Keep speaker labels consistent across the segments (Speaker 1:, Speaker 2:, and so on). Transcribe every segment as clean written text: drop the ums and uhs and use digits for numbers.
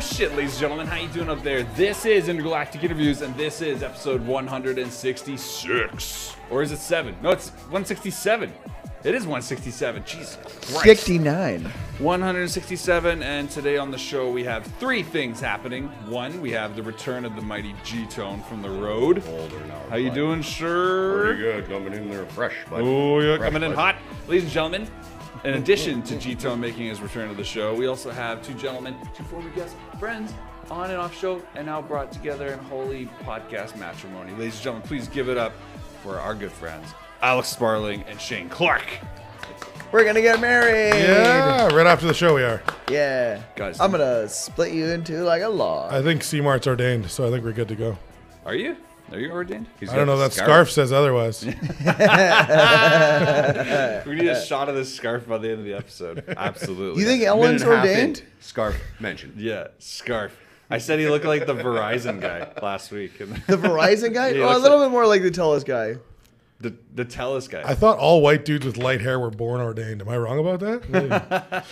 Speaker 1: shit, ladies and gentlemen. How you doing up there? This is Intergalactic Interviews, and this is episode 166. Or is it 7? No, it's 167. It is 167. Jesus Christ.
Speaker 2: 69.
Speaker 1: 167, and today on the show we have three things happening. One, we have the return of the mighty Gtone from the road. How you doing, sir?
Speaker 3: Pretty good. Coming in there fresh, bud.
Speaker 1: Oh, yeah,
Speaker 3: Fresh,
Speaker 1: coming in
Speaker 3: bud.
Speaker 1: hot. Ladies and gentlemen, in addition to Gtone making his return to the show, we also have two gentlemen, two former guests, friends, on and off show, and now brought together in holy podcast matrimony. Ladies and gentlemen, please give it up for our good friends, Alex Sparling and Shane Clark.
Speaker 2: We're gonna get married.
Speaker 4: Yeah, right after the show we are.
Speaker 2: Yeah.
Speaker 1: Guys,
Speaker 2: I'm gonna split you into like a log.
Speaker 4: I think C-Mart's ordained, so I think we're good to go.
Speaker 1: Are you? Are you ordained?
Speaker 4: I don't know, that scarf says otherwise.
Speaker 1: We need a shot of this scarf by the end of the episode. Absolutely.
Speaker 2: You think
Speaker 3: Minute
Speaker 2: Ellen's
Speaker 3: and a half in,
Speaker 2: ordained?
Speaker 3: Scarf mentioned.
Speaker 1: Yeah, scarf. I said he looked like the Verizon guy last week.
Speaker 2: The Verizon guy?
Speaker 1: Yeah, he
Speaker 2: Oh, a
Speaker 1: looks
Speaker 2: little bit more like the TELUS guy.
Speaker 1: The TELUS guy.
Speaker 4: I thought all white dudes with light hair were born ordained. Am I wrong about that?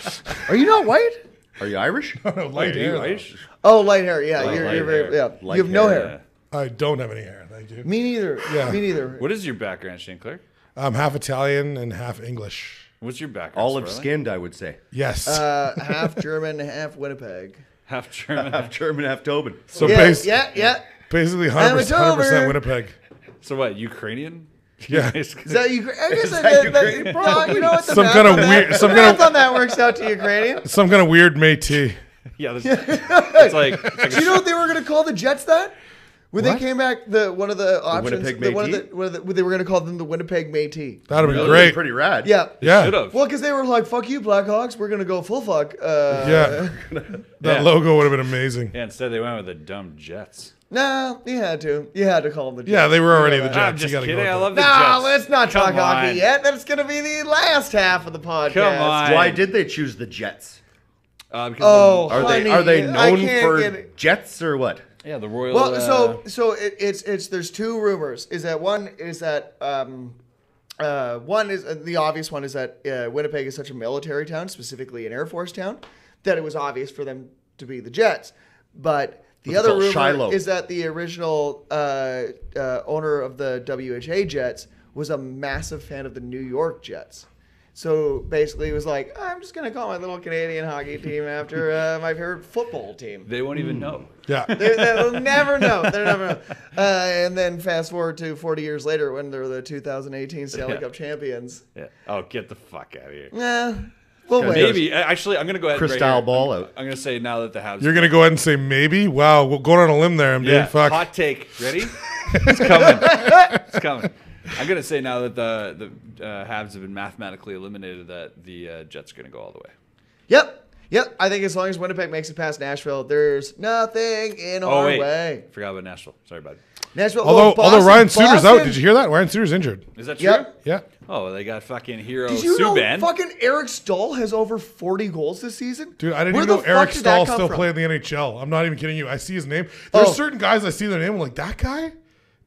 Speaker 2: Are you not white?
Speaker 3: Are you Irish?
Speaker 4: No, light
Speaker 1: Are
Speaker 4: hair.
Speaker 1: you
Speaker 4: though.
Speaker 1: Irish?
Speaker 2: Oh, light hair. Yeah,
Speaker 1: Light
Speaker 2: you're very.
Speaker 1: hair.
Speaker 2: Yeah,
Speaker 3: Light
Speaker 2: you have no
Speaker 3: hair,
Speaker 2: hair.
Speaker 4: I don't have any hair, thank you.
Speaker 2: Me neither.
Speaker 4: Yeah.
Speaker 2: Me neither.
Speaker 1: What is your background, Shane Clark?
Speaker 4: I'm half Italian and half English.
Speaker 1: What's your background?
Speaker 3: Olive
Speaker 1: Sparling?
Speaker 3: skinned, I would say.
Speaker 4: Yes.
Speaker 2: Half German, half Winnipeg.
Speaker 1: Half German.
Speaker 3: Half German, half Tobin.
Speaker 4: so
Speaker 2: yeah,
Speaker 4: basically 100%,
Speaker 2: over.
Speaker 4: 100% Winnipeg.
Speaker 1: So what? Ukrainian?
Speaker 4: Yeah.
Speaker 2: Is that Ukraine? I guess
Speaker 3: that Ukrainian?
Speaker 2: bro, you know what? The
Speaker 4: Some
Speaker 2: math
Speaker 4: kind of
Speaker 2: on that-
Speaker 4: weird-
Speaker 2: the
Speaker 4: some kind
Speaker 2: math
Speaker 4: of-
Speaker 2: on that works out to Ukrainian.
Speaker 4: Some kind of weird Métis.
Speaker 1: Yeah. It's like
Speaker 2: Do you know what they were going to call the Jets that? When they
Speaker 4: What?
Speaker 2: came back, one of the options,
Speaker 3: Winnipeg
Speaker 2: one of
Speaker 3: Métis?
Speaker 2: they were going to call them the Winnipeg Métis.
Speaker 4: That would be
Speaker 3: Really?
Speaker 4: great.
Speaker 3: Pretty rad.
Speaker 2: Yeah.
Speaker 4: Yeah.
Speaker 1: should have.
Speaker 2: Well, because they were like, "Fuck you, Blackhawks. We're going to go full fuck."
Speaker 4: Yeah. That
Speaker 1: Yeah.
Speaker 4: logo would have been amazing.
Speaker 1: Yeah. Instead, they went with the dumb Jets.
Speaker 2: Nah, you had to. You had to call them the Jets.
Speaker 4: Yeah, they were already
Speaker 2: You know
Speaker 4: the
Speaker 2: that.
Speaker 1: I'm
Speaker 4: Jets.
Speaker 1: just
Speaker 4: You gotta
Speaker 1: kidding.
Speaker 4: go
Speaker 1: I
Speaker 4: with
Speaker 1: love the
Speaker 2: Nah,
Speaker 1: Jets.
Speaker 2: let's not talk
Speaker 1: Come
Speaker 2: hockey
Speaker 1: on.
Speaker 2: yet. That's going to be the last half of the podcast.
Speaker 1: Come on.
Speaker 3: Why did they choose the Jets?
Speaker 1: Because
Speaker 2: Oh,
Speaker 3: Are
Speaker 2: honey,
Speaker 3: they
Speaker 2: I
Speaker 3: known
Speaker 2: can't
Speaker 3: for
Speaker 2: get it.
Speaker 3: Jets or what?
Speaker 1: yeah, the Royal.
Speaker 2: Well, so it's there's two rumors. One is that the obvious one is that Winnipeg is such a military town, specifically an Air Force town, that it was obvious for them to be the Jets. But the
Speaker 3: What's it
Speaker 2: other
Speaker 3: called?
Speaker 2: rumor
Speaker 3: Shiloh.
Speaker 2: is that the original owner of the WHA Jets was a massive fan of the New York Jets. So basically, it was like, I'm just gonna call my little Canadian hockey team after my favorite football team.
Speaker 1: they won't even know.
Speaker 4: Yeah.
Speaker 2: They'll never know. They'll never know. And then fast forward to 40 years later when they're the 2018 Stanley
Speaker 1: Yeah.
Speaker 2: Cup champions.
Speaker 1: Yeah. Oh, get the fuck out of here.
Speaker 2: Nah, well,
Speaker 3: Gotta
Speaker 2: wait.
Speaker 3: be
Speaker 1: Maybe. Actually, I'm gonna go ahead.
Speaker 3: Crystal
Speaker 1: right here.
Speaker 3: ball out.
Speaker 1: I'm gonna say now that the Habs.
Speaker 4: You're going to go ahead and say maybe? Wow, we're going on a limb there, MD.
Speaker 1: Yeah.
Speaker 4: Fuck.
Speaker 1: Hot take. Ready? It's coming. It's coming. I'm gonna say now that the Habs have been mathematically eliminated that the Jets are gonna go all the way.
Speaker 2: Yep. I think as long as Winnipeg makes it past Nashville, there's nothing in our way.
Speaker 1: Forgot about Nashville. Sorry, bud.
Speaker 2: Nashville.
Speaker 4: Although
Speaker 2: Boston-
Speaker 4: Ryan Suter's out.
Speaker 2: Boston-
Speaker 4: Did you hear that? Ryan Suter's injured.
Speaker 1: Is that true?
Speaker 2: Yep.
Speaker 4: Yeah.
Speaker 1: Oh, they got fucking hero
Speaker 2: Did you
Speaker 1: Subban.
Speaker 2: know fucking Eric Stahl has over 40 goals this season?
Speaker 4: Dude, I didn't
Speaker 2: Where
Speaker 4: even
Speaker 2: the
Speaker 4: know Eric
Speaker 2: fuck did that
Speaker 4: Stahl
Speaker 2: come
Speaker 4: still
Speaker 2: from?
Speaker 4: played in the NHL. I'm not even kidding you. I see his name. There's
Speaker 2: Oh.
Speaker 4: certain guys I see their name. I'm like, that guy?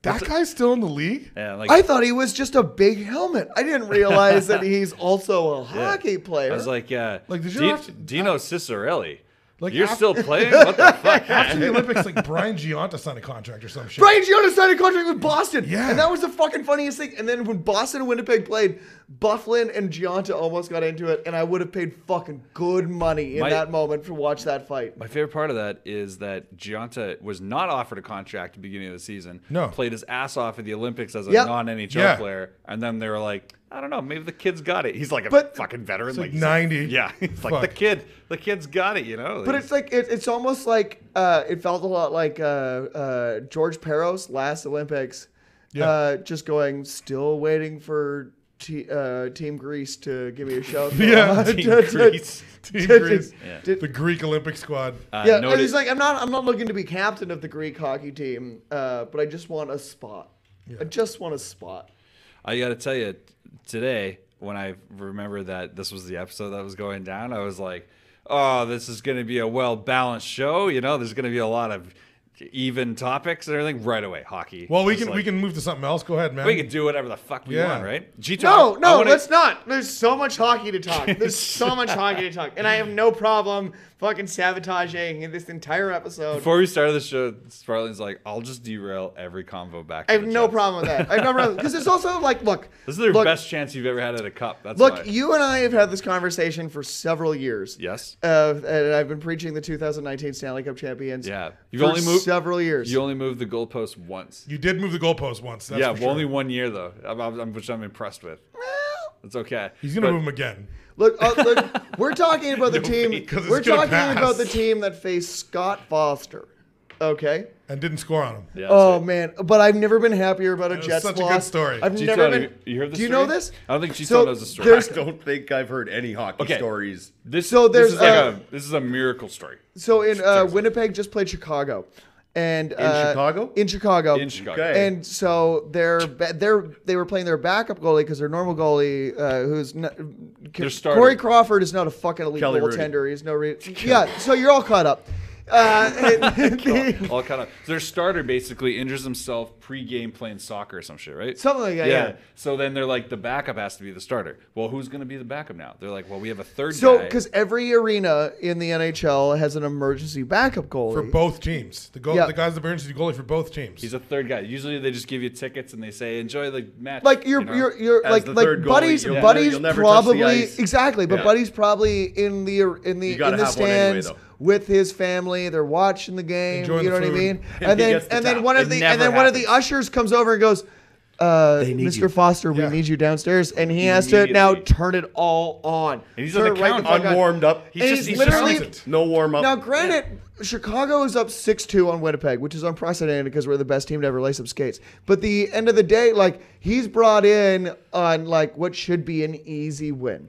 Speaker 4: That guy's still in the league?
Speaker 1: Yeah, like
Speaker 2: I thought he was just a big helmet. I didn't realize that he's also a hockey player.
Speaker 1: I was like,
Speaker 4: Like, did you have to-
Speaker 1: Dino Cicerelli.
Speaker 4: Like,
Speaker 1: You're
Speaker 4: after-
Speaker 1: still playing? What the fuck?
Speaker 4: After the Olympics, like Brian Gionta signed a contract or some shit.
Speaker 2: Brian Gtone signed a contract with Boston.
Speaker 4: Yeah.
Speaker 2: And that was the fucking funniest thing. And then when Boston and Winnipeg played, Bufflin and Gionta almost got into it, and I would have paid fucking good money in that moment to watch that fight.
Speaker 1: My favorite part of that is that Gionta was not offered a contract at the beginning of the season.
Speaker 4: No.
Speaker 1: Played his ass off at the Olympics as a
Speaker 2: Yep.
Speaker 1: non-NHL
Speaker 4: Yeah.
Speaker 1: player. And then they were like, I don't know, maybe the kid's got it. He's like a
Speaker 2: But-
Speaker 1: fucking veteran.
Speaker 4: It's like
Speaker 1: he's
Speaker 4: 90.
Speaker 1: Yeah. It's like
Speaker 4: Fuck.
Speaker 1: the kid's got it, you know?
Speaker 2: But it's like it's almost like it felt a lot like George Peros last Olympics.
Speaker 4: Yeah.
Speaker 2: Just going, still waiting for Team Greece to give me a shout.
Speaker 4: Yeah.
Speaker 1: Team Greece.
Speaker 4: Team Greece.
Speaker 1: Yeah.
Speaker 4: The Greek Olympic squad.
Speaker 2: Yeah, and
Speaker 1: noted-
Speaker 2: he's like, I'm not looking to be captain of the Greek hockey team, but I just want a spot. I just want a spot.
Speaker 1: I got to tell you, today, when I remembered that this was the episode that was going down, I was like, oh, this is going to be a well-balanced show. You know, there's going to be a lot of even topics and everything right away. Hockey.
Speaker 4: Well, we
Speaker 1: Just
Speaker 4: can move to something else. Go ahead, man.
Speaker 1: we can do whatever the fuck we
Speaker 4: Yeah.
Speaker 1: want, right? Gtone,
Speaker 2: No, let's not. There's so much hockey to talk. There's so much hockey to talk. And I have no problem fucking sabotaging this entire episode.
Speaker 1: Before we started the show, Sparling's like, I'll just derail every convo back.
Speaker 2: I have no problem with that. I have no problem. Because it's also like, look.
Speaker 1: This is the
Speaker 2: look,
Speaker 1: best chance you've ever had at a cup. That's
Speaker 2: Look,
Speaker 1: why.
Speaker 2: you and I have had this conversation for several years.
Speaker 1: Yes.
Speaker 2: And I've been preaching the 2019 Stanley Cup champions.
Speaker 1: Yeah.
Speaker 2: You've only moved several years.
Speaker 1: You only moved the goalpost once.
Speaker 4: You did move the goalpost once. That's
Speaker 1: Yeah,
Speaker 4: for sure.
Speaker 1: only 1 year though. Which I'm impressed with. It's okay.
Speaker 4: He's gonna move him again.
Speaker 2: Look, we're talking about the team.
Speaker 4: Because
Speaker 2: We're
Speaker 4: it's gonna
Speaker 2: talking
Speaker 4: pass.
Speaker 2: about the team that faced Scott Foster. Okay.
Speaker 4: And didn't score on him.
Speaker 1: Yeah, that's
Speaker 2: Oh
Speaker 1: right.
Speaker 2: man, but I've never been happier about a
Speaker 4: It was
Speaker 2: Jets
Speaker 4: such a
Speaker 2: loss.
Speaker 4: good story.
Speaker 2: I've
Speaker 1: Gtone,
Speaker 2: never been.
Speaker 1: you heard this
Speaker 2: Do you
Speaker 1: story?
Speaker 2: know this?
Speaker 1: I don't think Gtone
Speaker 2: So,
Speaker 1: knows the story.
Speaker 2: there's-
Speaker 3: I don't think I've heard any hockey
Speaker 1: Okay.
Speaker 3: stories.
Speaker 1: This
Speaker 2: there's,
Speaker 1: this is a miracle story.
Speaker 2: So in Winnipeg just played Chicago, and
Speaker 3: In Chicago?
Speaker 2: in Chicago,
Speaker 3: Okay.
Speaker 2: and so they were playing their backup goalie because their normal goalie, who's not,
Speaker 1: Their starter.
Speaker 2: Corey Crawford is not a fucking elite
Speaker 3: Kelly Rudy.
Speaker 2: goaltender. He's no yeah. So you're all caught up.
Speaker 1: All kind of. Their starter basically injures himself pre-game playing soccer or some shit, right?
Speaker 2: Something like that. Yeah.
Speaker 1: So then they're like, the backup has to be the starter. Well, who's going to be the backup now? They're like, well, we have a third
Speaker 2: So
Speaker 1: guy.
Speaker 2: because every arena in the NHL has an emergency backup goalie
Speaker 4: For both teams. The
Speaker 2: Yeah.
Speaker 4: the guy's the emergency goalie for both teams.
Speaker 1: He's a third guy. Usually they just give you tickets and they say, enjoy the match.
Speaker 2: Like
Speaker 1: you know?
Speaker 2: you're
Speaker 3: As
Speaker 2: like
Speaker 3: the third goalie,
Speaker 2: Buddy's
Speaker 3: you'll never touch the
Speaker 2: probably
Speaker 3: ice.
Speaker 2: exactly, but
Speaker 3: Yeah.
Speaker 2: Buddy's probably in the
Speaker 3: gotta
Speaker 2: in the
Speaker 3: have one anyway,
Speaker 2: stands
Speaker 3: though.
Speaker 2: with his family. They're watching the game.
Speaker 4: Enjoying
Speaker 2: you know
Speaker 4: the
Speaker 2: what I
Speaker 4: food.
Speaker 2: mean?
Speaker 3: And he gets the
Speaker 2: And then
Speaker 3: tap.
Speaker 2: one of
Speaker 1: It
Speaker 2: the
Speaker 1: never
Speaker 2: and then one of the
Speaker 1: happens.
Speaker 2: ushers comes over and goes,
Speaker 3: need
Speaker 2: Mr.
Speaker 3: you."
Speaker 2: Foster, we
Speaker 4: Yeah.
Speaker 2: need you downstairs, and he has to now
Speaker 1: Immediately.
Speaker 2: turn it all on.
Speaker 1: And he's
Speaker 2: Turn
Speaker 1: on
Speaker 2: it
Speaker 1: the
Speaker 2: right
Speaker 1: counter.
Speaker 2: fuck on.
Speaker 3: Unwarmed up.
Speaker 2: And he's
Speaker 1: he's
Speaker 2: literally
Speaker 4: just-
Speaker 3: No warm up.
Speaker 2: now, granted, Chicago is up 6-2 on Winnipeg, which is unprecedented because we're the best team to ever lace up skates. But the end of the day, like, he's brought in on like what should be an easy win,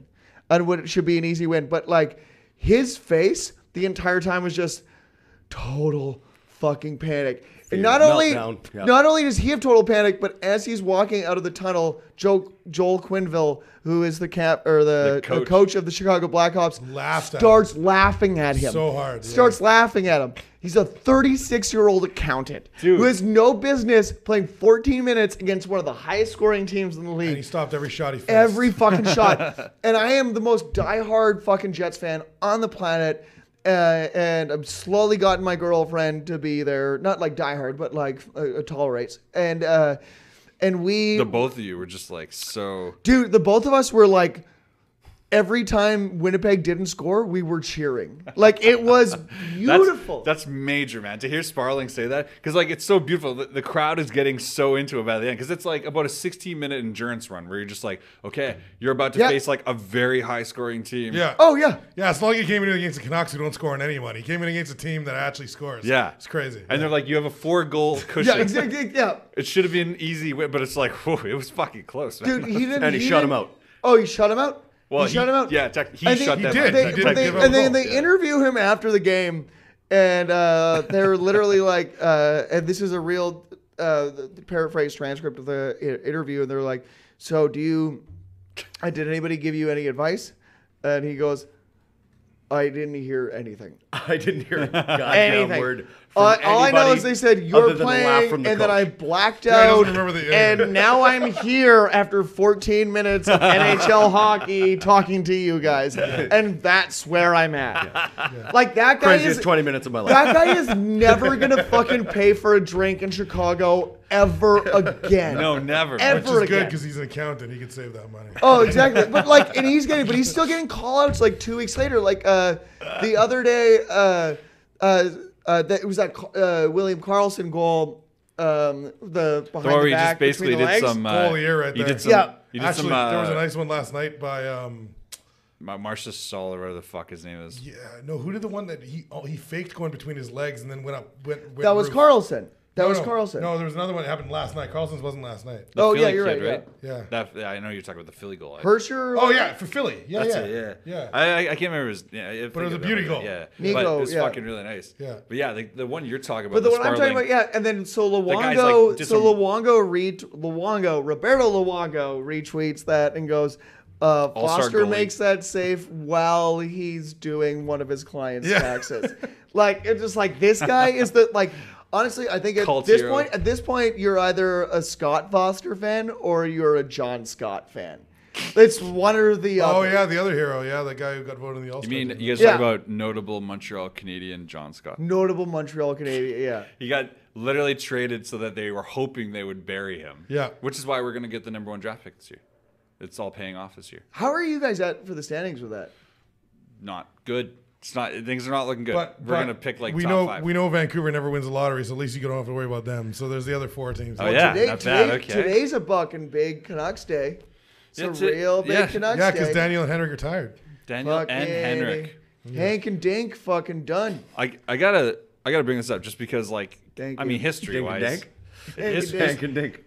Speaker 2: But like his face the entire time was just total fucking panic. And not only
Speaker 3: meltdown. Yeah.
Speaker 2: not only does he have total panic, but as he's walking out of the tunnel, Joel Quenneville, who is the coach of the Chicago Blackhawks,
Speaker 4: Laughed at
Speaker 2: starts laughing at him.
Speaker 4: So hard, yeah.
Speaker 2: Starts laughing at him. He's a 36-year-old accountant
Speaker 1: Dude.
Speaker 2: who has no business playing 14 minutes against one of the highest scoring teams in the
Speaker 4: And he
Speaker 2: league.
Speaker 4: stopped every shot he faced.
Speaker 2: Every fucking shot. And I am the most diehard fucking Jets fan on the planet. And I've slowly gotten my girlfriend to be there, not like diehard, but like tolerates. And we,
Speaker 1: The both of you were just like so.
Speaker 2: dude, the both of us were like, every time Winnipeg didn't score, we were cheering. Like it was beautiful.
Speaker 1: That's major, man. To hear Sparling say that, because like it's so beautiful. The crowd is getting so into it by the end, because it's like about a 16-minute endurance run where you're just like, okay, you're about to
Speaker 2: Yeah.
Speaker 1: face like a very high-scoring team.
Speaker 4: Yeah.
Speaker 2: Oh yeah.
Speaker 4: Yeah, it's not like he came in against the Canucks who don't score on anyone. He came in against a team that actually scores.
Speaker 1: Yeah.
Speaker 4: It's crazy.
Speaker 1: And they're like, you have a 4-goal cushion.
Speaker 2: Yeah, exactly. Yeah.
Speaker 1: It should have been easy win, but it's like, whoa, it was fucking close, man.
Speaker 2: Dude, he didn't.
Speaker 3: And he shut him
Speaker 2: didn't-
Speaker 3: out.
Speaker 2: Oh, he shut him out?
Speaker 1: Well,
Speaker 2: he shut him out?
Speaker 1: Yeah, he
Speaker 2: I think
Speaker 1: shut
Speaker 4: he
Speaker 1: them
Speaker 4: did.
Speaker 1: out.
Speaker 2: They,
Speaker 4: He did
Speaker 2: but they,
Speaker 4: give him
Speaker 2: and
Speaker 4: a
Speaker 2: then
Speaker 4: goal.
Speaker 2: they interview him after the game, and they're literally like, and this is a real paraphrase transcript of the interview, and they're like, so did anybody give you any advice? And he goes, I didn't hear anything.
Speaker 3: I didn't hear a goddamn
Speaker 2: Anything.
Speaker 3: word.
Speaker 2: All
Speaker 3: from
Speaker 2: I know
Speaker 3: anybody
Speaker 2: is they said
Speaker 3: other
Speaker 2: you're
Speaker 3: than the laugh
Speaker 2: playing,
Speaker 3: from
Speaker 2: and
Speaker 3: the
Speaker 2: then I
Speaker 3: coach.
Speaker 2: blacked
Speaker 4: Yeah, he
Speaker 2: out,
Speaker 4: doesn't remember the end.
Speaker 2: and now I'm here after 14 minutes of NHL hockey talking to you guys, and that's where I'm at. Like that guy
Speaker 3: Craziest
Speaker 2: is
Speaker 3: 20 minutes of my life.
Speaker 2: that guy is never gonna fucking pay for a drink in Chicago ever again.
Speaker 1: No, never. man.
Speaker 2: Ever
Speaker 4: Which is good
Speaker 2: again.
Speaker 4: because he's an accountant. He can save that money.
Speaker 2: Oh, exactly. But like, and he's still getting call outs like 2 weeks later. Like the other day, it was that William Karlsson goal, the behind
Speaker 1: Or
Speaker 2: the
Speaker 1: he
Speaker 2: back
Speaker 1: just basically
Speaker 2: between the
Speaker 1: did
Speaker 2: legs.
Speaker 1: some.
Speaker 4: Goal of the year right
Speaker 1: he
Speaker 4: there.
Speaker 1: did some.
Speaker 2: Yeah.
Speaker 1: He did
Speaker 4: Actually,
Speaker 1: some.
Speaker 4: there was a nice one last night by
Speaker 1: Marcia Saul or whatever the fuck his name is.
Speaker 4: yeah, no, who did the one that he faked going between his legs and then went
Speaker 2: That was
Speaker 4: roof.
Speaker 2: Karlsson. That was
Speaker 4: no.
Speaker 2: Karlsson.
Speaker 4: No, there was another one that happened last night. Carlson's wasn't last night.
Speaker 1: The
Speaker 2: Oh,
Speaker 1: Philly
Speaker 2: yeah, you're
Speaker 1: kid,
Speaker 2: right,
Speaker 4: Yeah.
Speaker 1: I know you're talking about the Philly goal.
Speaker 2: Hersher.
Speaker 4: Oh yeah, for Philly. Yeah,
Speaker 1: That's
Speaker 4: yeah.
Speaker 1: it,
Speaker 4: Yeah.
Speaker 1: I can't remember his. Yeah,
Speaker 4: But it was a beauty goal.
Speaker 1: Yeah,
Speaker 2: Nico,
Speaker 1: but it was
Speaker 2: yeah.
Speaker 1: fucking really nice.
Speaker 4: Yeah.
Speaker 1: But yeah, the one you're talking about.
Speaker 2: But the
Speaker 1: the
Speaker 2: one I'm talking
Speaker 1: Sparling-
Speaker 2: about, yeah, and then so
Speaker 1: guy's
Speaker 2: Roberto
Speaker 1: like, did some-
Speaker 2: Luongo retweets that and goes, Foster
Speaker 1: goalie.
Speaker 2: makes that save while he's doing one of his clients'
Speaker 4: Yeah.
Speaker 2: taxes. Like, it's just like, this guy is the, like, Honestly, I think
Speaker 1: Cult
Speaker 2: at
Speaker 1: hero.
Speaker 2: this point, you're either a Scott Foster fan or you're a John Scott fan. It's one or the other.
Speaker 4: Oh yeah, the other hero. Yeah, the guy who got voted in the All-Star.
Speaker 1: You mean
Speaker 4: team.
Speaker 1: you guys
Speaker 2: Yeah.
Speaker 1: talk about notable Montreal Canadian John Scott?
Speaker 2: Notable Montreal Canadian. Yeah.
Speaker 1: He got literally traded so that they were hoping they would bury him.
Speaker 4: Yeah.
Speaker 1: Which is why we're going to get the number 1 draft pick this year. It's all paying off this year.
Speaker 2: How are you guys at for the standings with that?
Speaker 1: Not good. It's not. Things are not looking good.
Speaker 4: But
Speaker 1: we're going to pick like
Speaker 4: we
Speaker 1: top
Speaker 4: know
Speaker 1: 5.
Speaker 4: we know Vancouver never wins the lottery, so at least you don't have to worry about them. So there's the other 4 teams.
Speaker 1: Oh, yeah. not bad. Okay.
Speaker 2: Today's a bucking big Canucks day. It's
Speaker 1: Yeah,
Speaker 2: a real big
Speaker 1: yeah.
Speaker 2: Canucks
Speaker 4: Yeah,
Speaker 2: day.
Speaker 4: because Daniel and Henrik are tired.
Speaker 1: Daniel
Speaker 2: Fucking
Speaker 1: and Henrik.
Speaker 2: Hank and Dink fucking done.
Speaker 1: I gotta bring this up just because
Speaker 2: Thank
Speaker 1: I
Speaker 2: you.
Speaker 1: mean history
Speaker 3: Dink and
Speaker 1: wise.
Speaker 3: dank?
Speaker 1: History,
Speaker 3: Hank and Dink.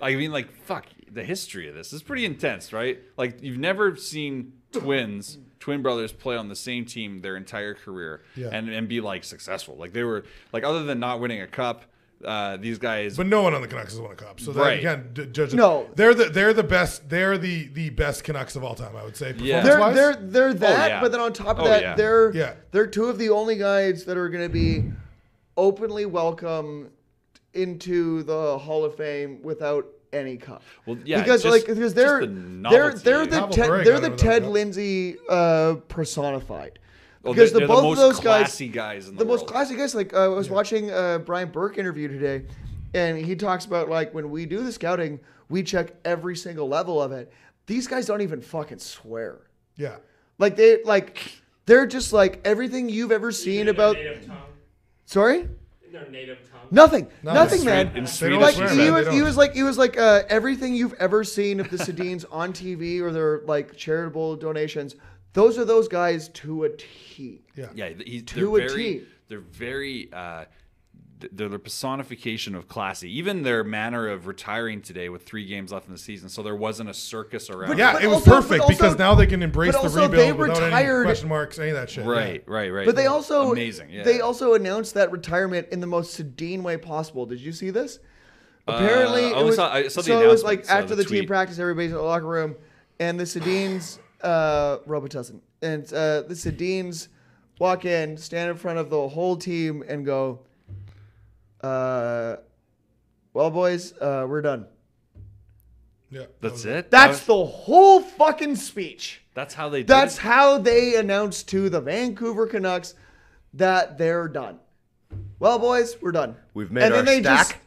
Speaker 1: I mean like fuck the history of this is pretty intense, right? Like you've never seen twin brothers play on the same team their entire career
Speaker 4: Yeah.
Speaker 1: and be like successful. Like they were like other than not winning a cup, these guys.
Speaker 4: But no one on the Canucks has won a cup, so that
Speaker 1: Right.
Speaker 4: you can't judge it.
Speaker 2: No.
Speaker 4: they're the best. They're the best Canucks of all time, I would say.
Speaker 1: Yeah.
Speaker 4: Performance-wise.
Speaker 2: They're that,
Speaker 1: yeah.
Speaker 2: but then on top of
Speaker 1: Oh,
Speaker 2: that,
Speaker 1: yeah.
Speaker 2: they're 2 of the only guys that are going to be openly welcome into the Hall of Fame without any cup.
Speaker 1: Well, yeah,
Speaker 2: because
Speaker 1: just-
Speaker 2: because
Speaker 1: just
Speaker 2: they're
Speaker 1: the
Speaker 2: they're
Speaker 1: novelty.
Speaker 2: they're the
Speaker 4: Pavel
Speaker 2: Ted,
Speaker 4: Bure
Speaker 2: they're
Speaker 4: got
Speaker 2: the
Speaker 4: it without
Speaker 2: Ted
Speaker 4: cup.
Speaker 2: Lindsay personified.
Speaker 1: Oh,
Speaker 2: Because
Speaker 1: they're
Speaker 2: the
Speaker 1: the
Speaker 2: both
Speaker 1: most
Speaker 2: of those
Speaker 1: classy guys in the
Speaker 2: the most
Speaker 1: world.
Speaker 2: classy guys. Like I was watching Brian Burke interview today, and he talks about like when we do the scouting, we check every single level of it. These guys don't even fucking swear.
Speaker 4: Yeah.
Speaker 2: Like they're just like everything you've ever seen about.
Speaker 5: native tongue.
Speaker 2: Sorry.
Speaker 5: In their native tongue.
Speaker 2: Nothing,
Speaker 4: No,
Speaker 2: nothing,
Speaker 4: in
Speaker 2: man.
Speaker 1: in
Speaker 4: They
Speaker 1: Swedish,
Speaker 4: don't
Speaker 2: Like
Speaker 4: swear,
Speaker 1: he
Speaker 4: man.
Speaker 1: said.
Speaker 4: They
Speaker 2: he
Speaker 4: don't.
Speaker 2: was like everything you've ever seen of the Sedins on TV or their like charitable donations. Those are those guys to a T.
Speaker 4: Yeah.
Speaker 1: Yeah,
Speaker 2: To a T.
Speaker 1: they're very they're the personification of classy. Even their manner of retiring today with 3 games left in the season, so there wasn't a circus around.
Speaker 4: Yeah,
Speaker 2: But
Speaker 4: it was
Speaker 2: also-
Speaker 4: perfect
Speaker 2: but also-
Speaker 4: because now they can embrace
Speaker 2: but
Speaker 4: the
Speaker 2: also
Speaker 4: rebuild
Speaker 2: they
Speaker 4: without any
Speaker 2: retired-
Speaker 4: question marks, any of that shit.
Speaker 1: Right.
Speaker 2: But they also
Speaker 1: amazing. Yeah.
Speaker 2: They also announced that retirement in the most Sedin way possible. Did you see this? Apparently,
Speaker 1: I
Speaker 2: it
Speaker 1: only
Speaker 2: was,
Speaker 1: saw- I saw the
Speaker 2: so it was like
Speaker 1: announcement, so
Speaker 2: after
Speaker 1: the
Speaker 2: the team
Speaker 1: tweet.
Speaker 2: practice, everybody's in the locker room, and the Sedins, Robitussin, and the Sedins walk in, stand in front of the whole team, and go, "Well, boys, we're done."
Speaker 4: Yeah.
Speaker 1: That's it.
Speaker 2: That's the whole fucking speech.
Speaker 1: That's how they. Did
Speaker 2: That's
Speaker 1: it?
Speaker 2: how they announced to the Vancouver Canucks that they're done. Well, boys, we're done.
Speaker 3: We've made our stack.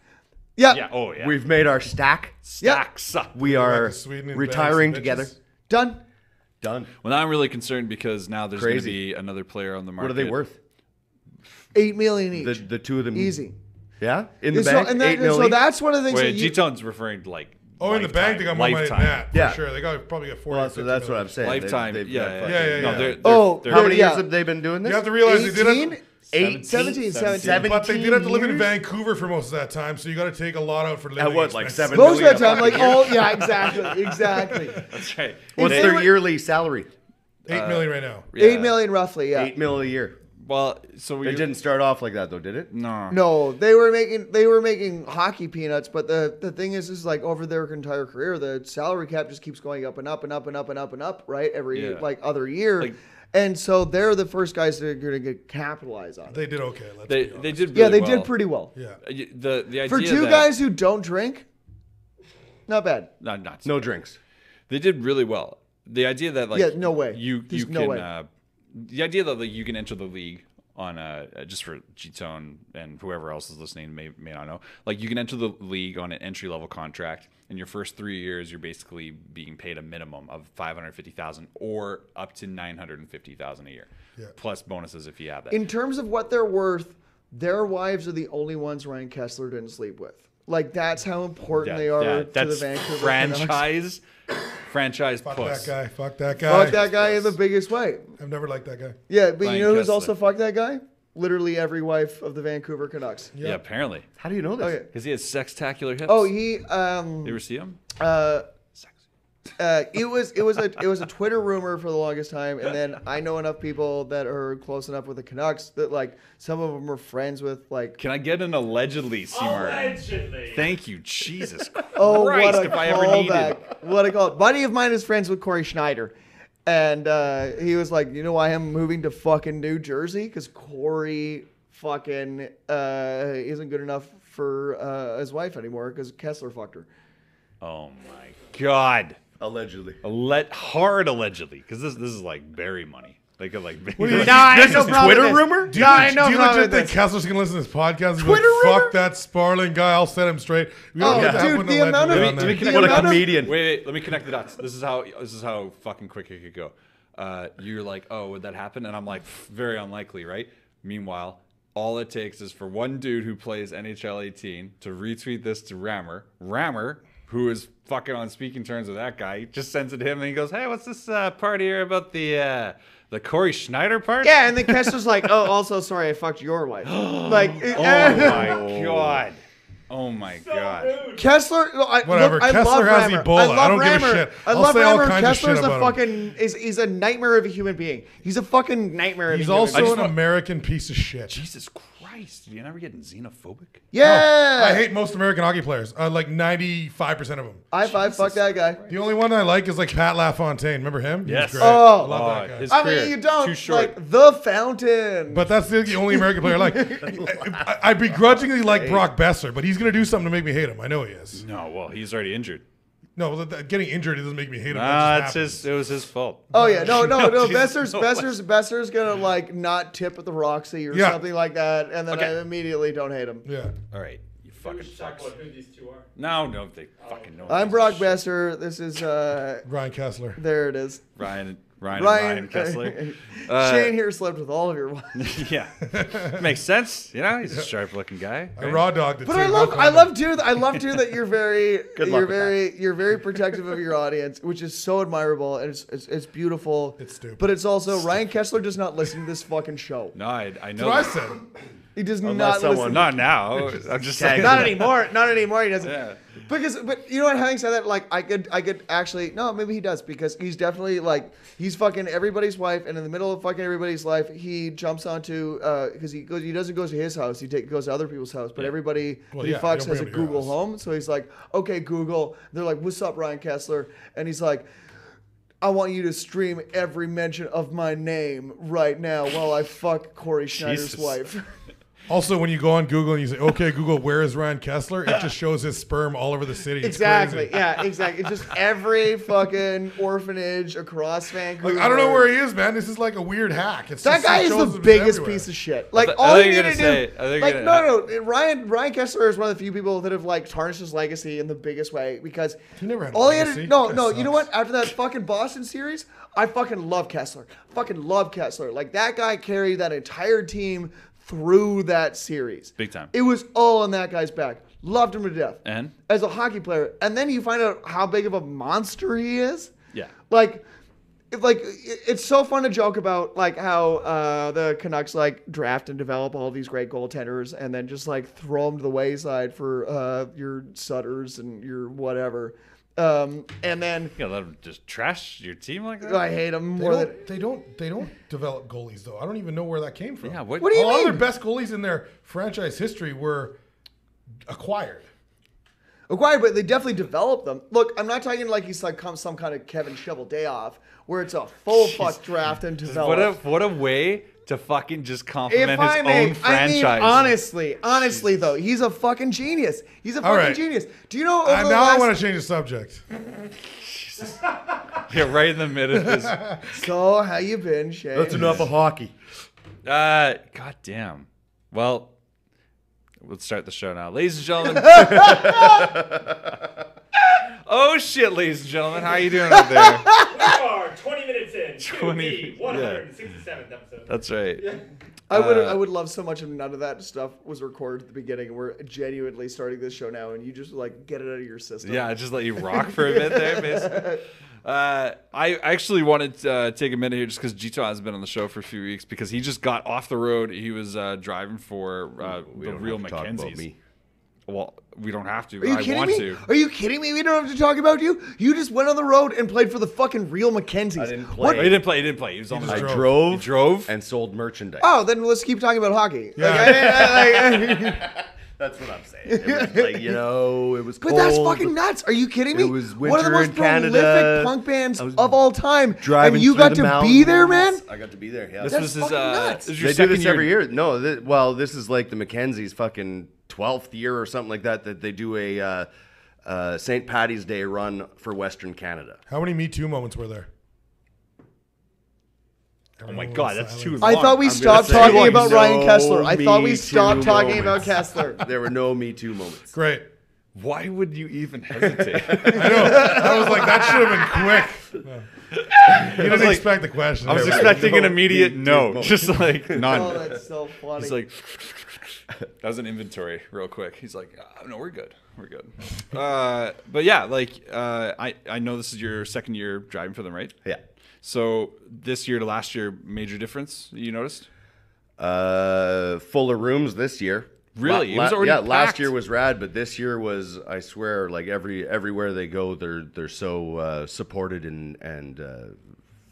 Speaker 2: Yeah,
Speaker 1: Yeah. Oh yeah.
Speaker 3: We've made our stack.
Speaker 1: Stacks up.
Speaker 3: We
Speaker 4: Back
Speaker 3: are
Speaker 4: to Sweden and
Speaker 3: retiring
Speaker 4: bags of
Speaker 3: together.
Speaker 4: bitches.
Speaker 2: done.
Speaker 3: Done.
Speaker 1: Well, now I'm really concerned because now there's going to
Speaker 3: Crazy.
Speaker 1: be another player on the market.
Speaker 3: What are they worth?
Speaker 2: $8 million each.
Speaker 3: The 2 of them.
Speaker 2: Easy.
Speaker 3: Yeah? In the
Speaker 2: So,
Speaker 3: bank?
Speaker 2: and
Speaker 3: 8
Speaker 2: that,
Speaker 3: million.
Speaker 2: so that's one of the things
Speaker 1: Wait,
Speaker 2: that you,
Speaker 1: Gtone's referring to like.
Speaker 4: Oh, in the bank, they got more money than that. For
Speaker 3: Yeah.
Speaker 4: sure. They got probably got 40
Speaker 3: Well, so that's what I'm saying.
Speaker 1: Lifetime.
Speaker 3: They've
Speaker 1: Yeah,
Speaker 3: got
Speaker 1: yeah,
Speaker 3: fucking-
Speaker 4: Yeah.
Speaker 1: No, they're,
Speaker 2: Oh,
Speaker 1: they're,
Speaker 3: How many
Speaker 2: Yeah.
Speaker 3: years have they been doing this?
Speaker 4: You have to realize they did
Speaker 2: 18?
Speaker 4: have,
Speaker 2: 17.
Speaker 4: but they did have to live in
Speaker 3: years?
Speaker 4: Vancouver for most of that time, so you got to take a lot out for living.
Speaker 3: At what, like
Speaker 4: expenses.
Speaker 3: 7
Speaker 2: Most of the
Speaker 3: million
Speaker 2: time, like,
Speaker 3: a fucking year?
Speaker 2: yeah, exactly.
Speaker 1: that's right.
Speaker 3: What's
Speaker 2: If they
Speaker 3: their
Speaker 2: were-
Speaker 3: yearly salary?
Speaker 4: 8 million right now.
Speaker 1: Yeah.
Speaker 2: $8 million roughly, yeah.
Speaker 3: 8 million a year.
Speaker 1: Well, so we
Speaker 3: It didn't start off like that though, did it?
Speaker 1: No.
Speaker 2: No, they were making hockey peanuts, but the thing is like over their entire career, the salary cap just keeps going up and up and up and up and up and up, right? Every
Speaker 1: Yeah.
Speaker 2: like other year.
Speaker 1: Like-
Speaker 2: and so they're the first guys that are going to get capitalize on it.
Speaker 4: They did okay. Let's
Speaker 1: They
Speaker 4: be honest.
Speaker 1: they did. Really
Speaker 2: Yeah, they
Speaker 1: well.
Speaker 2: did pretty well.
Speaker 4: Yeah.
Speaker 1: The idea
Speaker 2: For 2
Speaker 1: that,
Speaker 2: guys who don't drink, not bad.
Speaker 1: not
Speaker 3: No drinks.
Speaker 1: They did really well. The idea that like
Speaker 2: Yeah, no way.
Speaker 1: you
Speaker 2: There's
Speaker 1: can
Speaker 2: no way.
Speaker 1: The idea that like you can enter the league on just for Gtone and whoever else is listening may not know, like you can enter the league on an entry level contract. In your first 3 years, you're basically being paid a minimum of $550,000 or up to $950,000 a year,
Speaker 4: Yeah.
Speaker 1: plus bonuses if you have that.
Speaker 2: In terms of what they're worth, their wives are the only ones Ryan Kessler didn't sleep with. Like that's how important they are to the
Speaker 1: that's
Speaker 2: Vancouver Canucks.
Speaker 1: franchise
Speaker 4: Fuck
Speaker 1: puss.
Speaker 4: that guy. Fuck that guy.
Speaker 2: Fuck that guy in the biggest way.
Speaker 4: I've never liked that guy.
Speaker 2: Yeah, but
Speaker 1: Ryan
Speaker 2: you know who's
Speaker 1: Kessler.
Speaker 2: also fuck that guy? Literally every wife of the Vancouver Canucks.
Speaker 1: Yeah, apparently
Speaker 3: How do you know this?
Speaker 2: Okay.
Speaker 1: because he has sextacular hips.
Speaker 2: Oh, he
Speaker 1: you ever see him?
Speaker 2: it was a Twitter rumor for the longest time, and then I know enough people that are close enough with the Canucks that like some of them are friends with like.
Speaker 1: Can I get an allegedly, C-Mart?
Speaker 5: Allegedly.
Speaker 1: Thank you, Jesus Christ!
Speaker 2: Oh, what a
Speaker 1: if I ever needed.
Speaker 2: callback! What a call! Buddy of mine is friends with Corey Schneider, and he was like, "You know why I'm moving to fucking New Jersey? Because Corey fucking isn't good enough for his wife anymore because Kessler fucked her.
Speaker 1: Oh my God.
Speaker 3: Allegedly.
Speaker 1: Hard allegedly, because this is like Barry money. They could like.
Speaker 4: What do you-
Speaker 2: No, I
Speaker 3: This
Speaker 2: no
Speaker 3: is
Speaker 2: problem
Speaker 3: Twitter
Speaker 2: with this.
Speaker 3: rumor?
Speaker 4: Do you,
Speaker 2: No, I know
Speaker 4: do you
Speaker 2: problem
Speaker 4: legit
Speaker 2: with
Speaker 4: think
Speaker 2: this.
Speaker 4: Kessler's gonna listen to this podcast and be
Speaker 2: Twitter
Speaker 4: like,
Speaker 2: rumor?
Speaker 4: fuck that Sparling guy, I'll set him straight? We don't
Speaker 2: Oh,
Speaker 4: get to have
Speaker 2: dude,
Speaker 4: one
Speaker 2: the amount
Speaker 4: allegedly
Speaker 2: of-
Speaker 4: on there.
Speaker 1: Let me
Speaker 3: What a
Speaker 2: amount of-
Speaker 3: comedian.
Speaker 1: Wait, let me connect the dots. This is how fucking quick it could go. You're like, oh, would that happen? And I'm like, very unlikely, right? Meanwhile, all it takes is for one dude who plays NHL 18 to retweet this to Rammer. Rammer, who is fucking on speaking terms with that guy, just sends it to him and he goes, hey, what's this part here about the Corey Schneider part?
Speaker 2: Yeah, and then Kessler's like, oh, also sorry, I fucked your wife. Like,
Speaker 1: Oh my God. Oh my God.
Speaker 2: Kessler,
Speaker 4: Whatever,
Speaker 2: I
Speaker 4: Kessler
Speaker 2: love
Speaker 4: has
Speaker 2: Rammer.
Speaker 4: Ebola. I don't give a
Speaker 2: Rammer.
Speaker 4: shit.
Speaker 2: I
Speaker 4: I'll
Speaker 2: love
Speaker 4: say all
Speaker 2: Rammer.
Speaker 4: kinds of shit
Speaker 2: Kessler's a
Speaker 4: about
Speaker 2: fucking
Speaker 4: him.
Speaker 2: he's a nightmare of a human being. He's a fucking nightmare of
Speaker 4: He's
Speaker 2: a human
Speaker 4: also
Speaker 2: being.
Speaker 4: an American piece of shit.
Speaker 1: Jesus Christ. Do you never get xenophobic?
Speaker 2: Yeah.
Speaker 4: I hate most American hockey players. Like 95% of them.
Speaker 2: I fuck that guy.
Speaker 4: The only one I like is like Pat LaFontaine. Remember him? He was
Speaker 1: Yes.
Speaker 4: great.
Speaker 2: Oh.
Speaker 4: I love that guy.
Speaker 1: his
Speaker 2: I
Speaker 1: career,
Speaker 2: mean, you don't
Speaker 1: too short.
Speaker 2: like the fountain.
Speaker 4: But that's the only American player I like. I begrudgingly like Brock Besser, but he's going to do something to make me hate him. I know he is.
Speaker 1: No, well, he's already injured.
Speaker 4: No, getting injured doesn't make me hate him.
Speaker 1: Nah,
Speaker 4: That just
Speaker 1: it was his fault.
Speaker 2: Oh yeah, no,
Speaker 1: Jesus,
Speaker 2: Besser's gonna like not tip at the Roxy or
Speaker 4: Yeah.
Speaker 2: something like that, and then
Speaker 1: Okay.
Speaker 2: I immediately don't hate him.
Speaker 4: Yeah.
Speaker 1: All right, you
Speaker 5: We
Speaker 1: fucking
Speaker 5: should talk
Speaker 1: fucks.
Speaker 5: about who these two are.
Speaker 1: No, they fucking know.
Speaker 2: I'm Brock Besser. This is
Speaker 4: Ryan Kessler.
Speaker 2: there it is.
Speaker 1: Ryan Kessler.
Speaker 2: Shane here slept with all of your wives.
Speaker 1: Yeah, makes sense. You know, he's a sharp-looking guy.
Speaker 4: I raw dogged it
Speaker 2: But
Speaker 4: too.
Speaker 2: I love too that you're very
Speaker 3: luck with
Speaker 2: you're very protective of your audience, which is so admirable and it's beautiful.
Speaker 4: It's stupid.
Speaker 2: But it's also Ryan Kessler does not listen to this fucking show.
Speaker 1: No, I
Speaker 4: That's
Speaker 1: know.
Speaker 4: what I
Speaker 1: that.
Speaker 4: said.
Speaker 2: He does
Speaker 3: Unless
Speaker 2: not
Speaker 3: someone-
Speaker 2: listen.
Speaker 1: Not now. I'm just saying.
Speaker 2: Not anymore. Not anymore. He doesn't.
Speaker 1: Yeah.
Speaker 2: But you know what? Having said that, like I could actually no, maybe he does because he's definitely like he's fucking everybody's wife, and in the middle of fucking everybody's life, he jumps onto because he doesn't go to his house, he goes to other people's house, but everybody
Speaker 4: Well,
Speaker 2: that he
Speaker 4: yeah,
Speaker 2: fucks
Speaker 4: you don't
Speaker 2: has a
Speaker 4: bring him to your
Speaker 2: Google
Speaker 4: house.
Speaker 2: home, so he's like, okay, Google. They're like, what's up, Ryan Kessler? And he's like, I want you to stream every mention of my name right now while I fuck Corey Schneider's
Speaker 1: Jesus.
Speaker 2: wife.
Speaker 4: Also, when you go on Google and you say, okay, Google, where is Ryan Kessler? It just shows his sperm all over the city. It's
Speaker 2: Exactly.
Speaker 4: crazy.
Speaker 2: Yeah, exactly. It's just every fucking orphanage across Vancouver.
Speaker 4: Like, I don't know where he is, man. This is like a weird hack. It's
Speaker 2: That
Speaker 4: just,
Speaker 2: guy
Speaker 4: it
Speaker 2: is
Speaker 4: shows
Speaker 2: the
Speaker 4: him
Speaker 2: biggest
Speaker 4: everywhere.
Speaker 2: piece of shit. Like
Speaker 1: I
Speaker 2: all
Speaker 1: thought
Speaker 2: you
Speaker 1: you
Speaker 2: need
Speaker 1: were
Speaker 2: to
Speaker 1: gonna
Speaker 2: do,
Speaker 1: say- I think
Speaker 2: like
Speaker 1: you're
Speaker 2: no, Ryan Kessler is one of the few people that have like tarnished his legacy in the biggest way because
Speaker 4: He never had a
Speaker 2: all he had
Speaker 4: legacy.
Speaker 2: to, no,
Speaker 4: That
Speaker 2: you know
Speaker 4: sucks.
Speaker 2: what? After that fucking Boston series, I fucking love Kessler. Fucking love Kessler. Like that guy carried that entire team through that series.
Speaker 1: Big time.
Speaker 2: It was all on that guy's back. Loved him to death.
Speaker 1: And?
Speaker 2: As a hockey player. And then you find out how big of a monster he is.
Speaker 1: Yeah.
Speaker 2: Like it's so fun to joke about like how the Canucks like draft and develop all these great goaltenders and then just like throw them to the wayside for your Sutters and your whatever. And then
Speaker 1: You let him just trash your team like that?
Speaker 2: I hate them
Speaker 4: They
Speaker 2: more than
Speaker 4: they don't develop goalies though. I don't even know where that came from.
Speaker 1: Yeah. What
Speaker 2: What do you
Speaker 4: a lot of
Speaker 2: mean?
Speaker 4: their best goalies in their franchise history were acquired.
Speaker 2: acquired, but they definitely developed them. Look, I'm not talking like he's like some kind of Kevin Shovel day off where it's a full fuck draft and develop.
Speaker 1: What a way to fucking just compliment
Speaker 2: If
Speaker 1: his
Speaker 2: I may,
Speaker 1: own franchise.
Speaker 2: honestly though, he's a fucking genius. He's a
Speaker 4: All
Speaker 2: fucking
Speaker 4: right.
Speaker 2: genius. Do you know over the
Speaker 4: Now I
Speaker 2: last...
Speaker 4: want to change the subject.
Speaker 1: Yeah, right in the middle of this.
Speaker 2: So, how you been, Shane?
Speaker 3: That's enough of hockey.
Speaker 1: God damn. Well, we'll start the show now. Ladies and gentlemen. Oh, shit, ladies and gentlemen. How you doing out there?
Speaker 5: We are 20 minutes in to
Speaker 1: 20
Speaker 5: the 167th episode.
Speaker 1: That's right.
Speaker 2: I would love so much if none of that stuff was recorded at the beginning. And we're genuinely starting this show now, and you just like get it out of your system.
Speaker 1: Yeah, I just let you rock for a bit there, basically. I actually wanted to take a minute here just because Gtone hasn't been on the show for a few weeks because he just got off the road. He was driving for
Speaker 3: We
Speaker 1: the
Speaker 3: don't
Speaker 1: real
Speaker 3: have to talk about
Speaker 1: Mackenzies.
Speaker 3: me.
Speaker 1: Well, we don't have to.
Speaker 2: Are you
Speaker 1: I
Speaker 2: kidding
Speaker 1: want
Speaker 2: me?
Speaker 1: to.
Speaker 2: Are you kidding me? We don't have to talk about you. You just went on the road and played for the fucking real Mackenzies.
Speaker 3: I didn't
Speaker 2: What-
Speaker 3: play.
Speaker 1: He didn't play. He didn't play. He was on the
Speaker 4: just
Speaker 1: road.
Speaker 3: I
Speaker 4: drove.
Speaker 3: drove.
Speaker 1: He drove?
Speaker 3: And sold merchandise.
Speaker 2: Oh, then let's keep talking about hockey.
Speaker 4: Yeah.
Speaker 2: Like,
Speaker 3: That's what I'm saying. It was like, it was
Speaker 2: But
Speaker 3: cold.
Speaker 2: that's fucking nuts. Are you kidding me?
Speaker 3: It was
Speaker 2: One of the
Speaker 3: winter
Speaker 2: most
Speaker 3: in Canada.
Speaker 2: prolific punk bands
Speaker 3: I was
Speaker 2: of all time.
Speaker 3: Driving
Speaker 2: and you
Speaker 3: through
Speaker 2: got
Speaker 3: the
Speaker 2: to be there, man?
Speaker 3: mountains. I got to be there, yeah.
Speaker 1: This
Speaker 2: That's
Speaker 1: was his,
Speaker 2: fucking nuts.
Speaker 1: this is your
Speaker 3: They do
Speaker 1: second
Speaker 3: this every year. No, this is like the Mackenzie's fucking 12th year or something like that they do a St. Paddy's Day run for Western Canada.
Speaker 4: How many Me Too moments were there?
Speaker 1: Oh my God, that's too long.
Speaker 2: I thought we
Speaker 3: I'm gonna
Speaker 2: stopped
Speaker 3: say
Speaker 2: talking about
Speaker 3: no
Speaker 2: Ryan Kessler. I thought we
Speaker 3: Me
Speaker 2: stopped
Speaker 3: Too
Speaker 2: talking about
Speaker 3: moments.
Speaker 2: Kessler.
Speaker 3: There were no Me Too moments.
Speaker 4: Great.
Speaker 1: Why would you even hesitate?
Speaker 4: I know. I was like, that should have been quick. No. You didn't expect the question.
Speaker 1: I was
Speaker 4: There we
Speaker 1: expecting
Speaker 3: no
Speaker 1: an immediate
Speaker 3: Me Too
Speaker 1: no,
Speaker 3: moment.
Speaker 1: just like none.
Speaker 2: Oh, that's so funny.
Speaker 1: He's like, that was an inventory real quick. He's like, no, we're good. We're good. But yeah, like, I know this is your second year driving for them, right?
Speaker 3: Yeah.
Speaker 1: So this year to last year, major difference you noticed?
Speaker 3: Fuller rooms this year.
Speaker 1: Really? It was already
Speaker 3: last
Speaker 1: packed?
Speaker 3: year was rad, but this year was, I swear, like everywhere they go, they're so supported and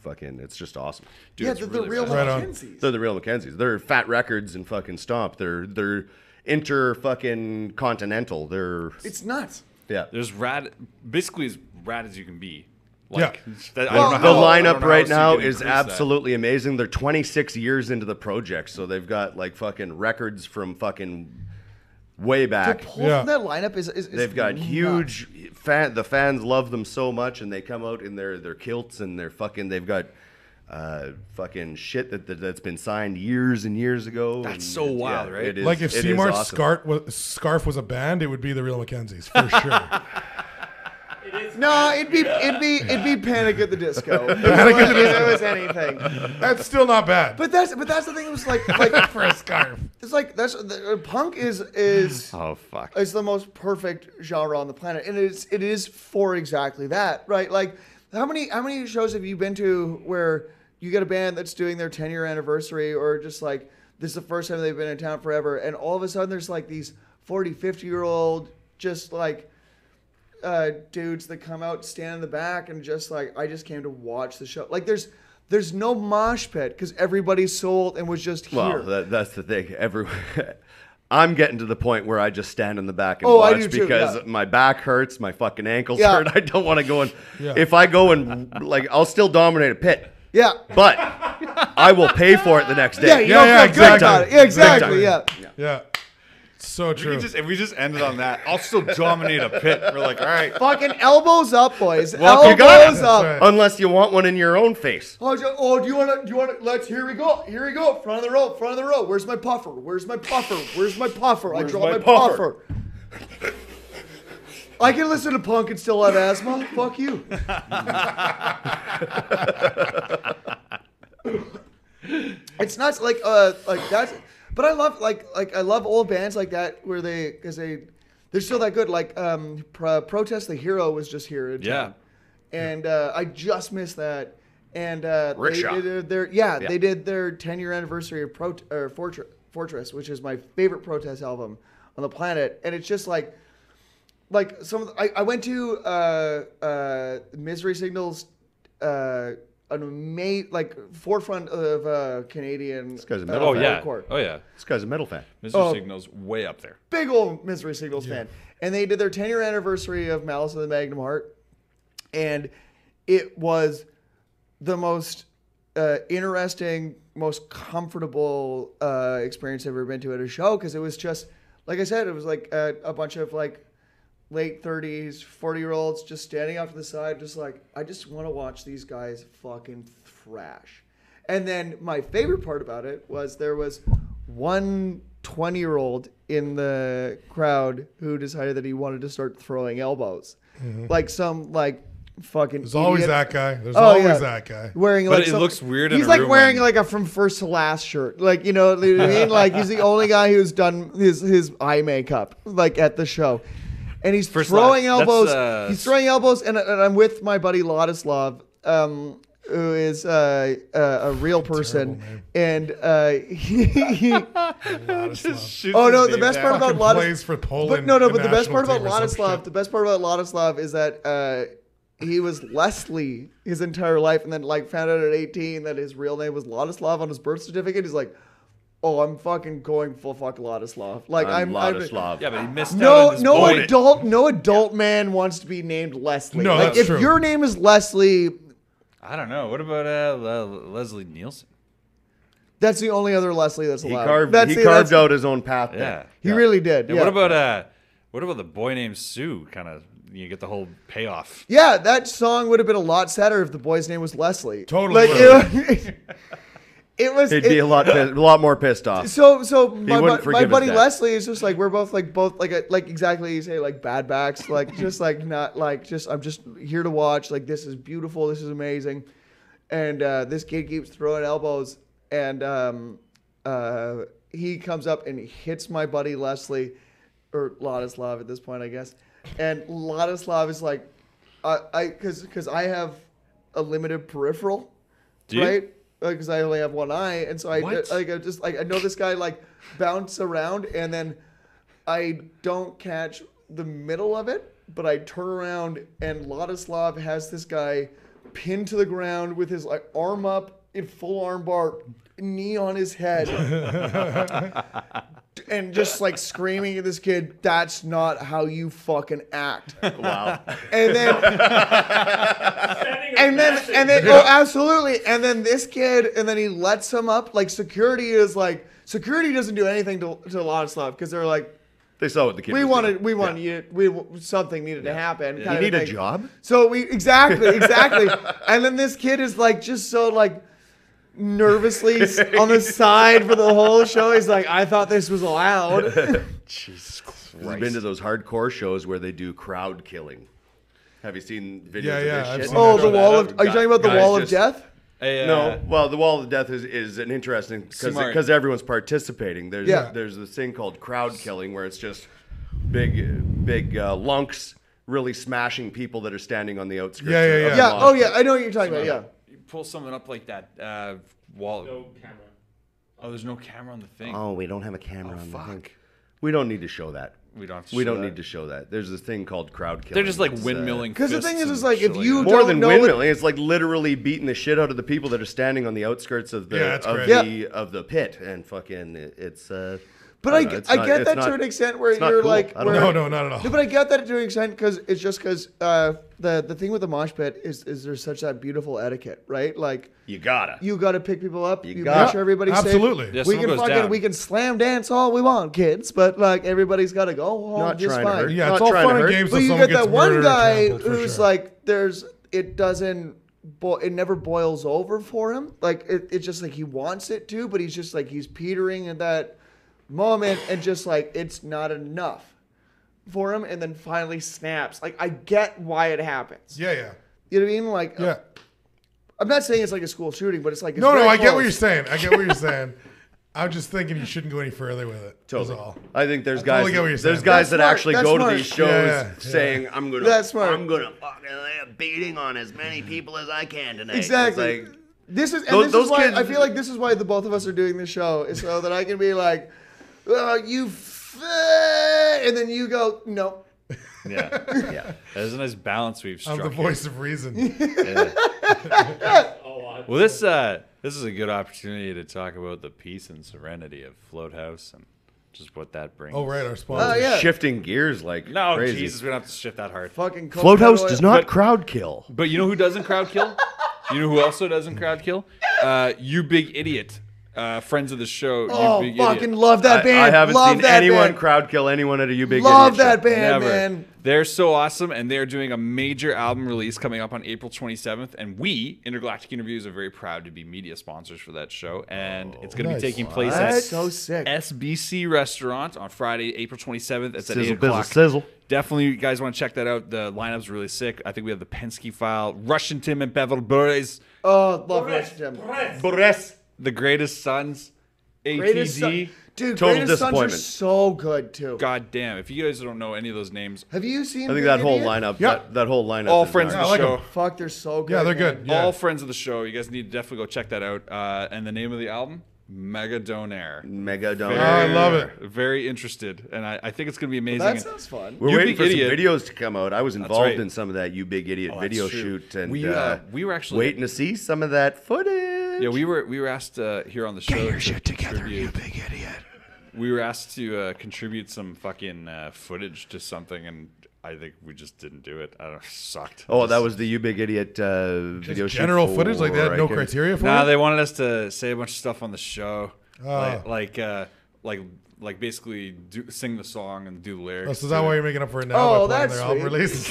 Speaker 3: fucking, it's just awesome.
Speaker 1: Dude,
Speaker 2: yeah,
Speaker 1: it's
Speaker 2: the
Speaker 1: really
Speaker 2: real
Speaker 1: rad.
Speaker 4: Right on.
Speaker 2: Mackenzies.
Speaker 3: They're the real Mackenzies. They're Fat Records and fucking Stomp. They're inter fucking continental. They're
Speaker 2: It's nuts.
Speaker 3: yeah.
Speaker 1: There's basically as rad as you can be.
Speaker 4: Yeah.
Speaker 1: That, I
Speaker 2: Well,
Speaker 1: don't know
Speaker 3: The
Speaker 1: how- I don't
Speaker 3: lineup
Speaker 1: know how
Speaker 3: right
Speaker 1: else you
Speaker 3: now
Speaker 1: can
Speaker 3: is
Speaker 1: increase that.
Speaker 3: absolutely amazing. They're 26 years into the project, so they've got like fucking records from fucking way
Speaker 2: To
Speaker 3: back.
Speaker 2: pull
Speaker 4: Yeah.
Speaker 2: from that lineup is
Speaker 3: They've got
Speaker 2: nuts.
Speaker 3: huge the fans love them so much, and they come out in their kilts and they've got fucking shit that's been signed years and years ago.
Speaker 1: That's
Speaker 3: and
Speaker 1: so wild, right?
Speaker 3: It is,
Speaker 4: Like if
Speaker 3: it is
Speaker 4: C-Mart's
Speaker 3: awesome.
Speaker 4: scarf was a band, it would be the real Mackenzies for sure.
Speaker 2: No, it'd be Panic at the Disco. If it was anything.
Speaker 4: That's still not bad.
Speaker 2: But that's the thing. It was like
Speaker 4: for a scarf.
Speaker 2: it's like punk is
Speaker 1: Oh, fuck.
Speaker 2: it's the most perfect genre on the planet, and it is for exactly that, right? Like how many shows have you been to where you get a band that's doing their 10-year anniversary, or just like this is the first time they've been in town forever, and all of a sudden there's like these 40, 50-year-old just like dudes that come out, stand in the back, and just like, I just came to watch the show. Like there's no mosh pit because everybody's sold and was just here.
Speaker 3: Well, that's the thing. I'm getting to the point where I just stand in the back and
Speaker 2: Oh, I
Speaker 3: watch
Speaker 2: do too,
Speaker 3: because
Speaker 2: yeah.
Speaker 3: my back hurts, my fucking ankles
Speaker 2: Yeah.
Speaker 3: hurt. I don't want to go and
Speaker 4: Yeah.
Speaker 3: if I go and like I'll still dominate a pit,
Speaker 2: Yeah.
Speaker 3: but I will pay for it the next day.
Speaker 2: Yeah, you
Speaker 4: Yeah,
Speaker 2: don't
Speaker 4: yeah,
Speaker 2: feel good
Speaker 4: exactly.
Speaker 2: about it. Yeah, exactly. Yeah.
Speaker 4: Yeah. So true.
Speaker 1: If we just ended on that, I'll still dominate a pit. We're like, all right.
Speaker 2: Fucking elbows up, boys.
Speaker 3: Well, you got
Speaker 2: elbows
Speaker 3: it.
Speaker 2: up.
Speaker 4: That's right.
Speaker 3: Unless you want one in your own face.
Speaker 2: Oh, do you want to? Let's. Here we go. Front of the row. Front of the row. Where's my puffer? Where's my puffer? I
Speaker 3: Where's
Speaker 2: draw
Speaker 3: my
Speaker 2: my puffer. I can listen to punk and still have asthma. Fuck you. It's nuts. Like that's. But I love old bands like that where they're still that good. Like Protest the Hero was just here in town. And I just missed that. And
Speaker 3: Rickshaw.
Speaker 2: they did their 10-year anniversary of Fortress, which is my favorite Protest album on the planet. And it's just like I went to Misery Signals, an amazing forefront of Canadian.
Speaker 3: This guy's a metal
Speaker 1: Oh,
Speaker 3: fan.
Speaker 1: yeah.
Speaker 2: hardcore.
Speaker 1: Oh, yeah.
Speaker 3: This guy's a metal fan.
Speaker 1: Mr. Signal's way up there.
Speaker 2: Big old Misery Signals fan. And they did their 10-year anniversary of Malice of the Magnum Heart. And it was the most interesting, most comfortable experience I've ever been to at a show. Because it was just, like I said, it was like a bunch of like late 30s, 40-year-olds just standing off to the side, just like, I just want to watch these guys fucking thrash. And then my favorite part about it was there was one 20-year-old in the crowd who decided that he wanted to start throwing elbows. Like some like fucking
Speaker 4: There's always
Speaker 2: idiot.
Speaker 4: that guy. There's
Speaker 2: Oh,
Speaker 4: always
Speaker 2: yeah.
Speaker 4: that guy.
Speaker 2: Wearing
Speaker 1: But
Speaker 2: like
Speaker 1: it looks weird in
Speaker 2: He's
Speaker 1: a
Speaker 2: like
Speaker 1: room
Speaker 2: wearing
Speaker 1: when-
Speaker 2: like a from first to last shirt. Like, you know what I mean? Like he's the only guy who's done his eye makeup like at the show. And he's
Speaker 1: First
Speaker 2: throwing
Speaker 1: last.
Speaker 2: elbows.
Speaker 1: That's,
Speaker 2: He's throwing elbows, and I'm with my buddy Ladislav, who is a real person. And he oh no, the best part about
Speaker 4: Fucking
Speaker 2: Ladislav.
Speaker 4: plays for Poland.
Speaker 2: But the best
Speaker 4: national
Speaker 2: part about
Speaker 4: team or some
Speaker 2: Ladislav,
Speaker 4: shit.
Speaker 2: the best part about Ladislav is that he was Leslie his entire life, and then like found out at 18 that his real name was Ladislav on his birth certificate. He's like, oh, I'm fucking going full fuck Ladislav. Like I'm
Speaker 3: Ladislav.
Speaker 1: Yeah, but he missed out on this boy.
Speaker 2: no adult man wants to be named Leslie.
Speaker 4: No,
Speaker 2: like
Speaker 4: that's
Speaker 2: if
Speaker 4: true.
Speaker 2: your name is Leslie,
Speaker 1: I don't know. What about Leslie Nielsen?
Speaker 2: that's the only other Leslie that's
Speaker 3: He
Speaker 2: allowed.
Speaker 3: carved out his own path.
Speaker 1: Yeah.
Speaker 3: There.
Speaker 2: He really did.
Speaker 1: And
Speaker 2: Yeah.
Speaker 1: what about the boy named Sue? Kind of, you get the whole payoff.
Speaker 2: Yeah, that song would have been a lot sadder if the boy's name was Leslie.
Speaker 4: Totally
Speaker 2: Like it was.
Speaker 3: He'd be a lot more pissed off.
Speaker 2: So my
Speaker 3: wouldn't forgive his
Speaker 2: buddy
Speaker 3: dad.
Speaker 2: Leslie is just like we're both like exactly you say like bad backs like just like not like just I'm just here to watch, like this is beautiful, this is amazing, and this kid keeps throwing elbows, and he comes up and hits my buddy Leslie, or Ladislav at this point I guess, and Ladislav is like because I have a limited peripheral,
Speaker 1: Do you?
Speaker 2: right? Because I only have one eye, and so I
Speaker 1: What?
Speaker 2: I know this guy like bounce around, and then I don't catch the middle of it, but I turn around, and Ladislav has this guy pinned to the ground with his like arm up in full arm bar, knee on his head, and just like screaming at this kid, "That's not how you fucking act."
Speaker 3: Wow.
Speaker 2: And then. And then, oh, absolutely. And then this kid, and then he lets him up. Like security doesn't do anything to Ladislav because they're like,
Speaker 3: They saw what the kid
Speaker 2: we
Speaker 3: was doing.
Speaker 2: wanted something needed to happen.
Speaker 3: You
Speaker 2: kind of
Speaker 3: need a
Speaker 2: thing.
Speaker 3: job?
Speaker 2: So exactly. And then this kid is like just so like nervously on the side for the whole show. He's like, I thought this was allowed.
Speaker 1: Jesus Christ.
Speaker 3: I've been to those hardcore shows where they do crowd killing. Have you seen videos
Speaker 4: Yeah,
Speaker 3: of
Speaker 4: yeah,
Speaker 3: this
Speaker 4: I've
Speaker 3: shit?
Speaker 4: seen
Speaker 2: Oh,
Speaker 4: that.
Speaker 2: the wall of. Are you talking about the
Speaker 3: Guys
Speaker 2: wall of
Speaker 3: just-
Speaker 2: death?
Speaker 1: Hey,
Speaker 3: No, well, the wall of death is an interesting
Speaker 1: C-Mart.
Speaker 3: because everyone's participating. There's
Speaker 2: Yeah.
Speaker 3: there's this thing called crowd killing where it's just big lunks really smashing people that are standing on the outskirts.
Speaker 4: Yeah, yeah,
Speaker 3: of
Speaker 4: yeah.
Speaker 3: the
Speaker 2: Yeah.
Speaker 3: mosh
Speaker 2: Oh
Speaker 3: pit.
Speaker 2: yeah. I know what you're talking about. Yeah.
Speaker 1: You pull someone up like that wall.
Speaker 5: No camera.
Speaker 1: Oh, there's no camera on the thing.
Speaker 3: Oh, we don't have a camera on
Speaker 1: fuck.
Speaker 3: the thing. We don't need to show that.
Speaker 1: We don't have to
Speaker 3: We
Speaker 1: show
Speaker 3: don't
Speaker 1: that.
Speaker 3: need to show that. There's this thing called crowd killing.
Speaker 1: They're just like
Speaker 3: It's,
Speaker 1: windmilling.
Speaker 2: Because the thing
Speaker 1: fists
Speaker 2: is
Speaker 1: and
Speaker 2: like, if
Speaker 1: shit
Speaker 2: you
Speaker 1: that.
Speaker 3: more
Speaker 2: don't
Speaker 3: than
Speaker 2: know
Speaker 3: windmilling, it's like literally beating the shit out of the people that are standing on the outskirts of the
Speaker 4: Yeah, that's
Speaker 3: of
Speaker 4: crazy.
Speaker 3: the of the pit, and fucking it's.
Speaker 2: But
Speaker 3: I
Speaker 2: I
Speaker 3: don't know, it's
Speaker 2: get
Speaker 3: not-
Speaker 2: that
Speaker 3: it's
Speaker 2: to
Speaker 3: not-
Speaker 2: an extent where
Speaker 3: it's not
Speaker 2: you're
Speaker 3: cool.
Speaker 2: like,
Speaker 3: I don't
Speaker 2: where-
Speaker 3: know.
Speaker 4: No, not at all.
Speaker 2: No, but I get that to an extent because it's just because the thing with the mosh pit is there's such that beautiful etiquette, right? Like
Speaker 3: You gotta.
Speaker 2: you got to pick people up, you
Speaker 3: gotta.
Speaker 2: make sure everybody's
Speaker 4: Absolutely.
Speaker 2: safe.
Speaker 1: Yeah,
Speaker 2: we
Speaker 1: someone
Speaker 2: can
Speaker 1: goes down.
Speaker 2: we can slam dance all we want, kids, but like everybody's got to go home
Speaker 3: Not
Speaker 2: just
Speaker 3: trying to
Speaker 2: fine.
Speaker 3: hurt.
Speaker 4: Yeah,
Speaker 3: Not
Speaker 4: it's all
Speaker 3: trying to
Speaker 4: fun and
Speaker 3: hurt.
Speaker 4: games.
Speaker 2: But
Speaker 4: till
Speaker 2: you
Speaker 4: someone
Speaker 2: get that
Speaker 4: gets
Speaker 2: one
Speaker 4: murdered or
Speaker 2: guy
Speaker 4: trampled, for
Speaker 2: who's
Speaker 4: sure.
Speaker 2: like, it doesn't. It never boils over for him. Like it's just like he wants it to, but he's just like he's petering at that moment, and just like it's not enough for him, and then finally snaps. Like I get why it happens.
Speaker 4: Yeah, yeah.
Speaker 2: You know what I mean? Like
Speaker 4: Yeah.
Speaker 2: I'm not saying it's like a school shooting, but it's like it's
Speaker 4: No,
Speaker 2: very
Speaker 4: I get what
Speaker 2: close.
Speaker 4: you're saying. I get what you're saying. I'm just thinking you shouldn't go any further with it. That's
Speaker 3: Totally.
Speaker 4: all.
Speaker 3: I think there's
Speaker 4: I
Speaker 3: guys.
Speaker 4: totally get what you're
Speaker 3: There's
Speaker 4: saying.
Speaker 3: guys
Speaker 2: That's
Speaker 3: that
Speaker 2: smart.
Speaker 3: actually
Speaker 2: That's
Speaker 3: go
Speaker 2: smart.
Speaker 3: to these shows
Speaker 4: Yeah, yeah.
Speaker 3: saying, "I'm gonna
Speaker 2: That's smart.
Speaker 3: fucking lay a beating on as many people as I can tonight."
Speaker 2: Exactly.
Speaker 3: It's like,
Speaker 2: This is
Speaker 3: Those
Speaker 2: why
Speaker 3: kids-
Speaker 2: I feel like this is why the both of us are doing this show is so that I can be like, and then you go, no.
Speaker 1: Yeah.
Speaker 3: yeah.
Speaker 1: There's a nice balance we've
Speaker 4: I'm
Speaker 1: struck.
Speaker 4: the
Speaker 1: here.
Speaker 4: voice of reason.
Speaker 5: Oh,
Speaker 1: Well, this is a good opportunity to talk about the peace and serenity of Float House and just what that brings.
Speaker 4: Oh, right, our sponsor.
Speaker 2: Yeah.
Speaker 3: Shifting gears like
Speaker 1: No,
Speaker 3: crazy.
Speaker 1: Jesus, we don't have to shift that hard.
Speaker 2: Fucking
Speaker 3: Float
Speaker 2: coconut
Speaker 3: House
Speaker 2: oil.
Speaker 3: does not
Speaker 1: But-
Speaker 3: crowd kill.
Speaker 1: But you know who doesn't crowd kill? You know who also doesn't crowd kill? You Big Idiot. Friends of the show.
Speaker 2: Oh,
Speaker 1: You Big
Speaker 2: fucking
Speaker 1: Idiot.
Speaker 2: love that band.
Speaker 3: I haven't
Speaker 2: love
Speaker 3: seen
Speaker 2: that
Speaker 3: anyone
Speaker 2: band.
Speaker 3: crowd kill anyone at a You Big
Speaker 2: Love
Speaker 3: Idiot
Speaker 2: that
Speaker 3: show.
Speaker 2: band,
Speaker 1: Never.
Speaker 2: man.
Speaker 1: They're so awesome, and they're doing a major album release coming up on April 27th. And we, Intergalactic Interviews, are very proud to be media sponsors for that show. And it's going to
Speaker 4: nice.
Speaker 1: be taking place
Speaker 2: That's
Speaker 1: at
Speaker 2: so sick.
Speaker 1: SBC Restaurant on Friday, April 27th. It's at 8
Speaker 3: Sizzle,
Speaker 1: o'clock.
Speaker 3: bizzle, sizzle.
Speaker 1: Definitely, you guys want to check that out. The lineup's really sick. I think we have the Penske File, Russian Tim and Bevel Burries,
Speaker 2: Oh, love
Speaker 5: Boris,
Speaker 2: Russian Tim.
Speaker 5: Boris.
Speaker 3: Boris.
Speaker 1: The Greatest Sons,
Speaker 2: Greatest
Speaker 1: ATD.
Speaker 2: Son- Dude,
Speaker 3: Total
Speaker 2: Greatest Sons are
Speaker 3: disappointment.
Speaker 2: so good too.
Speaker 1: God damn. If you guys don't know any of those names,
Speaker 2: Have you seen?
Speaker 3: I think
Speaker 2: Big
Speaker 3: that whole
Speaker 2: Idiot?
Speaker 3: lineup.
Speaker 4: Yeah.
Speaker 3: That whole lineup.
Speaker 1: all
Speaker 3: is
Speaker 1: friends of
Speaker 3: nice.
Speaker 1: the
Speaker 4: I like
Speaker 1: show.
Speaker 4: 'em.
Speaker 2: Fuck, they're so good.
Speaker 4: Yeah, they're
Speaker 2: man.
Speaker 4: good. Yeah.
Speaker 1: All friends of the show. You guys need to definitely go check that out. And the name of the album, Megadonaire.
Speaker 3: Mega
Speaker 4: Oh, I love it.
Speaker 1: Very interested, and I think it's going to be amazing.
Speaker 2: That sounds fun.
Speaker 3: We're
Speaker 1: You
Speaker 3: waiting
Speaker 1: Big
Speaker 3: for
Speaker 1: Idiot.
Speaker 3: some videos to come out. I was involved
Speaker 1: right.
Speaker 3: in some of that You Big Idiot
Speaker 1: Oh,
Speaker 3: video
Speaker 1: that's true.
Speaker 3: shoot, and
Speaker 1: We were actually
Speaker 3: waiting to see some of that footage. bitch.
Speaker 1: Yeah, we were asked here on the show. Get your shit together, you
Speaker 4: big idiot.
Speaker 1: We were asked to contribute some fucking footage to something, and I think we just didn't do it. I don't know, it sucked.
Speaker 3: Oh, that was the You Big Idiot video shoot.
Speaker 4: General footage, like they had no
Speaker 3: for
Speaker 4: criteria for
Speaker 1: Nah,
Speaker 4: it?
Speaker 1: they wanted us to say a bunch of stuff on the show,
Speaker 4: Oh.
Speaker 1: like basically sing the song and do lyrics.
Speaker 4: Oh, so is that why you're making up for it now
Speaker 2: Oh,
Speaker 4: by playing
Speaker 2: that's
Speaker 4: their album
Speaker 2: sweet.
Speaker 4: release?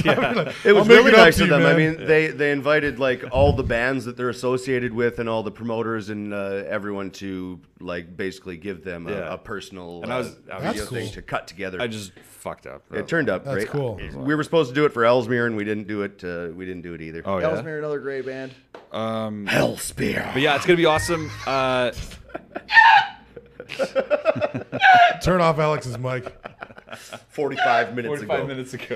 Speaker 3: It was
Speaker 4: I'll make
Speaker 3: really
Speaker 4: it up
Speaker 3: nice
Speaker 4: to
Speaker 3: of
Speaker 4: you,
Speaker 3: them. I
Speaker 4: man.
Speaker 3: mean, they invited like all the bands that they're associated with and all the promoters and everyone to like basically give them
Speaker 1: Yeah.
Speaker 3: a personal
Speaker 1: And I was
Speaker 3: video thing
Speaker 4: cool.
Speaker 3: to cut together.
Speaker 1: I just fucked up.
Speaker 3: It turned out
Speaker 4: That's
Speaker 3: great.
Speaker 4: cool.
Speaker 3: We were supposed to do it for Ellesmere and we didn't do it. We didn't do it either.
Speaker 1: Oh yeah.
Speaker 2: Ellesmere, another great band.
Speaker 3: Hellspear.
Speaker 1: But yeah, it's gonna be awesome.
Speaker 4: Turn off Alex's mic.
Speaker 3: 45 minutes
Speaker 1: 45
Speaker 3: ago.
Speaker 1: minutes ago.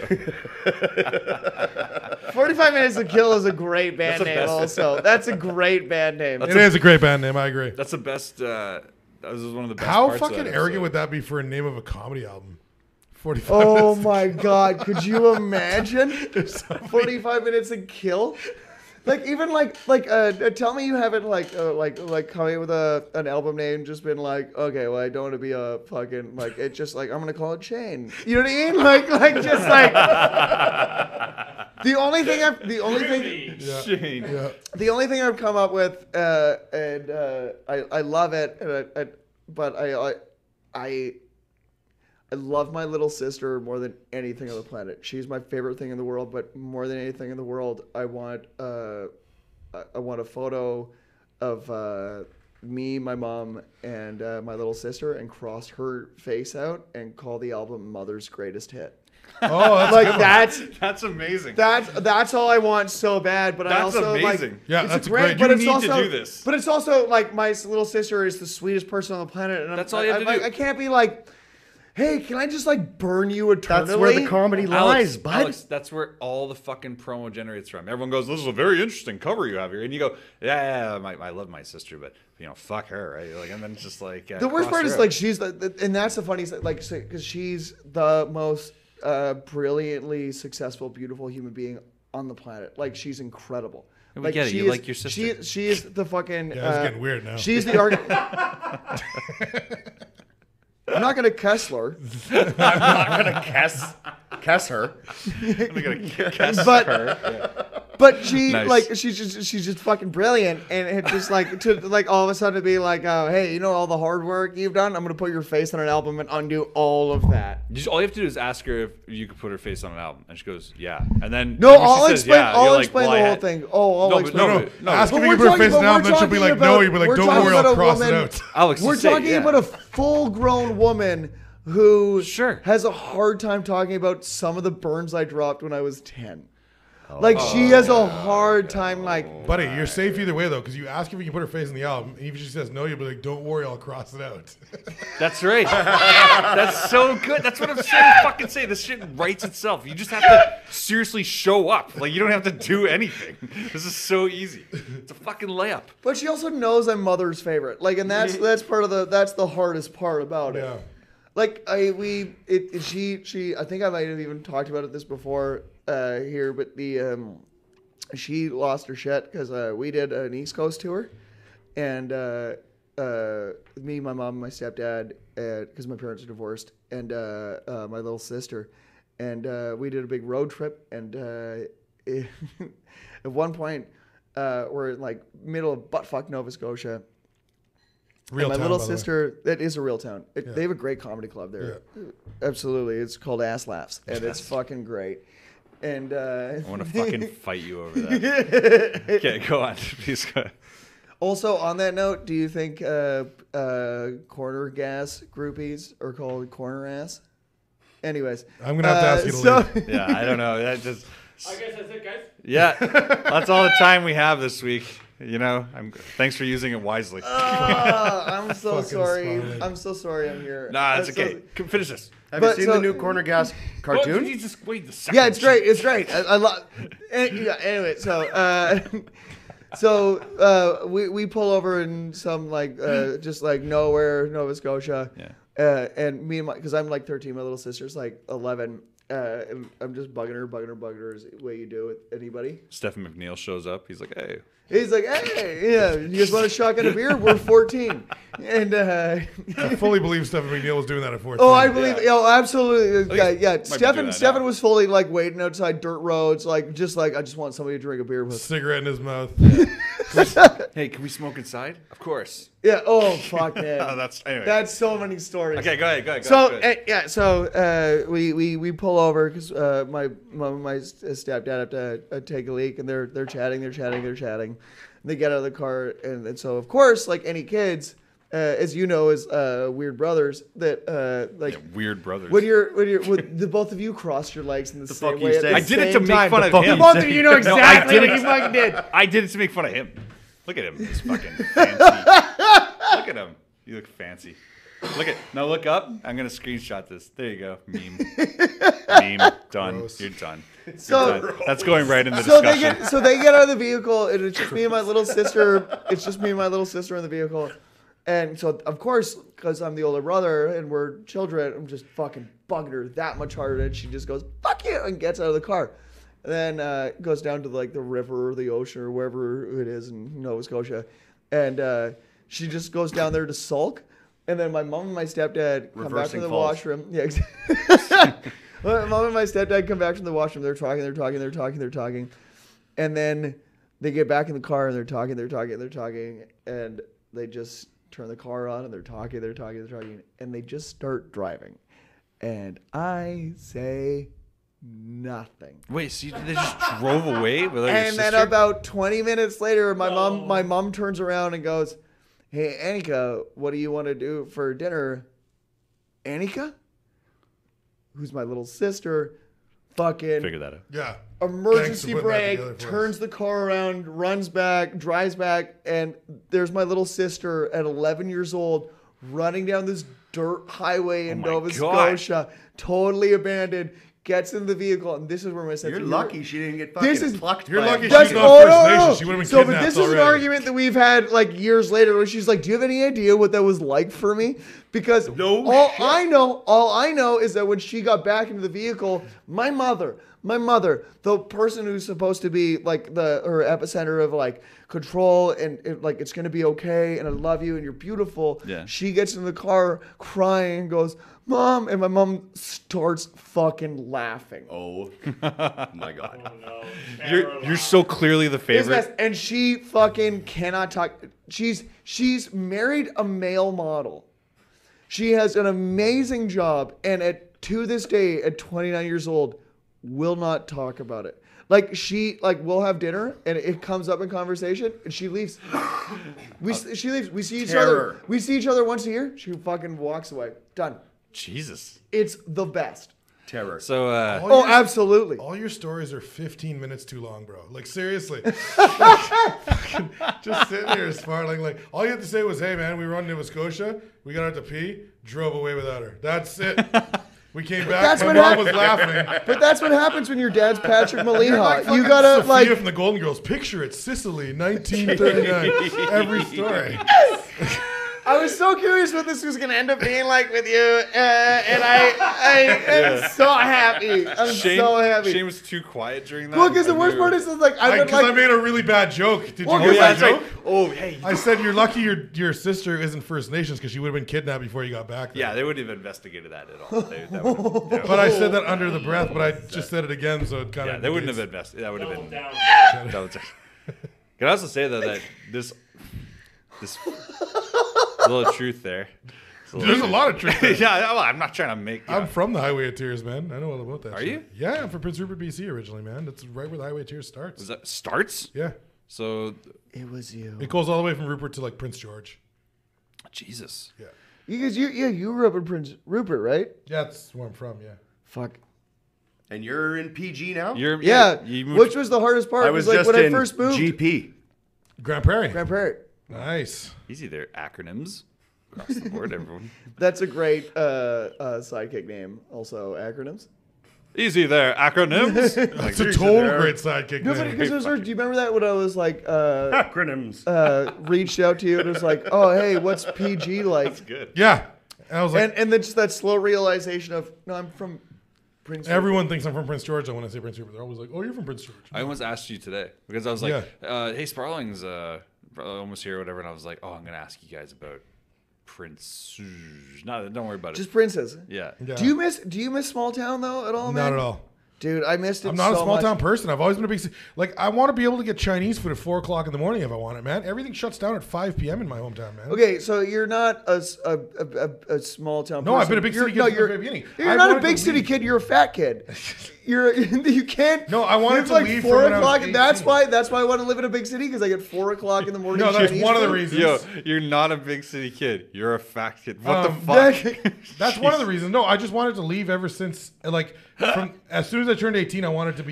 Speaker 2: 45 Minutes to Kill is a great band
Speaker 1: That's the
Speaker 2: name
Speaker 1: best.
Speaker 2: also. That's a great band name.
Speaker 4: It is a great band name. I agree.
Speaker 1: That's the best. That was one of the best.
Speaker 4: How
Speaker 1: parts of
Speaker 4: fucking
Speaker 1: that
Speaker 4: arrogant
Speaker 1: episode.
Speaker 4: would that be for a name of a comedy album? 45
Speaker 2: Oh
Speaker 4: minutes.
Speaker 2: my god, could you imagine? 45 Minutes to Kill? Like even tell me you haven't coming up with an album name just been like, okay, well I don't want to be a fucking like it's just like I'm gonna call it Shane. You know what I mean? Like just like the only thing
Speaker 1: Shane.
Speaker 4: Yeah.
Speaker 2: the only thing I've come up with and I love it but I love my little sister more than anything on the planet. She's my favorite thing in the world, but more than anything in the world, I want a photo of me, my mom, and my little sister, and cross her face out and call the album "Mother's Greatest Hit."
Speaker 4: Oh, that's
Speaker 2: Like
Speaker 4: good one.
Speaker 1: That's amazing.
Speaker 2: that's all I want so bad. But I
Speaker 1: That's
Speaker 2: also
Speaker 1: amazing.
Speaker 2: like
Speaker 4: Yeah,
Speaker 2: it's
Speaker 4: that's
Speaker 2: great.
Speaker 4: great.
Speaker 2: But
Speaker 1: You
Speaker 2: it's
Speaker 1: need to
Speaker 2: also
Speaker 1: do this.
Speaker 2: But it's also like my little sister is the sweetest person on the planet, and
Speaker 1: That's all you have to do.
Speaker 2: I can't be like, hey, can I just like burn you eternally?
Speaker 3: That's where the comedy lies, bud.
Speaker 1: Alex, that's where all the fucking promo generates from. Everyone goes, "This is a very interesting cover you have here," and you go, "Yeah, I love my sister, but fuck her, right?" Like, and then it's just like
Speaker 2: The worst
Speaker 1: cross
Speaker 2: part
Speaker 1: her
Speaker 2: is
Speaker 1: out.
Speaker 2: like she's and that's the funniest like because she's the most brilliantly successful, beautiful human being on the planet. Like she's incredible.
Speaker 1: We
Speaker 2: Like
Speaker 1: get it.
Speaker 2: she
Speaker 1: You
Speaker 2: is-
Speaker 1: like your sister.
Speaker 2: She is the fucking.
Speaker 4: Yeah, it's getting weird now.
Speaker 2: She's the I'm not gonna cuss her,
Speaker 3: I'm not gonna Kess her.
Speaker 1: I'm gonna kiss
Speaker 2: but
Speaker 1: her.
Speaker 2: but she
Speaker 1: Nice.
Speaker 2: like she's just fucking brilliant, and it just like to like all of a sudden be like, oh hey, all the hard work you've done, I'm gonna put your face on an album and undo all of that.
Speaker 1: All you have to do is ask her if you could put her face on an album, and she goes, "Yeah." And then
Speaker 2: No,
Speaker 1: when she
Speaker 2: I'll
Speaker 1: says
Speaker 2: explain.
Speaker 1: yeah,
Speaker 2: I'll
Speaker 1: you're like,
Speaker 2: explain
Speaker 1: "Well, I
Speaker 2: the whole
Speaker 1: had-"
Speaker 2: thing. Oh, I'll
Speaker 1: No,
Speaker 2: explain.
Speaker 1: but
Speaker 4: No,
Speaker 1: no,
Speaker 4: no.
Speaker 1: no.
Speaker 4: Ask
Speaker 2: But
Speaker 4: if you
Speaker 2: we're
Speaker 4: can put her
Speaker 2: talking
Speaker 4: face
Speaker 2: about-
Speaker 4: down,
Speaker 2: we're
Speaker 4: then she'll be
Speaker 2: talking
Speaker 4: like, no.
Speaker 2: about-
Speaker 4: You'll be like,
Speaker 2: we're
Speaker 4: don't
Speaker 2: talking
Speaker 4: worry, I'll
Speaker 2: about a
Speaker 4: cross
Speaker 2: woman-
Speaker 4: it out.
Speaker 1: Alex,
Speaker 2: We're
Speaker 1: just say,
Speaker 2: talking
Speaker 1: yeah.
Speaker 2: about a full-grown woman who
Speaker 1: Sure.
Speaker 2: has a hard time talking about some of the burns I dropped when I was 10. Like she has a hard time like
Speaker 4: Buddy, you're safe either way, though, because you ask if you can put her face in the album, and if she says no, you'll be like, don't worry, I'll cross it out.
Speaker 1: That's right. That's so good. That's what I'm saying. Fucking say this shit writes itself. You just have to seriously show up. Like you don't have to do anything. This is so easy. It's a fucking layup.
Speaker 2: but she also knows I'm mother's favorite. Like and that's part of that's the hardest part about it.
Speaker 4: Yeah.
Speaker 2: Like she I think I might have even talked about this before here, but she lost her shit because we did an East Coast tour, and me, my mom, my stepdad, because my parents are divorced, and my little sister, and we did a big road trip, and at one point we're in like middle of buttfuck Nova Scotia.
Speaker 4: Real
Speaker 2: And my
Speaker 4: town,
Speaker 2: little
Speaker 4: by the way.
Speaker 2: sister, that is a real town. They have a great comedy club there. Absolutely. It's called Ass Laughs, and it's fucking great. And
Speaker 1: I want to fucking fight you over that. Okay, go on. Please go.
Speaker 2: also, on that note, do you think corner gas groupies are called corner ass? Anyways.
Speaker 4: I'm going to have to ask you to leave.
Speaker 1: Yeah, I don't know. That just.
Speaker 5: I guess that's it, guys.
Speaker 1: Yeah, that's all the time we have this week. Thanks for using it wisely.
Speaker 2: I'm so
Speaker 4: Fucking
Speaker 2: sorry.
Speaker 4: Sparling.
Speaker 2: I'm so sorry I'm here.
Speaker 1: Nah, it's
Speaker 2: I'm so-
Speaker 1: okay. Finish this.
Speaker 3: Have you
Speaker 2: But
Speaker 3: seen
Speaker 2: so-
Speaker 3: the new Corner Gas
Speaker 1: What?
Speaker 3: cartoon?
Speaker 1: Did you just wait a second?
Speaker 2: Yeah, it's great. It's great. I love. Yeah. Anyway, so we pull over in some like just like nowhere, Nova Scotia.
Speaker 1: Yeah.
Speaker 2: And me and because I'm like 13, my little sister's like 11, and I'm just bugging her is the way you do with anybody.
Speaker 1: Stephen McNeil shows up. He's like, hey.
Speaker 2: He's like, hey, yeah, you guys want a shotgun a beer? We're 14. And
Speaker 4: I fully believe Stephen McNeil was doing that at 14.
Speaker 2: oh, I believe, absolutely. Yeah.
Speaker 1: Might be doing that
Speaker 2: Stephen
Speaker 1: now.
Speaker 2: was fully like waiting outside dirt roads, I just want somebody to drink a beer with.
Speaker 4: Cigarette in his mouth.
Speaker 1: Hey, can we smoke inside? Of course.
Speaker 2: Yeah. Oh, fuck, man.
Speaker 1: Oh, anyway.
Speaker 2: That's so many stories.
Speaker 1: Okay, go ahead.
Speaker 2: So
Speaker 1: Go ahead.
Speaker 2: we pull over because my mom and my stepdad have to take a leak, and they're chatting. And they get out of the car, and so of course, like any kids, as you know, as weird brothers, that like
Speaker 1: Weird brothers.
Speaker 2: when the both of you cross your legs in the same
Speaker 3: fuck you
Speaker 2: way. At
Speaker 3: say?
Speaker 2: the
Speaker 1: I did it to
Speaker 2: same
Speaker 1: make
Speaker 2: time.
Speaker 1: fun of
Speaker 3: fuck
Speaker 1: him.
Speaker 3: you
Speaker 2: Both of you know exactly
Speaker 1: did
Speaker 2: what
Speaker 1: it.
Speaker 2: you fucking did.
Speaker 1: I did it to make fun of him. Look at him. He's fucking fancy. Look at him. You look fancy. Look up. I'm gonna screenshot this. There you go. Meme. Done.
Speaker 4: Gross.
Speaker 1: You're done.
Speaker 2: So-
Speaker 1: You're done. That's going right in the
Speaker 2: So
Speaker 1: discussion.
Speaker 2: they get out of the vehicle, and it's just me and my little sister. It's just me and my little sister in the vehicle, and so of course, because I'm the older brother and we're children, I'm just fucking bugging her that much harder, and she just goes "fuck you" and gets out of the car, and then goes down to like the river or the ocean or wherever it is in Nova Scotia, and she just goes down there to sulk, and then my mom and my stepdad come back
Speaker 3: Reversing
Speaker 2: from the
Speaker 3: falls.
Speaker 2: washroom. Yeah. Exactly. My mom and my stepdad come back from the washroom. They're talking. And then they get back in the car and they're talking. And they just turn the car on and they're talking. And they just start driving. And I say nothing.
Speaker 1: Wait, so they just drove away without your
Speaker 2: And
Speaker 1: sister?
Speaker 2: then about 20 minutes later, my mom turns around and goes, "Hey, Annika, what do you want to do for dinner?" Annika? Who's my little sister, fucking
Speaker 1: Figure that out.
Speaker 4: Yeah.
Speaker 2: emergency
Speaker 4: Thanks for putting that
Speaker 2: brake,
Speaker 4: together for us.
Speaker 2: turns the car around, runs back, drives back, and there's my little sister at 11 years old running down this dirt highway in
Speaker 1: my
Speaker 2: Nova
Speaker 1: God.
Speaker 2: Scotia, totally abandoned, gets in the vehicle, and this is where my sister...
Speaker 3: You're lucky she didn't get fucking
Speaker 2: This is-
Speaker 3: plucked
Speaker 4: You're
Speaker 3: by
Speaker 4: lucky
Speaker 3: a
Speaker 4: she's
Speaker 2: That's,
Speaker 4: not
Speaker 2: oh,
Speaker 4: First
Speaker 2: no,
Speaker 4: Nation.
Speaker 2: no.
Speaker 4: She would've been
Speaker 2: So, but
Speaker 4: kidnapped
Speaker 2: this is an
Speaker 4: already.
Speaker 2: argument that we've had like years later where she's like, "Do you have any idea what that was like for me?" Because all I know is that when she got back into the vehicle, my mother, the person who's supposed to be like her epicenter of like control and like it's gonna be okay and I love you and you're beautiful.
Speaker 1: Yeah.
Speaker 2: She gets in the car crying and goes, "Mom," and my mom starts fucking laughing.
Speaker 3: Oh my god.
Speaker 5: Oh, no.
Speaker 1: You're so clearly the
Speaker 2: It's
Speaker 1: favorite.
Speaker 2: best. And she fucking cannot talk. She's married a male model. She has an amazing job, and to this day, at 29 years old, will not talk about it. Like we'll have dinner, and it comes up in conversation, and she leaves. She leaves. We see each other.
Speaker 3: Terror.
Speaker 2: We see each other once a year. She fucking walks away. Done.
Speaker 1: Jesus.
Speaker 2: It's the best.
Speaker 3: Terror.
Speaker 1: So,
Speaker 2: Oh, absolutely.
Speaker 4: All your stories are 15 minutes too long, bro. Like, seriously. Just sitting here sparling. Like, all you have to say was, "Hey, man, we run to Nova Scotia. We got out to pee. Drove away without her. That's it." We came back.
Speaker 2: That's
Speaker 4: My
Speaker 2: what
Speaker 4: mom
Speaker 2: happened.
Speaker 4: was laughing.
Speaker 2: But that's what happens when your dad's Patrick
Speaker 4: You're
Speaker 2: Maliha.
Speaker 4: like
Speaker 2: You
Speaker 4: fucking
Speaker 2: gotta
Speaker 4: Sophia
Speaker 2: like.
Speaker 4: from the Golden Girls. Picture it, Sicily, 1939. Every story.
Speaker 2: I was so curious what this was going to end up being like with you, and I am so happy. I'm so happy.
Speaker 1: Shane was too quiet during that.
Speaker 2: Well, because the
Speaker 1: I
Speaker 2: worst
Speaker 1: knew-
Speaker 2: part is like I would
Speaker 4: Because I
Speaker 2: like.
Speaker 4: made a really bad joke. Did
Speaker 2: Well,
Speaker 4: you hear
Speaker 2: yeah,
Speaker 4: that
Speaker 1: that's right.
Speaker 4: joke?
Speaker 1: Oh, hey.
Speaker 4: I said you're lucky your sister isn't First Nations because she would have been kidnapped before you got back there.
Speaker 1: Yeah, they wouldn't have investigated that at all. That would've- yeah.
Speaker 4: But I said that under the breath, but I just said it again, so it kind of.
Speaker 1: Yeah, they wouldn't have investigated. That would have
Speaker 5: Double
Speaker 1: been.
Speaker 5: down.
Speaker 1: That was, can I also say though that this a little truth there.
Speaker 4: There's a lot of truth there.
Speaker 1: Yeah, well, I'm not trying to make.
Speaker 4: I'm from the Highway of Tears, man. I know all about that.
Speaker 1: Are
Speaker 4: shit.
Speaker 1: you?
Speaker 4: Yeah, I'm from Prince Rupert, BC originally, man. That's right where the Highway of Tears starts.
Speaker 1: Was that starts?
Speaker 4: Yeah.
Speaker 1: So,
Speaker 2: It was you.
Speaker 4: It goes all the way from Rupert to like Prince George.
Speaker 1: Jesus.
Speaker 4: Yeah.
Speaker 2: You grew up in Prince Rupert, right?
Speaker 4: Yeah, that's where I'm from, yeah.
Speaker 2: Fuck.
Speaker 3: And you're in PG now?
Speaker 2: Yeah.
Speaker 1: You moved,
Speaker 2: Which was the hardest part?
Speaker 3: I was
Speaker 2: like
Speaker 3: just
Speaker 2: when
Speaker 3: in
Speaker 2: I first moved.
Speaker 3: GP.
Speaker 4: Grand Prairie.
Speaker 2: Grand Prairie.
Speaker 4: Nice.
Speaker 1: easy there. Acronyms across the board, everyone.
Speaker 2: That's a great sidekick name. Also, acronyms.
Speaker 1: Easy there. Acronyms.
Speaker 4: That's a total great sidekick
Speaker 2: No, but
Speaker 4: name.
Speaker 2: because do you remember that when I was like
Speaker 3: Acronyms.
Speaker 2: reached out to you and it was like, "Oh, hey, what's PG like?"
Speaker 1: Good.
Speaker 4: Yeah. And I was like,
Speaker 2: And then just that slow realization of, no, I'm from
Speaker 4: Everyone thinks I'm from Prince George. When I say Prince Rupert, they're always like, "Oh, you're from Prince George."
Speaker 1: I almost asked you today because I was like, "Hey, Sparling's almost here, or whatever," and I was like, "Oh, I'm gonna ask you guys about Prince." No, don't worry about it.
Speaker 2: Just Princes.
Speaker 1: Yeah.
Speaker 2: Do you miss small town though at all, man?
Speaker 4: Not at all.
Speaker 2: Dude, I missed it.
Speaker 4: I'm not
Speaker 2: so
Speaker 4: a small
Speaker 2: much.
Speaker 4: town person. I've always been a big city. Like, I want to be able to get Chinese food at 4 o'clock in the morning if I want it, man. Everything shuts down at 5 p.m. in my hometown, man.
Speaker 2: Okay, so you're not a small town.
Speaker 4: No,
Speaker 2: person.
Speaker 4: I've been a big city kid from the very beginning.
Speaker 2: You're
Speaker 4: I
Speaker 2: not a
Speaker 4: wanted
Speaker 2: big
Speaker 4: to
Speaker 2: city
Speaker 4: leave.
Speaker 2: kid. You're a fat kid. You can't.
Speaker 4: No, I wanted
Speaker 2: it's
Speaker 4: to
Speaker 2: like
Speaker 4: leave
Speaker 2: 4
Speaker 4: from when I was
Speaker 2: o'clock.
Speaker 4: 18.
Speaker 2: That's why I want to live in a big city because I get 4 o'clock in the morning.
Speaker 4: No, that's
Speaker 2: Chinese
Speaker 4: one of the
Speaker 2: food.
Speaker 4: reasons.
Speaker 1: Yo, you're not a big city kid. You're a fat kid. What the fuck?
Speaker 4: That's one of the reasons. No, I just wanted to leave ever since, like, from as soon as I turned 18, I wanted to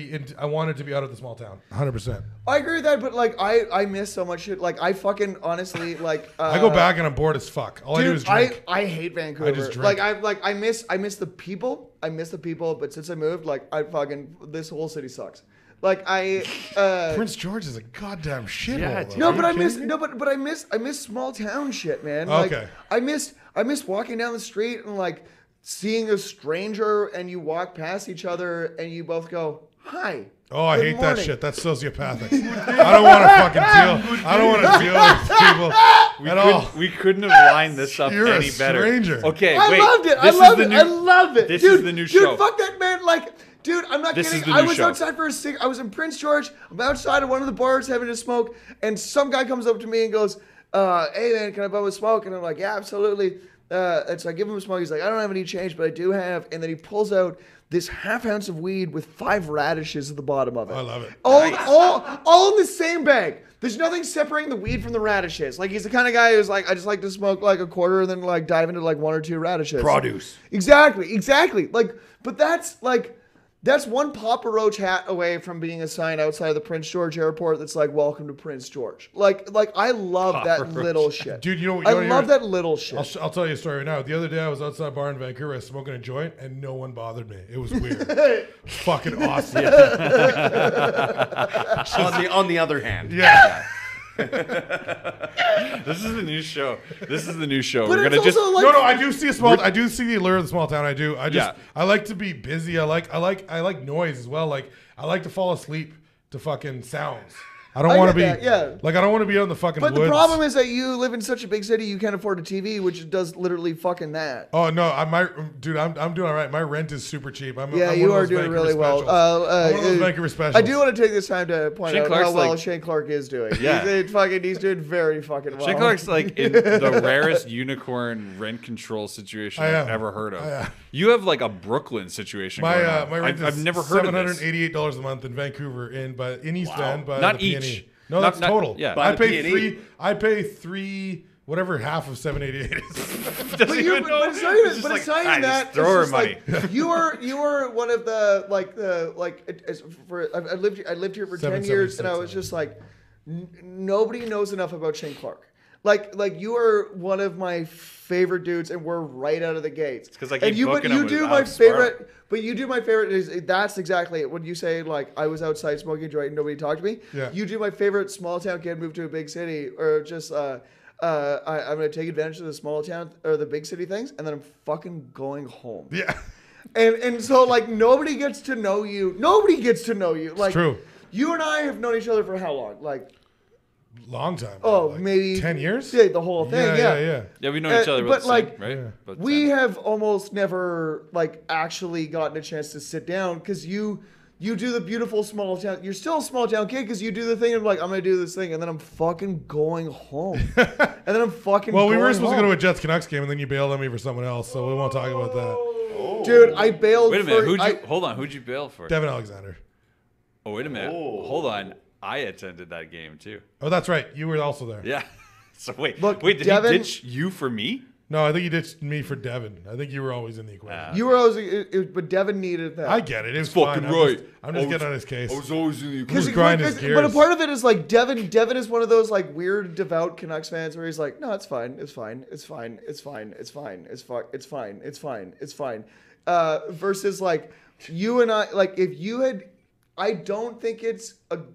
Speaker 4: be out of the small town. 100%.
Speaker 2: I agree with that, but like I miss so much shit. Like I fucking honestly like.
Speaker 4: I go back and I'm bored as fuck. All I do is drink.
Speaker 2: I hate Vancouver.
Speaker 4: I just drink.
Speaker 2: I miss the people. I miss the people, but since I moved, like I fucking this whole city sucks. Like
Speaker 4: Prince George is a goddamn shithole.
Speaker 1: Yeah,
Speaker 4: though.
Speaker 2: No,
Speaker 4: Are
Speaker 2: but
Speaker 4: you
Speaker 2: I miss
Speaker 4: kidding me?
Speaker 2: but I miss small town shit, man.
Speaker 4: Okay.
Speaker 2: Like, I miss walking down the street and like seeing a stranger and you walk past each other and you both go, "Hi."
Speaker 4: Oh, I
Speaker 2: Good
Speaker 4: hate that
Speaker 2: morning."
Speaker 4: shit. That's sociopathic. I don't want to fucking deal. I don't want to deal with people at all.
Speaker 1: We couldn't have lined this up
Speaker 4: You're a
Speaker 1: any better.
Speaker 4: stranger.
Speaker 1: Okay,
Speaker 2: I
Speaker 1: wait.
Speaker 2: loved it.
Speaker 1: This is
Speaker 2: I loved
Speaker 1: the
Speaker 2: it.
Speaker 1: new-
Speaker 2: I loved it.
Speaker 1: This
Speaker 2: dude,
Speaker 1: is the new show.
Speaker 2: Dude, fuck that man. Like, dude, I'm not
Speaker 1: This is
Speaker 2: kidding.
Speaker 1: the
Speaker 2: I
Speaker 1: new
Speaker 2: was
Speaker 1: show.
Speaker 2: outside for a cig. I was in Prince George. I'm outside of one of the bars having a smoke, and some guy comes up to me and goes, "Hey man, can I bum a smoke?" And I'm like, "Yeah, absolutely." And so I give him a smoke. He's like, "I don't have any change, but I do have." And then he pulls out this half ounce of weed with 5 radishes at the bottom of it.
Speaker 4: I love it.
Speaker 2: All in the same bag. There's nothing separating the weed from the radishes. Like he's the kind of guy who's like, I just like to smoke like a quarter and then like dive into like 1 or 2 radishes.
Speaker 3: Produce.
Speaker 2: Exactly. Like, but that's one Papa Roach hat away from being a sign outside of the Prince George airport that's like, "Welcome to Prince George." Like I love
Speaker 1: Papa
Speaker 2: that
Speaker 1: Roach.
Speaker 2: little shit.
Speaker 4: Dude, you know what?
Speaker 2: I love that little shit.
Speaker 4: I'll tell you a story right now. The other day I was outside a bar in Vancouver, I was smoking a joint, and no one bothered me. It was weird. Fucking awesome.
Speaker 3: On the other hand.
Speaker 4: Yeah.
Speaker 1: This is the new show.
Speaker 2: But
Speaker 1: We're
Speaker 2: it's
Speaker 1: gonna just.
Speaker 2: also like,
Speaker 4: No, I do see I do see the allure of the small town. I do.
Speaker 1: Yeah.
Speaker 4: I like to be busy. I like noise as well. Like I like to fall asleep to fucking sounds. I don't
Speaker 2: I
Speaker 4: want to
Speaker 2: get
Speaker 4: be
Speaker 2: that, yeah.
Speaker 4: like I don't want to be out in the fucking
Speaker 2: But
Speaker 4: woods.
Speaker 2: the problem is that you live in such a big city, you can't afford a TV, which does literally fucking that.
Speaker 4: Oh no, I'm doing all right. My rent is super cheap. I'm
Speaker 2: Yeah,
Speaker 4: one
Speaker 2: you
Speaker 4: of
Speaker 2: are
Speaker 4: those
Speaker 2: doing
Speaker 4: Vancouver
Speaker 2: really well.
Speaker 4: specials. I'm one of those Vancouver specials.
Speaker 2: I do want to take this time to point
Speaker 1: Shane
Speaker 2: out
Speaker 1: Clark's
Speaker 2: how well
Speaker 1: like-
Speaker 2: Shane Clark is doing.
Speaker 1: Yeah.
Speaker 2: He's doing very fucking well.
Speaker 1: Shane Clark's like in the rarest unicorn rent control situation
Speaker 4: I
Speaker 1: I've
Speaker 4: am.
Speaker 1: ever heard of.
Speaker 4: I am.
Speaker 1: You have like a Brooklyn situation.
Speaker 4: My
Speaker 1: going on.
Speaker 4: my rent
Speaker 1: I've
Speaker 4: is
Speaker 1: never heard of this.
Speaker 4: $788 a month in Vancouver in East End, but
Speaker 1: Not
Speaker 4: the P&E.
Speaker 1: each.
Speaker 4: No,
Speaker 1: Not-
Speaker 4: that's
Speaker 1: not-
Speaker 4: total.
Speaker 1: yeah.
Speaker 3: By
Speaker 4: I
Speaker 3: the
Speaker 4: pay
Speaker 3: P&E.
Speaker 4: three whatever half of 788 is.
Speaker 1: Doesn't
Speaker 2: But
Speaker 1: even know.
Speaker 2: it's not even,
Speaker 1: just
Speaker 2: but
Speaker 1: like,
Speaker 2: it's not
Speaker 1: "Ah,
Speaker 2: even that.
Speaker 1: just throw her
Speaker 2: It's just
Speaker 1: money.
Speaker 2: like, you were one of the I lived here for 10 years, and I was
Speaker 4: 776,
Speaker 2: just like, nobody knows enough about Shane Clark. Like you are one of my favorite dudes, and we're right out of the gates. It's
Speaker 1: 'cause I keep booking
Speaker 2: you
Speaker 1: him
Speaker 2: do
Speaker 1: with
Speaker 2: my
Speaker 1: Alex Sparrow.
Speaker 2: favorite. But you do my favorite is that's exactly it. When you say like I was outside smoking a joint and nobody talked to me.
Speaker 4: Yeah.
Speaker 2: You do my favorite small town kid move to a big city, or just I'm gonna take advantage of the small town or the big city things, and then I'm fucking going home.
Speaker 4: Yeah.
Speaker 2: And so like nobody gets to know you. Nobody gets to know you. Like
Speaker 4: true.
Speaker 2: You and I have known each other for how long? Like
Speaker 4: Long time.
Speaker 2: maybe
Speaker 4: 10 years?
Speaker 2: Yeah, the whole thing. Yeah.
Speaker 1: Yeah, we know each other,
Speaker 2: but
Speaker 1: about the
Speaker 2: like
Speaker 1: same, right?
Speaker 4: Yeah.
Speaker 1: About
Speaker 2: we
Speaker 1: 10.
Speaker 2: have almost never like actually gotten a chance to sit down because you do the beautiful small town. You're still a small town kid because you do the thing of like I'm gonna do this thing and then I'm fucking going home. And then I'm fucking.
Speaker 4: Well, we
Speaker 2: going
Speaker 4: were supposed to go to a
Speaker 2: home.
Speaker 4: Jets Canucks game, and then you bailed on me for someone else, so we won't talk about that.
Speaker 2: Dude, I bailed.
Speaker 1: Wait a minute.
Speaker 2: for,
Speaker 1: Hold on. Who'd you bail for?
Speaker 4: Devin Alexander.
Speaker 1: Oh, wait a minute. Hold on. I attended that game too.
Speaker 4: Oh, that's right. You were also there.
Speaker 1: Yeah. So wait.
Speaker 2: Look,
Speaker 1: Did
Speaker 2: Devin-
Speaker 1: he ditch you for me?
Speaker 4: No, I think you ditched me for Devin. I think you were always in the equation.
Speaker 2: You were always, but Devin needed that.
Speaker 4: I get it. It was
Speaker 1: Fucking
Speaker 4: fine.
Speaker 1: right.
Speaker 4: I'm just getting on his case.
Speaker 1: I was always in the
Speaker 4: He was grinding his gears.
Speaker 2: But a part of it is like Devin is one of those like weird devout Canucks fans where he's like, no, it's fine, it's fine, it's fine, it's fine, it's fine, it's fine, it's fine, it's fine, it's fine. Versus like you and I, like if you had I don't think it's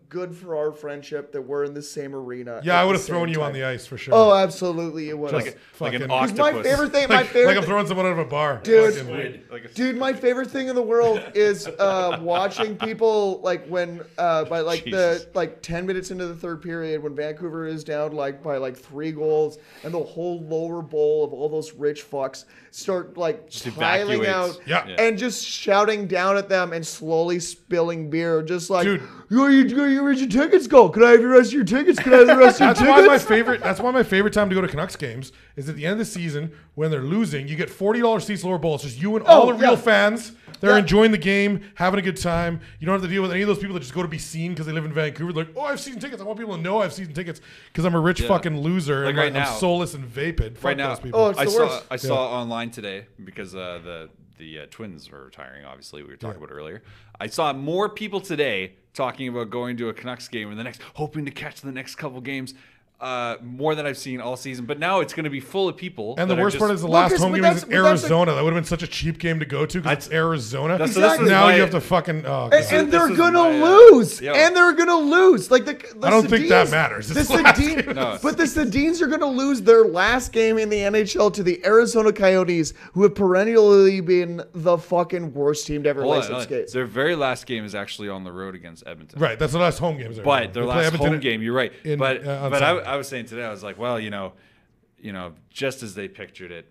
Speaker 2: good for our friendship that we're in the same arena.
Speaker 4: Yeah, I would have thrown you on the ice for sure.
Speaker 2: Oh, absolutely, you would.
Speaker 4: Just
Speaker 1: like
Speaker 4: fucking-
Speaker 1: an
Speaker 2: 'Cause
Speaker 1: octopus.
Speaker 2: my favorite thing,
Speaker 4: like I'm throwing someone out of a bar.
Speaker 2: Dude.
Speaker 4: Fucking-
Speaker 2: Dude, my favorite thing in the world is watching people like when by like
Speaker 1: Jesus.
Speaker 2: the 10 minutes into the third period when Vancouver is down like by like 3 goals and the whole lower bowl of all those rich fucks start like
Speaker 1: Just
Speaker 2: piling
Speaker 1: evacuates.
Speaker 2: out
Speaker 4: Yeah.
Speaker 2: and just shouting down at them and slowly spilling beer, just like,
Speaker 4: Dude.
Speaker 2: where'd your tickets go? Can I have the rest of your tickets? Can I have the rest of your
Speaker 4: That's why my
Speaker 2: tickets?
Speaker 4: favorite. That's why my favorite time to go to Canucks games is at the end of the season when they're losing. You get $40 seats, lower bowl. It's just you and all the real
Speaker 2: yeah.
Speaker 4: fans. They're
Speaker 2: Yeah.
Speaker 4: enjoying the game, having a good time. You don't have to deal with any of those people that just go to be seen because they live in Vancouver. They're like, oh, I have season tickets. I want people to know I have season tickets because I'm a rich fucking loser
Speaker 1: Like
Speaker 4: and
Speaker 1: right
Speaker 4: I'm
Speaker 1: now.
Speaker 4: soulless and vapid. Fuck
Speaker 1: Right now,
Speaker 4: those people.
Speaker 2: Oh, it's
Speaker 1: I
Speaker 2: the
Speaker 1: saw
Speaker 2: worst.
Speaker 1: I saw online today because the Twins were retiring. Obviously, we were talking about it earlier. I saw more people today talking about going to a Canucks game in the next, hoping to catch the next couple games. More than I've seen all season, but now it's going to be full of people.
Speaker 4: And the
Speaker 1: that are
Speaker 4: worst
Speaker 1: just-
Speaker 4: part is the
Speaker 2: Well,
Speaker 4: last
Speaker 2: 'cause
Speaker 4: home
Speaker 2: when
Speaker 4: game is
Speaker 2: that's-
Speaker 4: in
Speaker 2: when that's
Speaker 4: Arizona. That would have been such a cheap game to go to because it's Arizona.
Speaker 1: That's- so this is
Speaker 4: now
Speaker 1: my-
Speaker 4: you have to fucking. Oh, God.
Speaker 2: And they're
Speaker 1: this is
Speaker 2: gonna
Speaker 1: my,
Speaker 2: lose.
Speaker 1: yo.
Speaker 2: And they're gonna lose. Like the
Speaker 4: I don't think that
Speaker 2: Sedins-
Speaker 4: matters.
Speaker 2: The
Speaker 4: It's the last
Speaker 2: Sedin-
Speaker 4: game.
Speaker 1: No.
Speaker 2: But the Sedins are gonna lose their last game in the NHL to the Arizona Coyotes, who have perennially been the fucking worst team to ever
Speaker 1: Hold
Speaker 2: lace
Speaker 1: on,
Speaker 2: up
Speaker 1: hold on.
Speaker 2: skates.
Speaker 1: Their very last game is actually on the road against Edmonton.
Speaker 4: Right, that's the last home game.
Speaker 1: But their last home game, you're right.
Speaker 4: on
Speaker 1: But
Speaker 4: Sunday.
Speaker 1: I was saying today, I was like, well, just as they pictured it,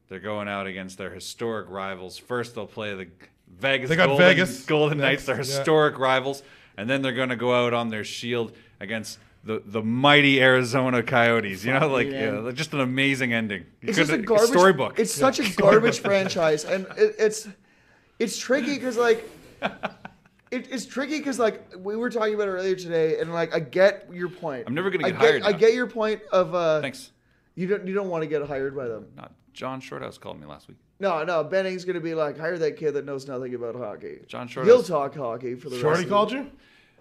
Speaker 1: they're going out against their historic rivals. First, they'll play the Vegas.
Speaker 4: They got Vegas
Speaker 1: Golden
Speaker 4: next,
Speaker 1: Knights, their
Speaker 4: yeah.
Speaker 1: historic rivals, and then they're going to go out on their shield against the mighty Arizona Coyotes. Like just an amazing ending.
Speaker 2: It's just a garbage
Speaker 1: storybook.
Speaker 2: It's such a garbage franchise, and it's tricky because like. It's tricky because like we were talking about it earlier today, and like I get your point.
Speaker 1: I'm never gonna get hired
Speaker 2: I
Speaker 1: now.
Speaker 2: get your point of
Speaker 1: Thanks.
Speaker 2: You don't want to get hired by them.
Speaker 1: Not John Shorthouse called me last week.
Speaker 2: No, Benning's gonna be like, hire that kid that knows nothing about hockey.
Speaker 1: John Shorthouse.
Speaker 2: He'll talk hockey for the
Speaker 4: Shorty
Speaker 2: rest.
Speaker 4: called you?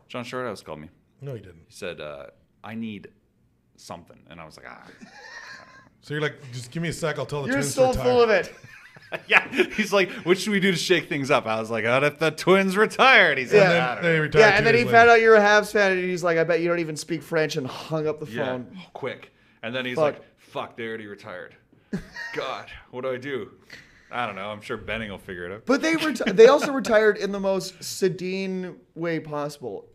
Speaker 1: John Shorthouse called me.
Speaker 4: No, he didn't.
Speaker 1: He said, I need something. And I was like,
Speaker 4: So you're like, just give me a sec. I'll tell the
Speaker 2: You're
Speaker 4: Twins
Speaker 2: so
Speaker 4: to retire.
Speaker 2: full of it.
Speaker 1: yeah. He's like, what should we do to shake things up? I was like, what if the Twins retired? He said,
Speaker 2: Yeah.
Speaker 1: I don't
Speaker 4: They
Speaker 1: know.
Speaker 4: retired
Speaker 2: Yeah,
Speaker 4: 2
Speaker 2: and then he
Speaker 4: days
Speaker 2: found
Speaker 4: later.
Speaker 2: out you're a Habs fan, and he's like, I bet you don't even speak French, and hung up the
Speaker 1: Yeah,
Speaker 2: phone.
Speaker 1: quick. And then he's
Speaker 2: Fuck.
Speaker 1: like, fuck, they already retired. God, what do I do? I don't know. I'm sure Benning will figure it out.
Speaker 2: But they also retired in the most Sedin way possible.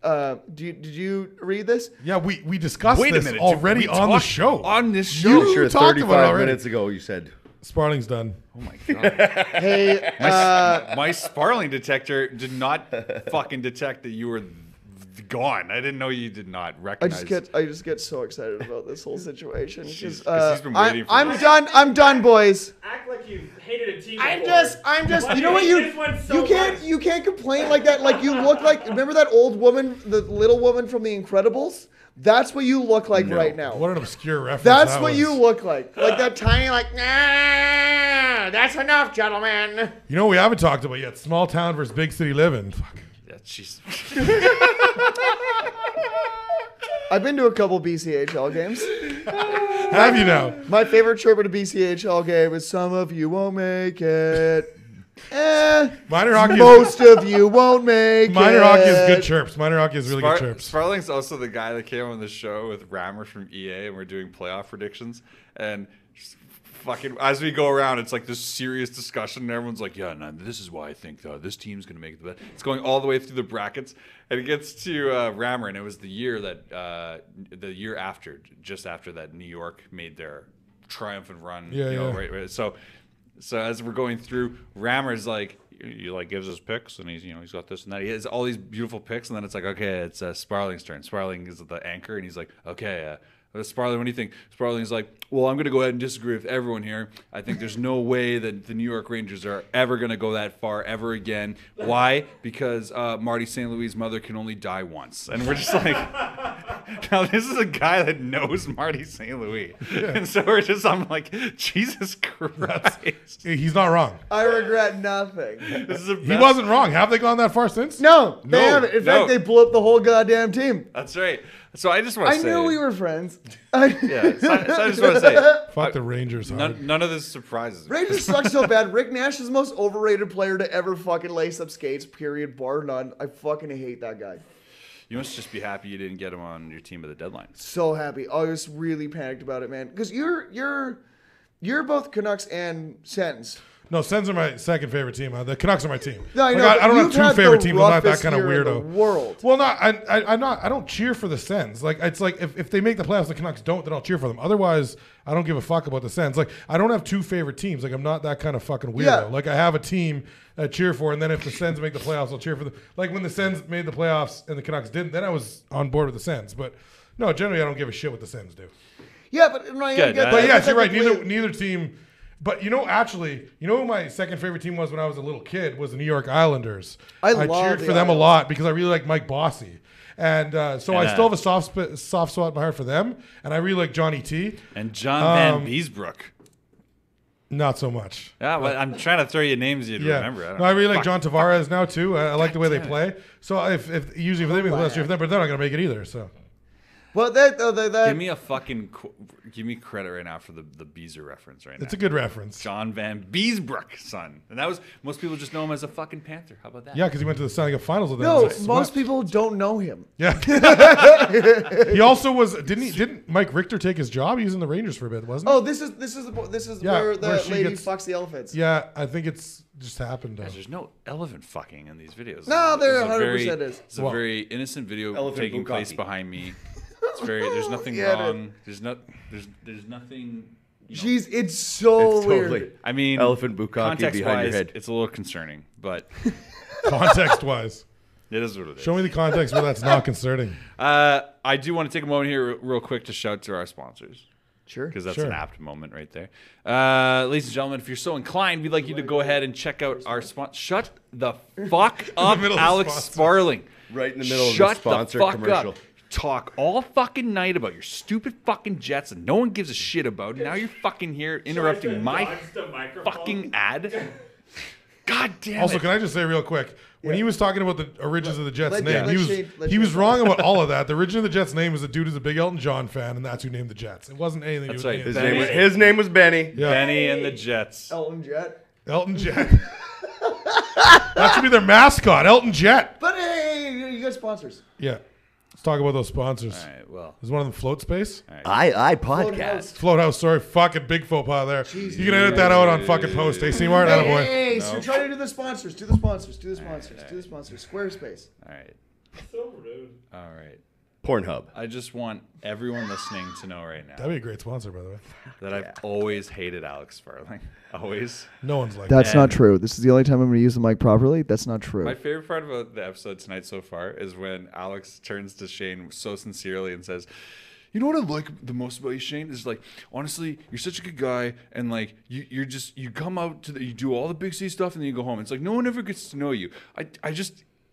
Speaker 2: Did you read this?
Speaker 4: Yeah, we discussed
Speaker 1: Wait a
Speaker 4: this
Speaker 1: minute.
Speaker 4: already
Speaker 1: we
Speaker 4: on the
Speaker 1: talked
Speaker 4: show.
Speaker 1: On this show.
Speaker 4: You
Speaker 3: Sure,
Speaker 4: talked about it
Speaker 3: 35
Speaker 4: already.
Speaker 3: minutes ago you said.
Speaker 4: Sparling's done.
Speaker 1: Oh my God.
Speaker 2: Hey,
Speaker 1: My Sparling detector did not fucking detect that you were gone. I didn't know you did not
Speaker 2: I
Speaker 1: recognize.
Speaker 2: just get so excited about this whole situation
Speaker 1: Jeez,
Speaker 2: because
Speaker 1: 'cause he's been waiting for
Speaker 2: I'm
Speaker 1: this.
Speaker 2: done. I'm done, boys.
Speaker 5: Act like you hated a team.
Speaker 2: I'm
Speaker 5: before.
Speaker 2: just.
Speaker 5: Why
Speaker 2: You
Speaker 5: do
Speaker 2: know what
Speaker 5: hate
Speaker 2: you
Speaker 5: this one so
Speaker 2: you
Speaker 5: much?
Speaker 2: can't complain like that. Like you look like. Remember that old woman, the little woman from The Incredibles? That's what you look like right now.
Speaker 4: What an obscure reference.
Speaker 2: That's
Speaker 4: that
Speaker 2: what
Speaker 4: was.
Speaker 2: you look like. Like that tiny, like, nah, that's enough, gentlemen.
Speaker 4: You know what we haven't talked about yet? Small town versus big city living. Fuck.
Speaker 1: Yeah, jeez.
Speaker 2: I've been to a couple BCHL games.
Speaker 4: Have you now?
Speaker 2: My favorite trip at a BCHL game is some of you won't make it.
Speaker 4: Minor hockey.
Speaker 2: Most of you won't make
Speaker 4: Minor
Speaker 2: it.
Speaker 4: hockey is good chirps. Minor hockey is really good chirps.
Speaker 1: Sparling's also the guy that came on the show with Rammer from EA, and we're doing playoff predictions. And just fucking as we go around, it's like this serious discussion, and everyone's like, "Yeah, no, this is why I think this team's gonna make it." It's going all the way through the brackets, and it gets to Rammer, and it was the year that just after that, New York made their triumphant run.
Speaker 4: Yeah,
Speaker 1: you know,
Speaker 4: yeah.
Speaker 1: right. So as we're going through, Rammer's like, he like gives us picks, and he's got this and that. He has all these beautiful picks, and then it's like, okay, it's Sparling's turn. Sparling is the anchor, and he's like, okay, Sparling, what do you think? Sparling's like, well, I'm going to go ahead and disagree with everyone here. I think there's no way that the New York Rangers are ever going to go that far ever again. Why? Because Marty St. Louis' mother can only die once. And we're just like, Now this is a guy that knows Marty St. Louis, and so I'm like, Jesus Christ.
Speaker 4: He's not wrong.
Speaker 2: I regret nothing.
Speaker 1: This is the
Speaker 4: He
Speaker 1: best-
Speaker 4: wasn't wrong. Have they gone that far since?
Speaker 2: No, they
Speaker 4: No,
Speaker 2: haven't. In
Speaker 1: no.
Speaker 2: fact, they blew up the whole goddamn team.
Speaker 1: That's right. So I just want to
Speaker 2: I
Speaker 1: say,
Speaker 2: knew we were friends.
Speaker 1: Yeah. So I just want to say,
Speaker 4: Fuck the Rangers. Hard.
Speaker 1: none of this surprises me.
Speaker 2: Rangers suck so bad. Rick Nash is the most overrated player to ever fucking lace up skates, period, bar none. I fucking hate that guy.
Speaker 1: You must just be happy you didn't get him on your team at the deadline.
Speaker 2: So happy. I was really panicked about it, man. Because you're both Canucks and Sens.
Speaker 4: No, Sens are my second favorite team. The Canucks are my team.
Speaker 2: No, I
Speaker 4: Like,
Speaker 2: know,
Speaker 4: I don't have
Speaker 2: you've
Speaker 4: two
Speaker 2: had
Speaker 4: favorite
Speaker 2: the
Speaker 4: teams. I'm not that
Speaker 2: roughest
Speaker 4: kind of
Speaker 2: year in
Speaker 4: weirdo.
Speaker 2: the world.
Speaker 4: Well, not I'm not. I don't cheer for the Sens. Like it's like if they make the playoffs, the Canucks don't, then I'll cheer for them. Otherwise, I don't give a fuck about the Sens. Like I don't have two favorite teams. Like I'm not that kind of fucking weirdo.
Speaker 2: Yeah.
Speaker 4: Like I have a team I cheer for, and then if the Sens make the playoffs, I'll cheer for them. Like when the Sens made the playoffs and the Canucks didn't, then I was on board with the Sens. But no, generally I don't give a shit what the Sens do.
Speaker 2: Yeah, but no, I
Speaker 1: Good.
Speaker 2: get that.
Speaker 4: But yes, you're right.
Speaker 2: Technically-
Speaker 4: Neither team. But actually, who my second favorite team was when I was a little kid was the New York Islanders.
Speaker 2: I
Speaker 4: cheered
Speaker 2: love
Speaker 4: for
Speaker 2: the
Speaker 4: them a
Speaker 2: Islanders.
Speaker 4: lot because I really like Mike Bossy. And so I
Speaker 1: And,
Speaker 4: still have a soft spot in my heart for them. And I really like Johnny T.
Speaker 1: And John Van Beesbrook.
Speaker 4: Not so much.
Speaker 1: Yeah, but I'm trying to throw you names you'd
Speaker 4: Yeah.
Speaker 1: remember. I don't
Speaker 4: No, I really like
Speaker 1: fuck.
Speaker 4: John Tavares now too. I like the way they
Speaker 1: damn
Speaker 4: play. So if usually if they make the playoffs, cheer for them, but they're not going to make it either. So
Speaker 2: Well, that
Speaker 1: Give me a fucking give me credit right now for the Beezer reference right now.
Speaker 4: it's a good reference.
Speaker 1: John Van Beesbrook, son, and that was most people just know him as a fucking Panther. How about that?
Speaker 4: Yeah, because he went to the Stanley Cup Finals with them.
Speaker 2: no,
Speaker 4: It's
Speaker 2: most
Speaker 4: swept.
Speaker 2: people don't know him.
Speaker 4: Yeah. He also was. Didn't Mike Richter take his job? He was in the Rangers for a bit, wasn't he?
Speaker 2: Oh, this is
Speaker 4: Yeah,
Speaker 2: where the
Speaker 4: where she
Speaker 2: lady
Speaker 4: gets-
Speaker 2: fucks the elephants.
Speaker 4: Yeah, I think it's just happened.
Speaker 1: There's no elephant fucking in these videos.
Speaker 2: No, there
Speaker 1: This is a
Speaker 2: 100%
Speaker 1: very-
Speaker 2: is.
Speaker 1: It's a
Speaker 4: Well,
Speaker 1: very innocent video
Speaker 3: Elephant
Speaker 1: taking place
Speaker 3: bukkake.
Speaker 1: behind me. It's very. There's nothing
Speaker 2: Get it.
Speaker 1: wrong. There's nothing. You know,
Speaker 2: Jeez, it's so
Speaker 3: It's
Speaker 2: weird.
Speaker 3: totally
Speaker 1: I mean,
Speaker 3: elephant bukkake
Speaker 1: context
Speaker 3: behind your
Speaker 1: wise,
Speaker 3: head.
Speaker 1: it's a little concerning, but
Speaker 4: Context-wise,
Speaker 1: it is what it is.
Speaker 4: show me the context where that's not concerning.
Speaker 1: I do want to take a moment here, real quick, to shout to our sponsors.
Speaker 2: Sure.
Speaker 1: Because that's
Speaker 4: Sure.
Speaker 1: an apt moment right there. Ladies and gentlemen, if you're so inclined, we'd like you to go ahead and check out our sponsor. Shut the fuck up,
Speaker 4: middle of the
Speaker 1: Alex
Speaker 4: sponsor.
Speaker 1: Sparling.
Speaker 3: Right in the middle of the
Speaker 1: Shut
Speaker 3: sponsor
Speaker 1: the fuck
Speaker 3: commercial.
Speaker 1: Up. Talk all fucking night about your stupid fucking Jets and no one gives a shit about. Now you're fucking here interrupting my
Speaker 5: Dodge the microphone.
Speaker 1: fucking ad. God damn
Speaker 4: Also,
Speaker 1: it.
Speaker 4: can I just say real quick, when he was talking about the origins of the Jets
Speaker 2: let-
Speaker 4: name,
Speaker 2: let
Speaker 4: he
Speaker 2: Shane- let
Speaker 4: was
Speaker 2: Shane
Speaker 4: wrong about all of that. The origin of the Jets name was a dude who's a big Elton John fan, and that's who named the Jets. It wasn't anything to
Speaker 1: That's
Speaker 4: do with
Speaker 1: right.
Speaker 4: the
Speaker 1: Benny.
Speaker 3: His name was Benny.
Speaker 4: Yeah.
Speaker 1: Benny and the Jets.
Speaker 2: Elton Jet.
Speaker 4: Elton Jet. That should be their mascot, Elton Jet.
Speaker 2: But hey, you got sponsors.
Speaker 4: Yeah. Let's talk about those sponsors.
Speaker 1: All right, well.
Speaker 4: Is one of them Float Space?
Speaker 3: I
Speaker 2: Float
Speaker 3: podcast.
Speaker 2: House.
Speaker 4: Float House, sorry. Fucking big faux pas there. You can edit that out on fucking post. Hey, C-Mart,
Speaker 2: Hey,
Speaker 4: attaboy.
Speaker 2: hey, so try to do the sponsors. Do the sponsors. Do the sponsors. Do the sponsors. Squarespace.
Speaker 1: All right.
Speaker 5: So rude.
Speaker 1: All right.
Speaker 3: Pornhub.
Speaker 1: I just want everyone listening to know right now
Speaker 4: That'd be a great sponsor, by the way.
Speaker 1: that I've always hated Alex Sparling. Always.
Speaker 4: No one's like
Speaker 2: That's
Speaker 1: And-
Speaker 2: not true. This is the only time I'm going to use the mic properly. That's not true.
Speaker 1: My favorite part about the episode tonight so far is when Alex turns to Shane so sincerely and says, "You know what I like the most about you, Shane? Is like, honestly, you're such a good guy, and like you come out to you do all the big C stuff, and then you go home. It's like no one ever gets to know you.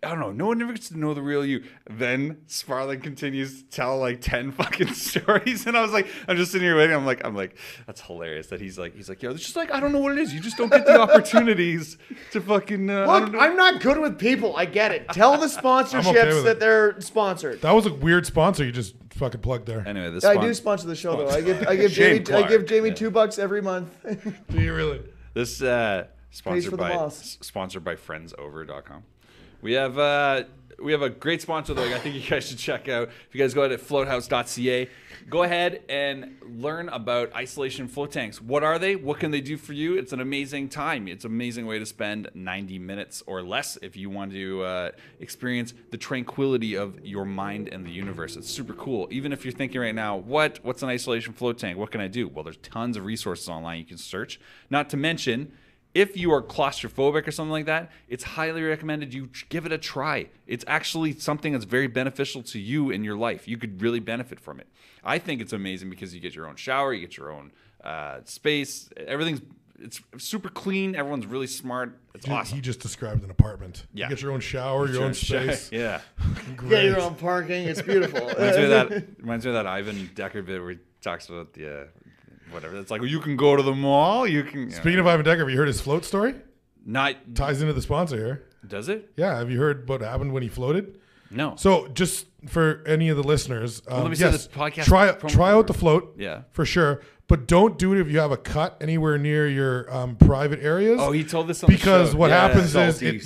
Speaker 1: I don't know. No one ever gets to know the real you." Then Sparling continues to tell like 10 fucking stories, and I was like, I'm just sitting here waiting. I'm like, that's hilarious. That he's like, yeah, it's just like I don't know what it is. You just don't get the opportunities to fucking. I
Speaker 2: Look,
Speaker 1: don't know.
Speaker 2: I'm not good with people. I get it. Tell the sponsorships
Speaker 4: with
Speaker 2: that
Speaker 4: it.
Speaker 2: they're sponsored.
Speaker 4: That was a weird sponsor you just fucking plugged there.
Speaker 1: Anyway, this
Speaker 2: I do sponsor the show though. I give
Speaker 3: Shane
Speaker 2: Jamie
Speaker 3: Clark.
Speaker 2: $2 $2 every month.
Speaker 4: Do you really?
Speaker 1: This
Speaker 2: Pays
Speaker 1: sponsored
Speaker 2: for the
Speaker 1: by
Speaker 2: boss.
Speaker 1: friendsover.com. We have a great sponsor that I think you guys should check out. If you guys go ahead at floathouse.ca, go ahead and learn about isolation float tanks. What are they? What can they do for you? It's an amazing time. It's an amazing way to spend 90 minutes or less if you want to experience the tranquility of your mind and the universe. It's super cool. Even if you're thinking right now, what's an isolation float tank? What can I do? Well, there's tons of resources online you can search. Not to mention, if you are claustrophobic or something like that, it's highly recommended you give it a try. It's actually something that's very beneficial to you in your life. You could really benefit from it. I think it's amazing because you get your own shower, you get your own space. Everything's it's super clean. Everyone's really smart. It's awesome.
Speaker 4: He just described an apartment.
Speaker 1: Yeah.
Speaker 4: You get your own shower, your own space.
Speaker 1: Yeah.
Speaker 2: Get your own parking. It's beautiful.
Speaker 1: Reminds me of that Ivan Decker bit where he talks about the whatever. It's like, well, you can go to the mall. You can.
Speaker 4: Speaking of Ivan Decker, have you heard his float story?
Speaker 1: Not
Speaker 4: Ties into the sponsor here.
Speaker 1: does it?
Speaker 4: Yeah, have you heard what happened when he floated?
Speaker 1: No.
Speaker 4: So just for any of the listeners,
Speaker 1: let me say this podcast
Speaker 4: try
Speaker 1: promo
Speaker 4: out the
Speaker 1: code.
Speaker 4: float,
Speaker 1: Yeah.
Speaker 4: for sure. But don't do it if you have a cut anywhere near your private areas.
Speaker 1: Oh, he told this on the
Speaker 4: because
Speaker 1: show.
Speaker 4: what
Speaker 1: Yeah.
Speaker 4: happens is,
Speaker 3: Salty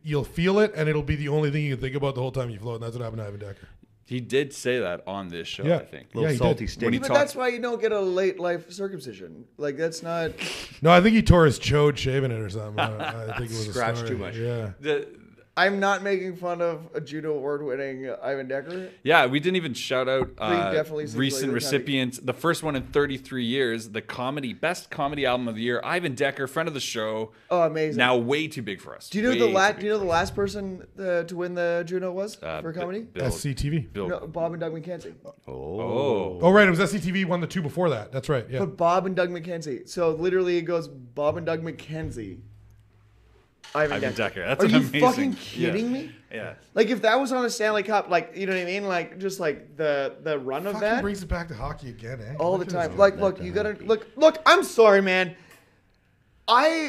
Speaker 4: you'll feel it, and it'll be the only thing you can think about the whole time you float. And that's what happened to Ivan Decker.
Speaker 1: He did say that on this show,
Speaker 4: Yeah.
Speaker 1: I think.
Speaker 4: Yeah, he
Speaker 3: salty
Speaker 4: did.
Speaker 3: steak.
Speaker 1: When he
Speaker 2: But
Speaker 1: talks,
Speaker 2: that's why you don't get a late life circumcision. Like that's not.
Speaker 4: No, I think he tore his chode shaving it or something. I think it was
Speaker 3: Scratched
Speaker 4: a story.
Speaker 3: too much.
Speaker 4: Yeah.
Speaker 2: I'm not making fun of a judo award-winning Ivan Decker.
Speaker 1: Yeah, we didn't even shout out
Speaker 2: definitely seems like
Speaker 1: recent
Speaker 2: the
Speaker 1: recipients. The first one in 33 years, the best comedy album of the year, Ivan Decker, friend of the show.
Speaker 2: Oh, amazing!
Speaker 1: Now way too big for us.
Speaker 2: do you know
Speaker 1: Way
Speaker 2: the
Speaker 1: too
Speaker 2: last?
Speaker 1: big
Speaker 2: Do you know
Speaker 1: for
Speaker 2: the
Speaker 1: us.
Speaker 2: last person to win the Juno was for comedy?
Speaker 1: Bill,
Speaker 4: SCTV.
Speaker 1: Bill.
Speaker 2: No, Bob and Doug McKenzie.
Speaker 1: Oh.
Speaker 4: Oh, right. It was SCTV won the two before that. That's right. Yeah.
Speaker 2: But Bob and Doug McKenzie. So literally, it goes Bob and Doug McKenzie. Ivan Decker.
Speaker 1: That's
Speaker 2: Are
Speaker 1: an
Speaker 2: you
Speaker 1: amazing.
Speaker 2: fucking kidding me?
Speaker 1: Yeah.
Speaker 2: Like if that was on a Stanley Cup, like you know what I mean? Like just like the run of
Speaker 4: Fucking
Speaker 2: that
Speaker 4: brings it back to hockey again, eh?
Speaker 2: all the
Speaker 4: Look at
Speaker 2: time.
Speaker 4: this.
Speaker 2: Like look, you gotta look. I'm sorry, man.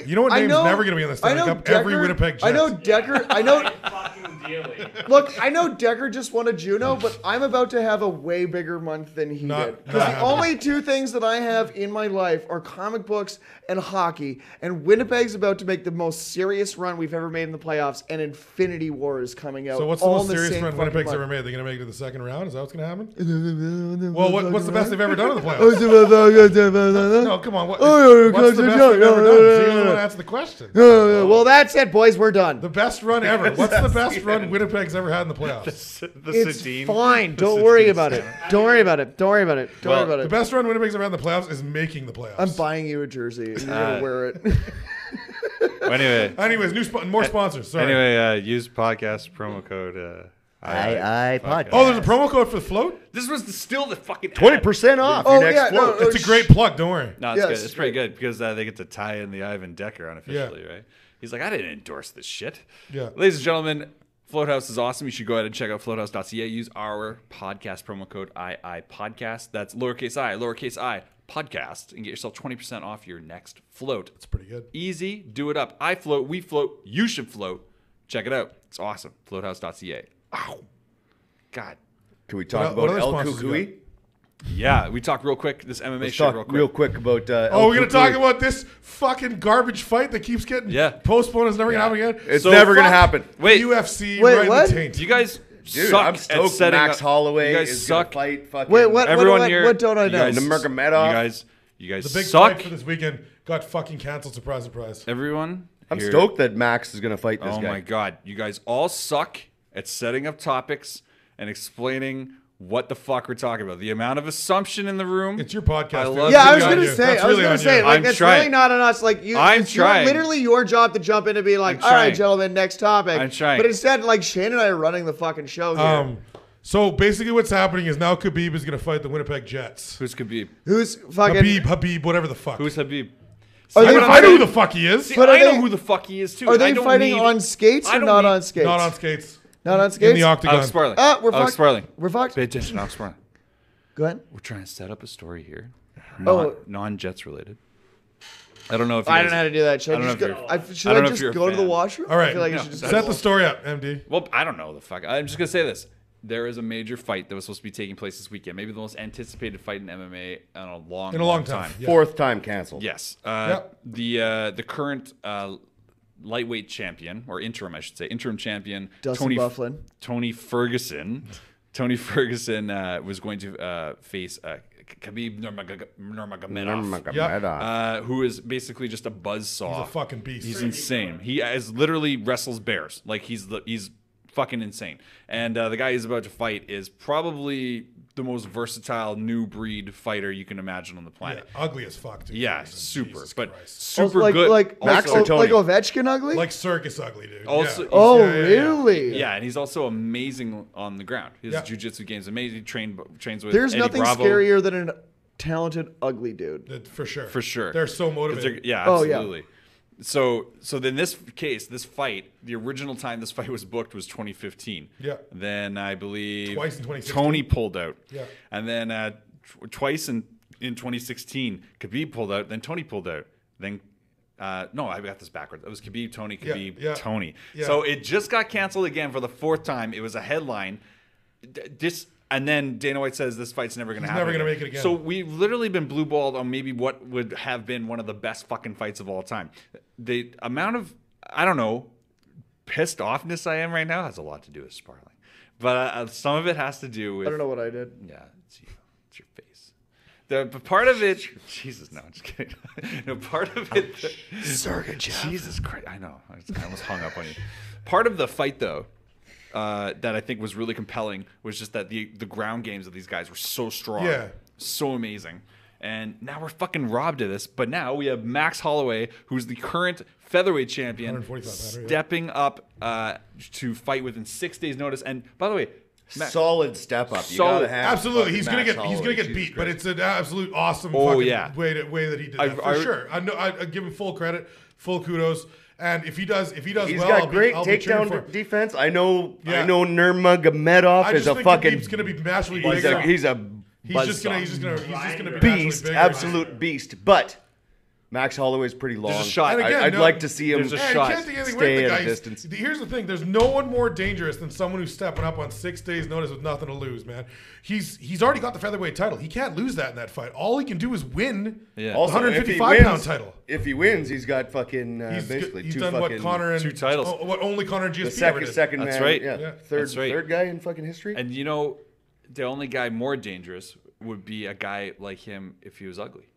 Speaker 4: You know what name's never gonna be on the Stanley Cup? Every Winnipeg Jets.
Speaker 2: I know Decker. I know.
Speaker 5: Fucking dealing.
Speaker 2: Look, I know Decker just won a Juno, but I'm about to have a way bigger month than he
Speaker 4: Not-
Speaker 2: did. Because
Speaker 4: not
Speaker 2: the
Speaker 4: happening.
Speaker 2: only two things that I have in my life are comic books and hockey. And Winnipeg's about to make the most serious run we've ever made in the playoffs, and Infinity War is coming out.
Speaker 4: So what's the
Speaker 2: all
Speaker 4: most
Speaker 2: in
Speaker 4: serious
Speaker 2: same
Speaker 4: run Winnipeg's
Speaker 2: fucking
Speaker 4: ever
Speaker 2: month.
Speaker 4: made? They're gonna make it to the second round? Is that what's gonna happen? Well, what's the best they've ever done in the playoffs? No, come on. What's the best they've ever done? So you don't want to answer the question.
Speaker 2: Well, that's it, boys. We're done.
Speaker 4: The best run ever. What's the best run Winnipeg's ever had in the playoffs?
Speaker 1: The
Speaker 2: It's
Speaker 1: Sedin.
Speaker 2: fine. Don't worry about it. Don't worry about it. Don't worry about it. Don't worry about
Speaker 4: The
Speaker 2: it.
Speaker 4: best run Winnipeg's ever had in the playoffs is making the playoffs.
Speaker 2: I'm buying you a jersey, and you're gonna wear it.
Speaker 1: Anyway,
Speaker 4: Anyways, more sponsors. Sorry.
Speaker 1: anyway, use podcast promo code.
Speaker 3: I podcast.
Speaker 4: Oh, there's a promo code for the float?
Speaker 1: This was still the fucking
Speaker 3: 20% off
Speaker 2: Oh,
Speaker 3: your next
Speaker 2: yeah, no,
Speaker 3: float.
Speaker 2: no,
Speaker 4: It's a great plug. Don't worry.
Speaker 1: No, it's
Speaker 2: Yes.
Speaker 1: good. It's pretty good because they get to tie in the Ivan Decker unofficially, right? He's like, I didn't endorse this shit.
Speaker 4: Yeah.
Speaker 1: Ladies and gentlemen, Floathouse is awesome. You should go ahead and check out floathouse.ca. Use our podcast promo code II podcast. That's lowercase I podcast, and get yourself 20% off your next float.
Speaker 4: It's pretty good.
Speaker 1: Easy, do it up. I float, we float, you should float. Check it out. It's awesome. Floathouse.ca. Ow. God.
Speaker 3: Can we talk
Speaker 4: What
Speaker 3: about
Speaker 4: other
Speaker 3: El
Speaker 4: sponsors you
Speaker 3: Kukui?
Speaker 1: Yeah, we talk real quick. This MMA
Speaker 3: Let's
Speaker 1: shit
Speaker 3: talk
Speaker 1: real quick.
Speaker 3: about
Speaker 4: Oh, we're going to talk about this fucking garbage fight that keeps getting postponed. It's never going to happen again.
Speaker 3: It's
Speaker 1: So
Speaker 3: never going to
Speaker 1: fuck-
Speaker 3: happen.
Speaker 1: Wait,
Speaker 4: UFC
Speaker 2: Wait,
Speaker 4: right
Speaker 2: what?
Speaker 4: in the taint.
Speaker 1: you guys
Speaker 3: Dude,
Speaker 1: suck
Speaker 3: I'm
Speaker 1: at
Speaker 3: stoked
Speaker 1: setting
Speaker 3: Max
Speaker 1: up.
Speaker 3: Holloway
Speaker 1: You guys
Speaker 3: is
Speaker 1: suck.
Speaker 3: going to fight fucking...
Speaker 2: Wait, what?
Speaker 1: Everyone here.
Speaker 2: What don't I know?
Speaker 1: You guys,
Speaker 3: Nurmagomedov.
Speaker 1: you guys
Speaker 4: The big
Speaker 1: suck.
Speaker 4: fight for this weekend got fucking canceled. Surprise, surprise.
Speaker 1: Everyone.
Speaker 3: I'm
Speaker 1: here-
Speaker 3: stoked that Max is going to fight this
Speaker 1: Oh
Speaker 3: guy.
Speaker 1: my god, you guys all suck at setting up topics and explaining what the fuck we're talking about. The amount of assumption in the room.
Speaker 4: It's your podcast.
Speaker 1: I
Speaker 4: dude.
Speaker 1: love
Speaker 2: Yeah,
Speaker 1: you
Speaker 2: I was
Speaker 1: guys.
Speaker 2: gonna say.
Speaker 4: That's
Speaker 2: I was
Speaker 4: really
Speaker 2: gonna
Speaker 4: on
Speaker 2: say.
Speaker 4: you.
Speaker 2: Like
Speaker 1: I'm
Speaker 2: that's
Speaker 1: trying.
Speaker 2: really not on us. Like you.
Speaker 1: I'm
Speaker 2: it's
Speaker 1: trying.
Speaker 2: Literally your job to jump in and be like,
Speaker 1: I'm
Speaker 2: all right,
Speaker 1: trying.
Speaker 2: gentlemen, next topic.
Speaker 1: I'm trying.
Speaker 2: But instead, like Shane and I are running the fucking show here.
Speaker 4: So basically, what's happening is now Khabib is going to fight the Winnipeg Jets.
Speaker 1: Who's Khabib?
Speaker 2: Who's fucking?
Speaker 4: Habib, whatever the fuck.
Speaker 1: Who's Khabib?
Speaker 2: Are they
Speaker 4: I know
Speaker 2: fighting?
Speaker 4: who the fuck he is.
Speaker 1: See,
Speaker 2: But are
Speaker 1: I know
Speaker 2: they-
Speaker 1: who the fuck he is too.
Speaker 2: Are
Speaker 1: I
Speaker 2: they
Speaker 1: don't
Speaker 2: fighting
Speaker 1: need-
Speaker 2: on skates
Speaker 1: I
Speaker 2: or
Speaker 1: don't
Speaker 2: not
Speaker 1: need-
Speaker 2: on skates?
Speaker 4: Not on skates.
Speaker 2: Not on skates.
Speaker 4: In the octagon.
Speaker 1: Alex Sparling.
Speaker 2: We're
Speaker 1: Alex
Speaker 2: fucked.
Speaker 1: Sparling.
Speaker 2: We're fucked.
Speaker 1: Pay attention, Alex Sparling.
Speaker 2: Go ahead.
Speaker 1: We're trying to set up a story here.
Speaker 2: Oh.
Speaker 1: Non-Jets related. I don't know if you
Speaker 2: I
Speaker 1: guys-
Speaker 2: don't know how to do that. Should
Speaker 1: I don't
Speaker 2: I just
Speaker 1: know
Speaker 2: go?
Speaker 1: if you're-
Speaker 2: I,
Speaker 1: I
Speaker 2: should
Speaker 1: don't
Speaker 2: I
Speaker 1: know if
Speaker 2: just
Speaker 1: you're a
Speaker 2: go to the
Speaker 1: fan.
Speaker 2: washroom?
Speaker 4: All right.
Speaker 2: I feel like
Speaker 1: No,
Speaker 2: you should just
Speaker 4: Set the story up, MD.
Speaker 1: Well, I don't know the fuck. I'm just gonna say this. There is a major fight that was supposed to be taking place this weekend. Maybe the most anticipated fight in MMA in a long
Speaker 4: time. Yeah.
Speaker 3: Fourth time canceled.
Speaker 1: Yes.
Speaker 4: Yep.
Speaker 1: The current lightweight champion, or interim, I should say, interim champion,
Speaker 2: Dustin Bufflin.
Speaker 1: Tony Ferguson. Tony Ferguson was going to face Khabib Nurmagomedov, who is basically just a buzzsaw.
Speaker 4: He's a fucking beast.
Speaker 1: He's insane. He is literally wrestles bears. Like he's fucking insane. And the guy he's about to fight is probably the most versatile new breed fighter you can imagine on the
Speaker 4: Yeah,
Speaker 1: planet.
Speaker 4: ugly as fuck, dude.
Speaker 1: Yeah,
Speaker 4: Jesus
Speaker 1: super, but
Speaker 4: Christ.
Speaker 1: super
Speaker 2: like,
Speaker 1: good.
Speaker 2: Like
Speaker 3: Max
Speaker 2: like,
Speaker 3: or Tony?
Speaker 2: like Ovechkin ugly.
Speaker 4: Like circus ugly, dude.
Speaker 1: Also-
Speaker 4: yeah.
Speaker 2: oh
Speaker 4: Yeah, yeah, yeah.
Speaker 2: really?
Speaker 1: Yeah, and he's also amazing on the ground. His
Speaker 4: Yeah.
Speaker 1: jiu-jitsu game's amazing. He trains with
Speaker 2: There's
Speaker 1: Eddie
Speaker 2: nothing
Speaker 1: Bravo.
Speaker 2: scarier than an talented, ugly dude.
Speaker 4: For sure.
Speaker 1: For sure.
Speaker 4: They're so motivated.
Speaker 1: Yeah,
Speaker 2: Oh, yeah.
Speaker 1: absolutely. So then this case, this fight, the original time this fight was booked was 2015.
Speaker 4: Yeah.
Speaker 1: Then I believe
Speaker 4: Twice in 2016.
Speaker 1: Tony pulled out.
Speaker 4: Yeah.
Speaker 1: And then twice in 2016, Khabib pulled out. Then Tony pulled out. Then no, I got this backwards. It was Khabib, Tony, Khabib, Tony.
Speaker 4: Yeah.
Speaker 1: So it just got canceled again for the 4th time. It was a headline. And then Dana White says this fight's never going to happen.
Speaker 4: Never going to make it again.
Speaker 1: So we've literally been blue balled on maybe what would have been one of the best fucking fights of all time. The amount of, I don't know, pissed offness I am right now has a lot to do with Sparling. But some of it has to do with...
Speaker 2: I don't know what I did.
Speaker 1: Yeah, it's you. It's your face. But part of it... Jesus, no, I'm just kidding. No, part of it...
Speaker 2: Sergachev.
Speaker 1: Jesus Christ. I know. I almost hung up on you. Part of the fight, though, that I think was really compelling was just that the ground games of these guys were so strong.
Speaker 4: Yeah.
Speaker 1: So amazing. And now we're fucking robbed of this. But now we have Max Holloway, who's the current featherweight champion,
Speaker 4: 145 pounder,
Speaker 1: stepping up to fight within 6 days' notice. And by the way,
Speaker 3: Solid step up. You
Speaker 1: Solid.
Speaker 3: gotta have
Speaker 4: Absolutely,
Speaker 3: fucking
Speaker 4: he's gonna
Speaker 3: Max
Speaker 4: get
Speaker 3: Holloway.
Speaker 4: beat,
Speaker 3: Jesus
Speaker 4: but
Speaker 3: Christ.
Speaker 4: it's an absolute awesome
Speaker 1: Oh,
Speaker 4: fucking
Speaker 1: yeah.
Speaker 4: way that he did that for sure. I give him full credit, full kudos, and if he does
Speaker 3: He's
Speaker 4: well,
Speaker 3: got great
Speaker 4: I'll be cheering for
Speaker 3: takedown
Speaker 4: him.
Speaker 3: defense. I know
Speaker 4: Yeah.
Speaker 3: Nurmagomedov
Speaker 4: I
Speaker 3: is
Speaker 4: just
Speaker 3: a
Speaker 4: think
Speaker 3: fucking.
Speaker 4: Khabib's gonna be massively
Speaker 3: He's
Speaker 4: bigger.
Speaker 3: a
Speaker 4: He's just gonna be
Speaker 3: beast,
Speaker 4: massively bigger.
Speaker 3: absolute beast. But Max Holloway's pretty long.
Speaker 1: There's a shot.
Speaker 4: And again,
Speaker 3: I'd
Speaker 4: no,
Speaker 3: like to see him
Speaker 1: there's a
Speaker 4: And
Speaker 1: shot.
Speaker 4: you can't take anything
Speaker 3: stay
Speaker 4: with the
Speaker 3: at
Speaker 4: guy.
Speaker 3: a distance.
Speaker 4: Here's the thing: there's no one more dangerous than someone who's stepping up on 6 days' notice with nothing to lose. Man, he's already got the featherweight title. He can't lose that in that fight. All he can do is win
Speaker 1: Yeah.
Speaker 4: the
Speaker 3: Also, if he
Speaker 4: 155-pound
Speaker 3: wins-
Speaker 4: title.
Speaker 3: If he wins, he's got fucking
Speaker 4: He's
Speaker 3: basically
Speaker 4: he's
Speaker 3: two
Speaker 4: done
Speaker 3: fucking
Speaker 4: what Connor and
Speaker 1: 2 titles.
Speaker 4: What only Connor and
Speaker 3: the
Speaker 4: GSP ever did.
Speaker 3: second
Speaker 1: That's
Speaker 3: man,
Speaker 1: right.
Speaker 3: yeah,
Speaker 4: Yeah.
Speaker 3: third
Speaker 1: That's right.
Speaker 3: third guy in fucking history.
Speaker 1: And you know, the only guy more dangerous would be a guy like him if he was ugly.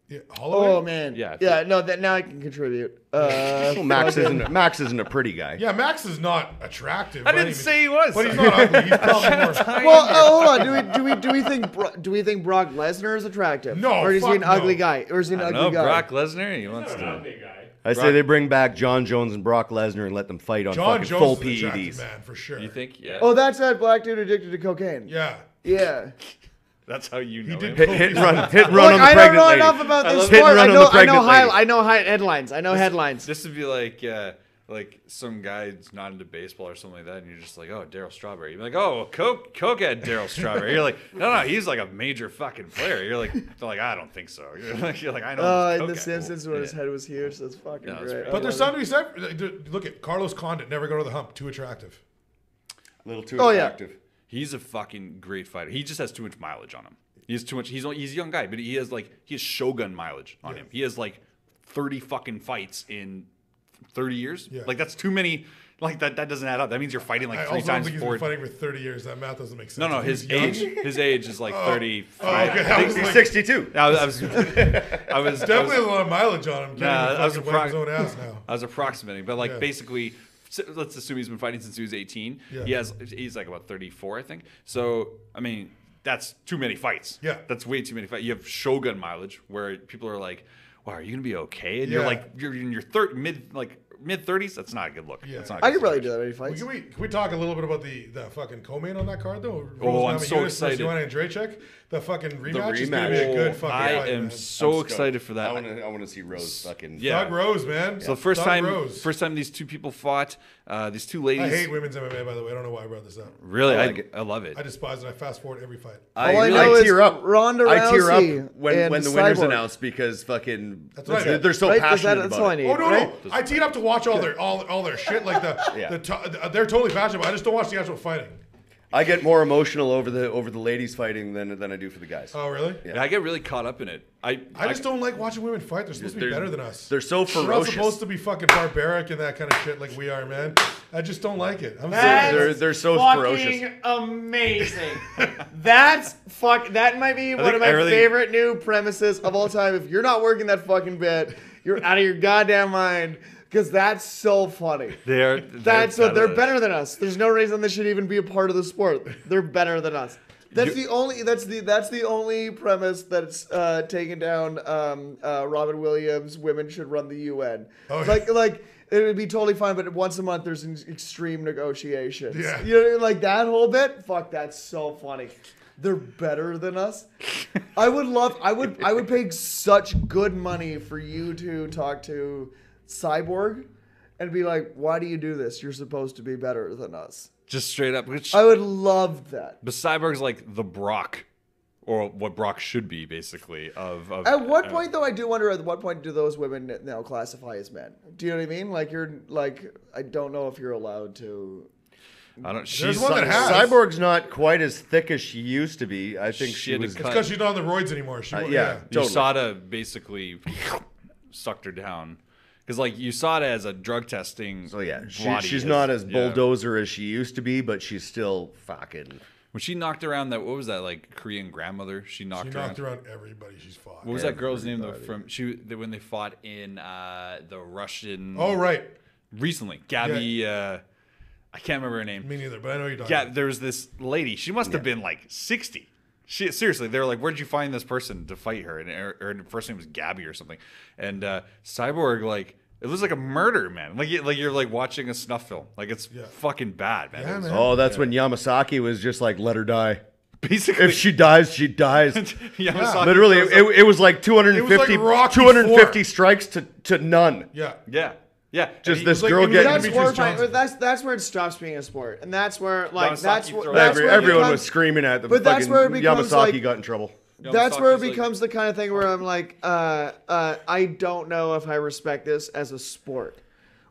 Speaker 4: Yeah, Holloway?
Speaker 2: Oh man.
Speaker 1: Yeah.
Speaker 2: Yeah. No. That now I can contribute.
Speaker 3: Well, Max isn't a pretty guy.
Speaker 4: Yeah, Max is not attractive.
Speaker 1: I
Speaker 4: by
Speaker 1: didn't
Speaker 4: any
Speaker 1: say
Speaker 4: means.
Speaker 1: he was.
Speaker 4: But he's not ugly. He's probably more.
Speaker 2: Well, hold on. Do we think Brock Lesnar is attractive?
Speaker 4: No,
Speaker 2: Or is he
Speaker 4: fuck
Speaker 2: an ugly
Speaker 4: no.
Speaker 2: guy? Or is he an
Speaker 1: I
Speaker 2: ugly
Speaker 1: know
Speaker 2: guy?
Speaker 1: Brock Lesnar. He wants
Speaker 5: Not a
Speaker 1: to.
Speaker 5: big guy.
Speaker 3: I say they bring back John Jones and Brock Lesnar and let them fight on
Speaker 4: John
Speaker 3: fucking full
Speaker 4: Jones is an attractive
Speaker 3: PEDs.
Speaker 4: man for sure.
Speaker 1: You think? Yeah.
Speaker 2: Oh, that's that black dude addicted to cocaine.
Speaker 4: Yeah.
Speaker 2: Yeah.
Speaker 1: That's how you know
Speaker 4: did
Speaker 1: him.
Speaker 4: coke.
Speaker 3: Hit and run
Speaker 2: Look,
Speaker 3: on the
Speaker 2: I don't
Speaker 3: pregnant
Speaker 2: know
Speaker 3: lady.
Speaker 2: enough about this
Speaker 1: love
Speaker 3: hit and
Speaker 2: sport.
Speaker 3: run on the pregnant lady.
Speaker 2: I know headlines. I know headlines.
Speaker 1: This would be like some guy's not into baseball or something like that, and you're just like, oh, Darryl Strawberry. You're like, oh, cokehead Darryl Strawberry. You're like, no, he's like a major fucking player. You're like, I don't think so. You're like I know.
Speaker 2: Oh,
Speaker 1: he's
Speaker 2: in The
Speaker 1: cokehead.
Speaker 2: Simpsons when his
Speaker 1: Yeah.
Speaker 2: head was huge. That's fucking
Speaker 1: No, that's
Speaker 2: great.
Speaker 1: great.
Speaker 4: But there's
Speaker 2: I love
Speaker 4: something to be said. Look at Carlos Condit. Never go to the hump. Too attractive.
Speaker 3: A little too
Speaker 2: Oh, yeah.
Speaker 3: attractive.
Speaker 1: He's a fucking great fighter. He just has too much mileage on him. He has too much. He's a young guy, but he has Shogun mileage on him. He has like 30 fucking fights in 30 years.
Speaker 4: Yeah.
Speaker 1: Like that's too many. Like that doesn't add up. That means you're fighting like
Speaker 4: I
Speaker 1: 3
Speaker 4: also don't
Speaker 1: times
Speaker 4: think he's
Speaker 1: four.
Speaker 4: been fighting for 30 years. That math doesn't make sense.
Speaker 1: No,
Speaker 4: If
Speaker 1: his
Speaker 4: he's young-
Speaker 1: age is like 35.
Speaker 4: Oh, okay. I was
Speaker 3: He's
Speaker 4: like,
Speaker 3: 62.
Speaker 1: I was
Speaker 4: definitely a lot of mileage on him. Can't
Speaker 1: Nah,
Speaker 4: even
Speaker 1: I was
Speaker 4: fucking wipe his own ass now.
Speaker 1: I was approximating, but like
Speaker 4: Yeah.
Speaker 1: basically, let's assume he's been fighting since he was 18.
Speaker 4: Yeah.
Speaker 1: He's like about 34, I think. So I mean, that's too many fights.
Speaker 4: Yeah.
Speaker 1: That's way too many fights. You have Shogun mileage where people are like, "Wow, are you gonna be okay?" And you're
Speaker 4: Yeah.
Speaker 1: like, you're in your mid 30s. That's not a good look.
Speaker 4: Yeah.
Speaker 1: That's not a
Speaker 2: I
Speaker 1: good
Speaker 2: could probably
Speaker 1: situation.
Speaker 2: do that any fights.
Speaker 4: Can we talk a little bit about the fucking co-main on that card though?
Speaker 1: Oh, I'm
Speaker 4: Rose
Speaker 1: so
Speaker 4: Namajunas
Speaker 1: excited.
Speaker 4: versus Joanna Jędrzejczyk. The fucking rematch is gonna be a
Speaker 3: rematch.
Speaker 4: good fucking
Speaker 1: I
Speaker 4: fight,
Speaker 1: am
Speaker 4: man.
Speaker 1: so
Speaker 3: I'm
Speaker 1: excited
Speaker 3: stoked.
Speaker 1: for that.
Speaker 3: I want to see Rose fucking.
Speaker 1: Yeah.
Speaker 4: Doug Rose, man.
Speaker 1: So first
Speaker 4: Doug Rose.
Speaker 1: time these two people fought. These two ladies.
Speaker 4: I hate women's MMA, by the way. I don't know why I brought this up.
Speaker 1: Really,
Speaker 3: I like it.
Speaker 1: I love it.
Speaker 4: I despise it. I fast forward every fight.
Speaker 3: I
Speaker 2: All I know is
Speaker 3: tear up.
Speaker 2: Ronda
Speaker 3: I tear
Speaker 2: Rousey
Speaker 3: up when
Speaker 2: and
Speaker 3: the winner's
Speaker 2: Cyborg.
Speaker 3: announced because fucking
Speaker 4: That's what I did.
Speaker 3: they're so
Speaker 2: Right?
Speaker 3: passionate
Speaker 2: That's
Speaker 3: about
Speaker 2: all I
Speaker 3: it.
Speaker 2: need.
Speaker 4: Oh no,
Speaker 2: right?
Speaker 4: no! I teed up to watch all their shit. Like they're totally passionate. But I just don't watch the actual fighting.
Speaker 3: I get more emotional over the ladies fighting than I do for the guys.
Speaker 4: Oh really?
Speaker 1: Yeah, I get really caught up in it.
Speaker 4: I just don't like watching women fight. They're supposed to be
Speaker 3: They're-
Speaker 4: better than us.
Speaker 3: They're so
Speaker 4: They're not
Speaker 3: ferocious.
Speaker 4: supposed to be fucking barbaric and that kind of shit like we are, man. I just don't like it. I'm
Speaker 2: That's
Speaker 4: serious.
Speaker 3: They're so
Speaker 2: fucking
Speaker 3: ferocious.
Speaker 2: amazing. That might be one
Speaker 1: think
Speaker 2: of my
Speaker 1: everything-
Speaker 2: favorite new premises of all time. If you're not working that fucking bit, you're out of your goddamn mind. Because that's so funny.
Speaker 1: They're
Speaker 2: better than us. There's no reason they should even be a part of the sport. They're better than us. That's the only premise that's taken down. Robin Williams. Women should run the UN.
Speaker 4: Oh,
Speaker 2: Like it would be totally fine, but once a month there's an extreme negotiations.
Speaker 4: Yeah.
Speaker 2: You know, like that whole bit. Fuck, that's so funny. they're better than us. I would pay such good money for you to talk to Cyborg and be like, why do you do this? You're supposed to be better than us.
Speaker 1: Just straight up. Which,
Speaker 2: I would love that.
Speaker 1: but Cyborg's like the Brock, or what Brock should be, basically.
Speaker 2: At what point, though, I do wonder, at what point do those women now classify as men? Do you know what I mean? Like, I don't know if you're allowed to.
Speaker 1: I don't.
Speaker 4: There's
Speaker 1: She's
Speaker 4: one that has.
Speaker 3: Cyborg's not quite as thick as she used to be. I think
Speaker 1: She
Speaker 3: she
Speaker 1: had to
Speaker 3: was.
Speaker 1: cut.
Speaker 4: It's because she's not on the roids anymore. She,
Speaker 3: Yeah. Totally.
Speaker 1: USADA basically sucked her down. Because, like, USADA as a drug testing.
Speaker 3: So yeah,
Speaker 1: body
Speaker 3: she's
Speaker 1: is-
Speaker 3: not as
Speaker 1: yeah.
Speaker 3: bulldozer as she used to be, but she's still fucking.
Speaker 1: When she knocked around that, what was that, like, Korean grandmother? She knocked
Speaker 4: around everybody she's fought.
Speaker 1: What was that girl's name though? From when they fought in the Russian.
Speaker 4: Oh, right.
Speaker 1: Recently, Gabby. I can't remember her name.
Speaker 4: Me neither, but I know you're talking
Speaker 1: Yeah,
Speaker 4: about.
Speaker 1: there was this lady. She must have been like 60. She seriously, they were like, "Where'd you find this person to fight her?" And her first name was Gabby or something. And Cyborg, like, it was like a murder, man. Like you're like watching a snuff film. Like it's fucking bad, man.
Speaker 4: Yeah,
Speaker 1: It was-
Speaker 4: man.
Speaker 3: Oh, that's when Yamasaki was just like, let her die.
Speaker 1: Basically,
Speaker 3: If she dies, she dies.
Speaker 1: Yamasaki
Speaker 3: Literally,
Speaker 1: shows up-
Speaker 3: it was like 250,
Speaker 4: It was like Rocky
Speaker 3: 250
Speaker 4: IV.
Speaker 3: strikes to none.
Speaker 4: Yeah.
Speaker 1: yeah.
Speaker 3: Just
Speaker 1: And
Speaker 3: this
Speaker 4: like-
Speaker 3: girl
Speaker 4: it was
Speaker 3: getting.
Speaker 2: That's
Speaker 4: Demetrius
Speaker 2: horrifying.
Speaker 4: Johnson.
Speaker 2: But that's where it stops being a sport, and that's where like
Speaker 1: Yamasaki
Speaker 2: that's
Speaker 1: throws-
Speaker 2: where it
Speaker 3: Everyone
Speaker 2: becomes-
Speaker 3: was screaming at the
Speaker 2: But that's
Speaker 3: fucking
Speaker 2: where it becomes,
Speaker 3: Yamasaki
Speaker 2: like-
Speaker 3: got in trouble.
Speaker 2: That's where it
Speaker 1: Yamasaki's like-
Speaker 2: becomes the kind of thing where I'm like, I don't know if I respect this as a sport,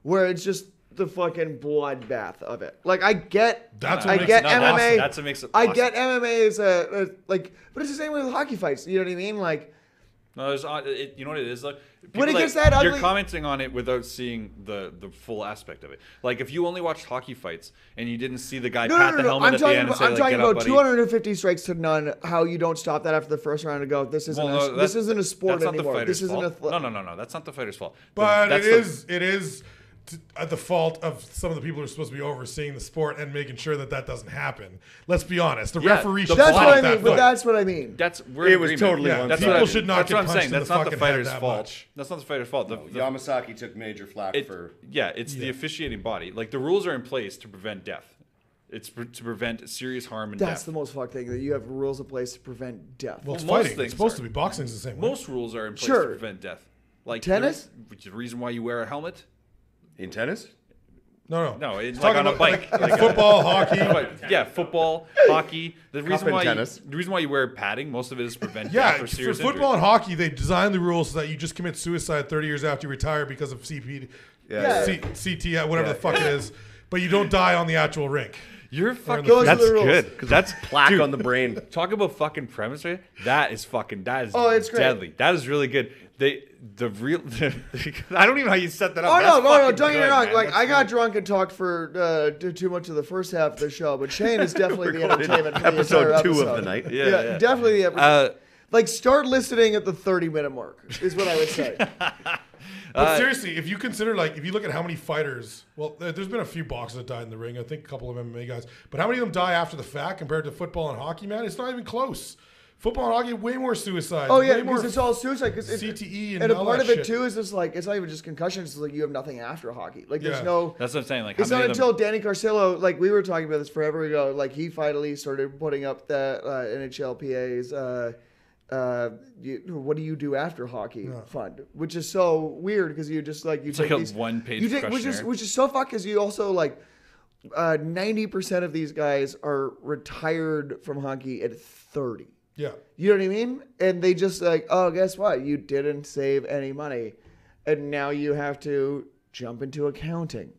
Speaker 2: where it's just the fucking bloodbath of it. Like I get,
Speaker 4: That's what
Speaker 2: I
Speaker 4: makes
Speaker 2: get
Speaker 4: it
Speaker 2: MMA.
Speaker 4: awesome.
Speaker 1: That's what makes it
Speaker 2: I
Speaker 1: awesome.
Speaker 2: get MMA as a like, but it's the same way with hockey fights. You know what I mean? Like,
Speaker 1: No, there's, you know what it is? Like,
Speaker 2: When it
Speaker 1: people,
Speaker 2: gets that
Speaker 1: you're
Speaker 2: ugly-
Speaker 1: commenting on it without seeing the full aspect of it. Like, if you only watched hockey fights and you didn't see the guy pat the helmet
Speaker 2: I'm
Speaker 1: at the
Speaker 2: talking
Speaker 1: end and
Speaker 2: about,
Speaker 1: say,
Speaker 2: I'm
Speaker 1: like,
Speaker 2: talking
Speaker 1: get up,
Speaker 2: about
Speaker 1: buddy.
Speaker 2: 250 strikes to none. How you don't stop that after the first round and go, this isn't
Speaker 1: Well, no,
Speaker 2: this isn't a sport
Speaker 1: that's not
Speaker 2: anymore.
Speaker 1: the fighter's
Speaker 2: This isn't
Speaker 1: fault.
Speaker 2: a
Speaker 1: No. That's not the fighter's fault.
Speaker 4: But
Speaker 1: That's
Speaker 4: it is at the fault of some of the people who are supposed to be overseeing the sport and making sure that doesn't happen. Let's be honest. The
Speaker 1: Yeah,
Speaker 4: referee
Speaker 1: the
Speaker 4: should
Speaker 2: That's
Speaker 4: stop
Speaker 2: what I
Speaker 4: that
Speaker 2: mean. But
Speaker 4: fight.
Speaker 2: that's what I mean.
Speaker 1: we're in
Speaker 3: It was
Speaker 1: agreement.
Speaker 3: totally
Speaker 4: Yeah,
Speaker 3: one
Speaker 1: That's
Speaker 3: sided.
Speaker 4: people
Speaker 1: what I-
Speaker 4: should not
Speaker 1: that's
Speaker 4: get
Speaker 1: what I'm
Speaker 4: punched
Speaker 1: saying.
Speaker 4: in the
Speaker 1: That's not the
Speaker 4: fucking head
Speaker 1: fighter's
Speaker 4: that
Speaker 1: fault.
Speaker 4: much.
Speaker 1: That's not the fighter's fault.
Speaker 3: Yamasaki took major flack for.
Speaker 1: It's the officiating body. Like, the rules are in place to prevent death. It's to prevent serious harm and
Speaker 2: That's
Speaker 1: death.
Speaker 2: the most fucked thing, that you have rules in place to prevent death.
Speaker 4: Well, it's
Speaker 1: Most
Speaker 4: fighting.
Speaker 1: things
Speaker 4: It's supposed
Speaker 1: are.
Speaker 4: to be. Boxing's the same way.
Speaker 1: Most rules are in place
Speaker 2: Sure.
Speaker 1: to prevent death. Like
Speaker 2: Tennis?
Speaker 1: which is the reason why you wear a helmet.
Speaker 3: In tennis?
Speaker 1: No, it's
Speaker 4: Talking
Speaker 1: like on a
Speaker 4: about,
Speaker 1: bike.
Speaker 4: like football, hockey.
Speaker 1: But, yeah, football, hockey. The reason
Speaker 3: and
Speaker 1: why
Speaker 3: tennis.
Speaker 1: the reason why you wear padding, most of it is to prevent
Speaker 4: Yeah,
Speaker 1: death or
Speaker 4: for
Speaker 1: serious
Speaker 4: football
Speaker 1: injury.
Speaker 4: and hockey, they designed the rules so that you just commit suicide 30 years after you retire because of CP,
Speaker 3: Yeah.
Speaker 4: CT, whatever the fuck it is, but you don't die on the actual rink.
Speaker 1: You're fucking.
Speaker 2: Those are
Speaker 1: That's
Speaker 2: the rules.
Speaker 1: good. That's
Speaker 3: Plaque
Speaker 1: dude,
Speaker 3: on the brain.
Speaker 1: Talk about fucking premise, right? That is
Speaker 2: Oh, it's great.
Speaker 1: deadly. That is really good. The real. I don't even know how you set that up.
Speaker 2: Oh
Speaker 1: That's
Speaker 2: no,
Speaker 1: fucking
Speaker 2: don't get me
Speaker 1: good,
Speaker 2: wrong.
Speaker 1: man.
Speaker 2: Like
Speaker 1: That's
Speaker 2: I got
Speaker 1: good.
Speaker 2: drunk and talked for too much of the first half of the show, but Shane is definitely the
Speaker 3: We're going
Speaker 2: entertainment for the
Speaker 3: episode
Speaker 2: entire
Speaker 3: 2
Speaker 2: episode.
Speaker 3: of the night.
Speaker 1: Yeah.
Speaker 2: definitely the episode. Like start listening at the 30-minute mark is what I would say.
Speaker 4: But seriously, if you consider, like, if you look at how many fighters, well, there's been a few boxers that died in the ring. I think a couple of MMA guys. But how many of them die after the fact compared to football and hockey, man? It's not even close. Football and hockey, way more suicides.
Speaker 2: Oh yeah,
Speaker 4: way more
Speaker 2: because it's all suicide. Cause
Speaker 4: CTE
Speaker 2: and a
Speaker 4: all
Speaker 2: part
Speaker 4: that
Speaker 2: of it
Speaker 4: shit.
Speaker 2: too is just like it's not even just concussions. It's like you have nothing after hockey. Like there's
Speaker 4: Yeah.
Speaker 2: no.
Speaker 1: That's what I'm saying. Like,
Speaker 2: It's
Speaker 1: how
Speaker 2: not
Speaker 1: many of them-
Speaker 2: until Danny Carcillo, like we were talking about this forever ago, like he finally started putting up the NHLPA's what do you do after hockey fund, which is so weird because you just like you
Speaker 1: It's
Speaker 2: take
Speaker 1: like a
Speaker 2: these,
Speaker 1: one-page
Speaker 2: you take,
Speaker 1: questionnaire.
Speaker 2: which is so fucked because you also like 90% of these guys are retired from hockey at 30.
Speaker 4: Yeah.
Speaker 2: You know what I mean? And they just like, oh, guess what? You didn't save any money. And now you have to jump into accounting.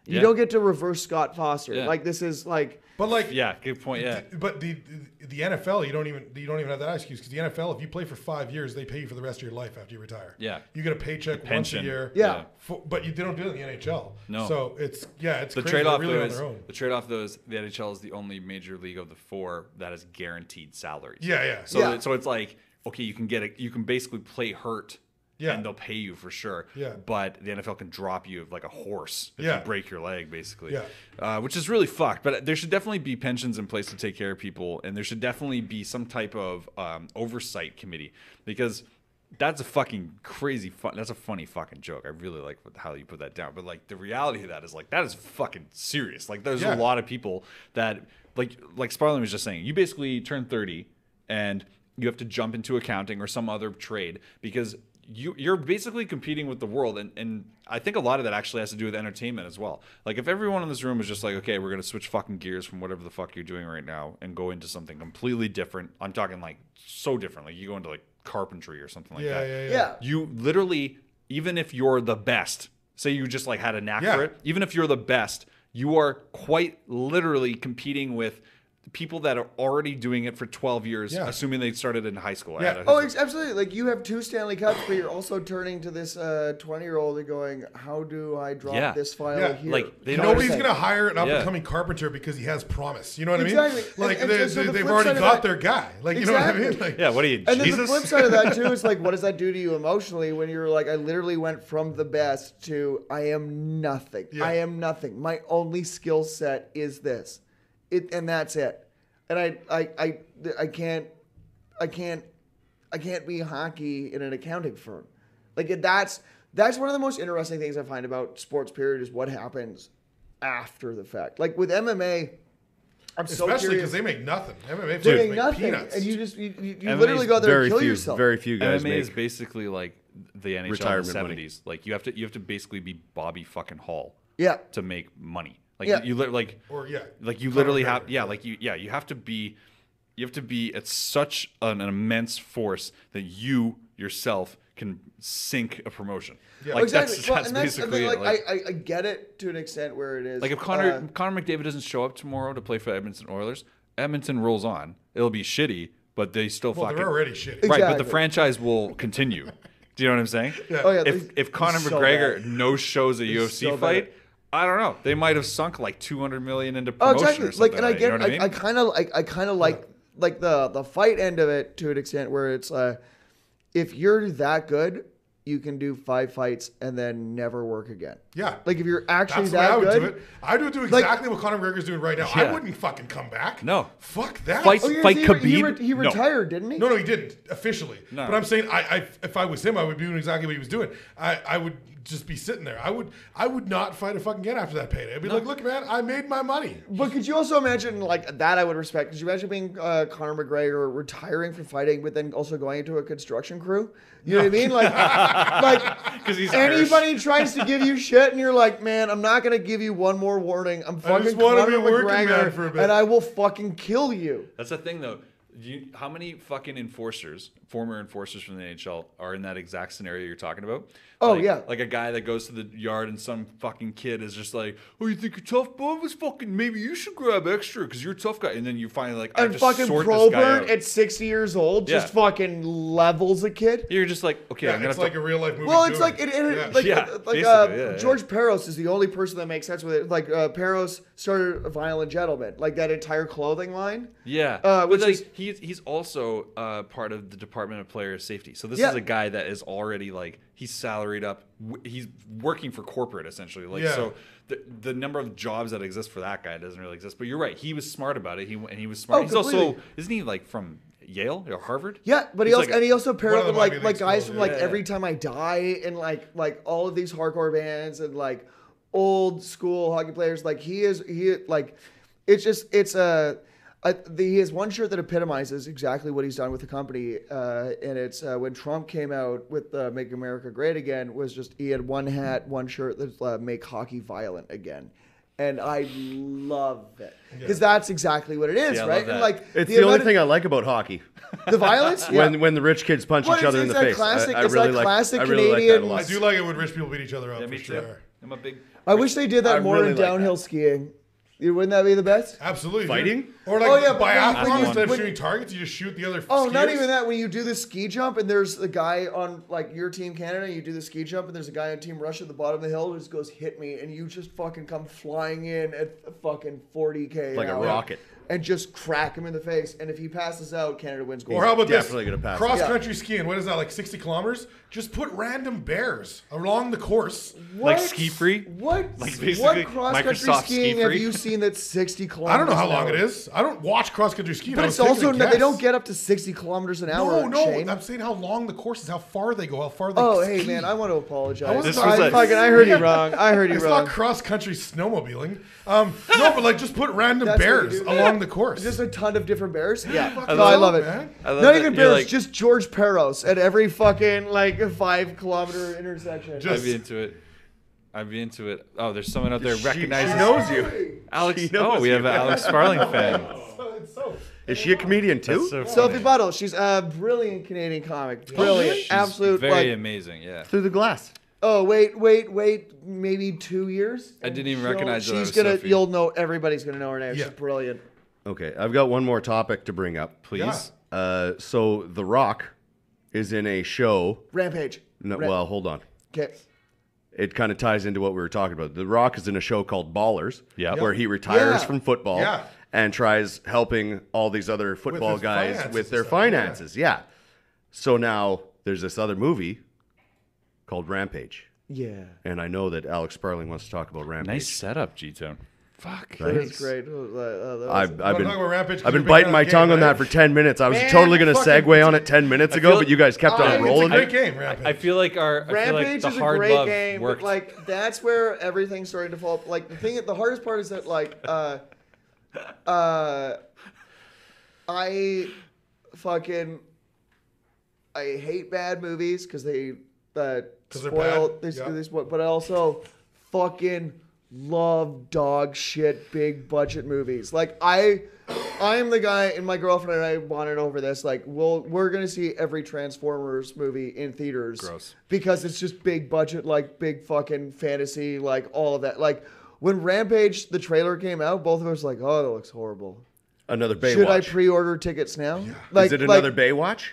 Speaker 2: You
Speaker 1: Yeah.
Speaker 2: don't get to reverse Scott Foster.
Speaker 1: Yeah.
Speaker 2: Like this is like
Speaker 4: But like,
Speaker 1: Yeah, good point. Yeah.
Speaker 4: But the NFL, you don't even have that excuse because the NFL, if you play for 5 years, they pay you for the rest of your life after you retire.
Speaker 1: Yeah.
Speaker 4: You get a paycheck once a
Speaker 1: Pension.
Speaker 4: year.
Speaker 2: Yeah.
Speaker 4: But you don't do it in the NHL.
Speaker 1: No.
Speaker 4: So it's it's
Speaker 1: The
Speaker 4: crazy.
Speaker 1: trade-off
Speaker 4: They're really
Speaker 1: though
Speaker 4: on
Speaker 1: is
Speaker 4: their own.
Speaker 1: the trade-off though is the NHL is the only major league of the 4 that has guaranteed salaries.
Speaker 4: Yeah.
Speaker 1: So
Speaker 2: Yeah.
Speaker 1: so it's like, okay, you can basically play hurt.
Speaker 4: Yeah.
Speaker 1: And they'll pay you for sure.
Speaker 4: Yeah.
Speaker 1: But the NFL can drop you like a horse if
Speaker 4: Yeah.
Speaker 1: you break your leg, basically.
Speaker 4: Yeah.
Speaker 1: Which is really fucked. But there should definitely be pensions in place to take care of people, and there should definitely be some type of oversight committee because that's a fucking crazy fun. That's a funny fucking joke. I really like how you put that down. But like the reality of that is like that is fucking serious. Like there's a lot of people that like Sparling was just saying. You basically turn 30 and you have to jump into accounting or some other trade because you're basically competing with the world, and I think a lot of that actually has to do with entertainment as well. Like if everyone in this room was just like, okay, we're gonna switch fucking gears from whatever the fuck you're doing right now and go into something completely different. I'm talking like so different. Like you go into like carpentry or something like that.
Speaker 2: Yeah.
Speaker 1: You literally, even if you're the best, say you just like had a knack for it, even if you're the best, you are quite literally competing with people that are already doing it for 12 years, assuming they started in high school.
Speaker 2: Yeah. Oh, absolutely. Like you have 2 Stanley Cups, but you're also turning to this 20-year-old and going, how do I drop this file here?
Speaker 1: Like
Speaker 4: nobody's going to hire an up-and-coming carpenter because he has promise. You know what I mean? Like they've already got their guy. Like you know what I mean? Like,
Speaker 1: what are you,
Speaker 2: and
Speaker 1: Jesus?
Speaker 2: then the flip side of that too is like, what does that do to you emotionally when you're like, I literally went from the best to I am nothing.
Speaker 4: Yeah.
Speaker 2: I am nothing. My only skill set is this, and that's it. And I can't be hockey in an accounting firm. Like that's one of the most interesting things I find about sports. Period is what happens after the fact. Like with MMA, I'm so curious.
Speaker 4: Especially because they make nothing. MMA
Speaker 2: they
Speaker 4: make
Speaker 2: make nothing,
Speaker 4: peanuts.
Speaker 2: and you literally go there and kill yourself.
Speaker 3: Very few guys
Speaker 1: MMA is
Speaker 3: make
Speaker 1: basically like the NHL
Speaker 3: retirement
Speaker 1: in the 70s.
Speaker 3: money.
Speaker 1: Like you have to basically be Bobby fucking Hall.
Speaker 2: Yeah.
Speaker 1: To make money. Like
Speaker 2: Yeah.
Speaker 1: like you literally have you have to be at such an immense force that you yourself can sink a promotion. Yeah. Like
Speaker 2: exactly.
Speaker 1: that's basically
Speaker 2: like,
Speaker 1: it.
Speaker 2: I get it to an extent where it is.
Speaker 1: Like if Connor McDavid doesn't show up tomorrow to play for Edmonton Oilers, Edmonton rolls on. It'll be shitty, but they still fucking
Speaker 4: they're already shitty.
Speaker 1: Right,
Speaker 2: Exactly.
Speaker 1: but the franchise will continue. Do you know what I'm saying?
Speaker 4: Yeah.
Speaker 2: Oh, yeah,
Speaker 1: If Conor
Speaker 2: so
Speaker 1: McGregor
Speaker 2: bad.
Speaker 1: no shows a UFC
Speaker 2: so
Speaker 1: fight,
Speaker 2: bad.
Speaker 1: I don't know. They might have sunk like $200 million into
Speaker 2: Oh,
Speaker 1: promotion
Speaker 2: exactly.
Speaker 1: or something.
Speaker 2: Like, and I get,
Speaker 1: you know what I mean?
Speaker 2: I kind of like the fight end of it to an extent where it's if you're that good, you can do 5 fights and then never work again.
Speaker 4: Yeah.
Speaker 2: Like if you're actually
Speaker 4: That's the way
Speaker 2: that
Speaker 4: I would
Speaker 2: good,
Speaker 4: do it. I would do exactly what Conor McGregor's doing right now.
Speaker 1: Yeah.
Speaker 4: I wouldn't fucking come back.
Speaker 1: No.
Speaker 4: Fuck that.
Speaker 1: Fight-
Speaker 2: Oh, yeah,
Speaker 1: Fight
Speaker 2: he
Speaker 1: Khabib?
Speaker 2: he
Speaker 1: No.
Speaker 2: retired, didn't he?
Speaker 4: No, he didn't officially.
Speaker 1: No.
Speaker 4: But I'm saying, if I was him, I would be doing exactly what he was doing. I would just be sitting there. I would not fight a fucking get after that payday. I'd be like, look, man, I made my money.
Speaker 2: But could you also imagine like that? I would respect. Could you imagine being Conor McGregor retiring from fighting, but then also going into a construction crew? You know what I mean? Like
Speaker 1: 'Cause he's
Speaker 2: anybody tries to give you shit, and you're like, man, I'm not gonna give you one more warning. I'm fucking
Speaker 4: just wanna
Speaker 2: Conor
Speaker 4: be a working man
Speaker 2: McGregor,
Speaker 4: for a bit.
Speaker 2: and I will fucking kill you.
Speaker 1: That's the thing, though. How many fucking former enforcers from the NHL, are in that exact scenario you're talking about?
Speaker 2: Oh,
Speaker 1: Like-
Speaker 2: yeah.
Speaker 1: Like a guy that goes to the yard and some fucking kid is just like, oh, you think you're tough, bud? Maybe you should grab extra because you're a tough guy. And then you finally like, I have
Speaker 2: And
Speaker 1: to
Speaker 2: fucking
Speaker 1: sort this guy
Speaker 2: Probert
Speaker 1: out.
Speaker 2: at 60 years old
Speaker 1: Yeah.
Speaker 2: just fucking levels a kid.
Speaker 1: You're just like, okay,
Speaker 4: Yeah,
Speaker 1: I'm gonna
Speaker 4: it's
Speaker 1: have
Speaker 4: like
Speaker 1: to
Speaker 4: a real life movie.
Speaker 2: Well, it's
Speaker 4: doing
Speaker 2: like
Speaker 4: it.
Speaker 1: Yeah, basically, yeah.
Speaker 2: George Peros is the only person that makes sense with it. Like Peros started a Violent Gentleman, like that entire clothing line.
Speaker 1: Yeah,
Speaker 2: which
Speaker 1: but like,
Speaker 2: is-
Speaker 1: he's also part of the Department of Player Safety. So this
Speaker 2: Yeah.
Speaker 1: is a guy that is already like he's salaried up. He's working for corporate essentially. Like
Speaker 4: Yeah.
Speaker 1: so, the number of jobs that exist for that guy doesn't really exist. But you're right. He was smart about it. He was smart.
Speaker 2: Oh,
Speaker 1: He's also
Speaker 2: completely.
Speaker 1: isn't he like from Yale or Harvard?
Speaker 2: Yeah, but
Speaker 1: He's
Speaker 2: he also paired
Speaker 4: one
Speaker 2: up
Speaker 4: of
Speaker 2: with
Speaker 4: the Ivy
Speaker 2: like
Speaker 4: League
Speaker 2: guys
Speaker 4: schools,
Speaker 2: from like
Speaker 1: yeah.
Speaker 2: Every Time I Die and like all of these hardcore bands and like old school hockey players. Like he has one shirt that epitomizes exactly what he's done with the company, and it's when Trump came out with "Make America Great Again." Was just he had one hat, one shirt that's "Make Hockey Violent Again," and I love it because that's exactly what it is,
Speaker 1: Yeah, I
Speaker 2: right?
Speaker 1: love that.
Speaker 2: And like
Speaker 3: It's the only
Speaker 2: amount of-
Speaker 3: thing I like about hockey.
Speaker 2: the violence. Yeah.
Speaker 3: When the rich kids punch
Speaker 2: Well,
Speaker 3: each other in
Speaker 2: it's
Speaker 3: the
Speaker 2: that
Speaker 3: face.
Speaker 2: classic-
Speaker 3: I
Speaker 2: it's
Speaker 3: really
Speaker 2: that
Speaker 3: like.
Speaker 2: classic
Speaker 3: I really like that a
Speaker 2: Canadian-
Speaker 3: lot.
Speaker 4: I do like it when rich people beat each other up.
Speaker 1: Yeah,
Speaker 4: for
Speaker 1: me too.
Speaker 4: sure.
Speaker 1: I'm a big.
Speaker 2: I wish they did that
Speaker 3: I
Speaker 2: more
Speaker 3: really
Speaker 2: in
Speaker 3: like
Speaker 2: downhill
Speaker 3: that.
Speaker 2: skiing. Wouldn't that be the best?
Speaker 4: Absolutely.
Speaker 3: Fighting?
Speaker 4: Dude. Or like
Speaker 2: Oh, yeah, but
Speaker 4: biathlon,
Speaker 2: when you-
Speaker 4: instead of
Speaker 2: when-
Speaker 4: shooting targets, you just shoot the other
Speaker 2: Oh, not
Speaker 4: skiers.
Speaker 2: even that. When you do the ski jump and there's a guy on like your team Canada, you do the ski jump and there's a guy on Team Russia at the bottom of the hill who just goes hit me and you just fucking come flying in at fucking 40K.
Speaker 3: Like
Speaker 2: an
Speaker 3: a
Speaker 2: hour.
Speaker 3: rocket.
Speaker 2: and just crack him in the face. And if he passes out, Canada wins gold.
Speaker 4: Or how about
Speaker 3: Definitely
Speaker 4: this?
Speaker 3: gonna pass.
Speaker 4: Cross-country skiing. What is that, like 60 kilometers? Just put random bears along the course.
Speaker 1: Like ski free?
Speaker 2: What?
Speaker 1: Like basically
Speaker 2: What cross-country
Speaker 1: Microsoft
Speaker 2: skiing
Speaker 1: ski
Speaker 2: have
Speaker 1: free?
Speaker 2: you seen that's 60 kilometers?
Speaker 4: I don't know how
Speaker 2: an
Speaker 4: long
Speaker 2: hour?
Speaker 4: it is. I don't watch cross-country skiing.
Speaker 2: But
Speaker 4: I
Speaker 2: it's
Speaker 4: was
Speaker 2: also
Speaker 4: taking a
Speaker 2: they
Speaker 4: guess.
Speaker 2: don't get up to 60 kilometers an hour.
Speaker 4: No,
Speaker 2: Shane.
Speaker 4: I'm saying how long the course is, how far they go, how far they
Speaker 2: Oh,
Speaker 4: ski.
Speaker 2: hey man, I want to apologize.
Speaker 4: I wasn't
Speaker 1: This was
Speaker 2: I
Speaker 1: a-
Speaker 2: heard you wrong. I heard you
Speaker 4: It's
Speaker 2: wrong.
Speaker 4: not cross-country snowmobiling. No, but like just put random
Speaker 2: That's what
Speaker 4: bears
Speaker 2: you do.
Speaker 4: along the course.
Speaker 2: Just a ton of different bears. Yeah,
Speaker 4: Fucking
Speaker 2: no, I
Speaker 4: hell,
Speaker 2: love it.
Speaker 4: man.
Speaker 1: I love
Speaker 2: Not
Speaker 1: that
Speaker 2: even
Speaker 1: you're
Speaker 2: bears,
Speaker 1: like,
Speaker 2: just George Peros at every fucking like 5-kilometer intersection.
Speaker 4: Just-
Speaker 1: I'd be into it. I'd be into it. Oh, there's someone out there
Speaker 3: She
Speaker 1: recognizes.
Speaker 3: knows you.
Speaker 1: Alex.
Speaker 3: She knows
Speaker 1: Oh, we have
Speaker 3: you.
Speaker 1: an Alex Sparling fan.
Speaker 3: Is she a comedian too?
Speaker 1: That's so
Speaker 2: Sophie
Speaker 1: funny.
Speaker 2: Buttle, she's a brilliant Canadian comic. Brilliant,
Speaker 1: She's
Speaker 2: absolute.
Speaker 1: very
Speaker 2: Like,
Speaker 1: amazing. Yeah.
Speaker 3: Through the glass.
Speaker 2: oh wait, maybe 2 years.
Speaker 1: I didn't even
Speaker 2: She'll-
Speaker 1: recognize that it
Speaker 2: She's
Speaker 1: was
Speaker 2: gonna.
Speaker 1: Sophie.
Speaker 2: You'll know. Everybody's gonna know her name.
Speaker 4: Yeah.
Speaker 2: She's brilliant.
Speaker 3: Okay, I've got one more topic to bring up.
Speaker 1: Please.
Speaker 3: So The Rock is in a show.
Speaker 2: Rampage.
Speaker 3: No, well, hold on.
Speaker 2: Okay.
Speaker 3: It kind of ties into what we were talking about. The Rock is in a show called Ballers,
Speaker 1: Yep.
Speaker 3: where he retires
Speaker 2: Yeah.
Speaker 3: from football
Speaker 4: Yeah.
Speaker 3: and tries helping all these other football
Speaker 4: his
Speaker 3: guys
Speaker 4: finances
Speaker 3: with their
Speaker 4: and stuff, yeah.
Speaker 3: finances. Yeah. So now there's this other movie called Rampage.
Speaker 2: Yeah.
Speaker 3: And I know that Alex Sparling wants to talk about Rampage.
Speaker 1: Nice setup, Gtone. Fuck.
Speaker 3: Right?
Speaker 2: That's great. That was-
Speaker 3: I've
Speaker 4: Wanna talk
Speaker 3: been
Speaker 4: about Rampage 'cause
Speaker 3: I've been
Speaker 4: you're a big
Speaker 3: biting
Speaker 4: fan
Speaker 3: my
Speaker 4: of the
Speaker 3: tongue
Speaker 4: game,
Speaker 3: on that
Speaker 4: right?
Speaker 3: for 10 minutes. I was
Speaker 2: Man,
Speaker 3: totally going to
Speaker 2: fucking-
Speaker 3: segue on it 10 minutes ago,
Speaker 1: feel-
Speaker 3: but you guys kept on
Speaker 2: It's a
Speaker 4: It's a
Speaker 3: rolling.
Speaker 4: great game, Rampage.
Speaker 1: I feel like
Speaker 2: Rampage
Speaker 1: the
Speaker 2: is a
Speaker 1: hard
Speaker 2: great
Speaker 1: love
Speaker 2: game,
Speaker 1: worked.
Speaker 2: but like that's where everything's starting to fall. Like the hardest part is that like I fucking I hate bad movies because they
Speaker 4: they're
Speaker 2: spoil.
Speaker 4: bad? Yeah.
Speaker 2: They spoil, but I also fucking love dog shit big budget movies. Like I am the guy, and my girlfriend and I bonded over this. Like we're gonna see every Transformers movie in theaters.
Speaker 1: Gross.
Speaker 2: Because it's just big budget, like big fucking fantasy, like all of that. Like when Rampage the trailer came out, both of us were like, oh, that looks horrible.
Speaker 3: Another Baywatch.
Speaker 2: Should I pre-order tickets now? Like,
Speaker 3: Is it another Baywatch?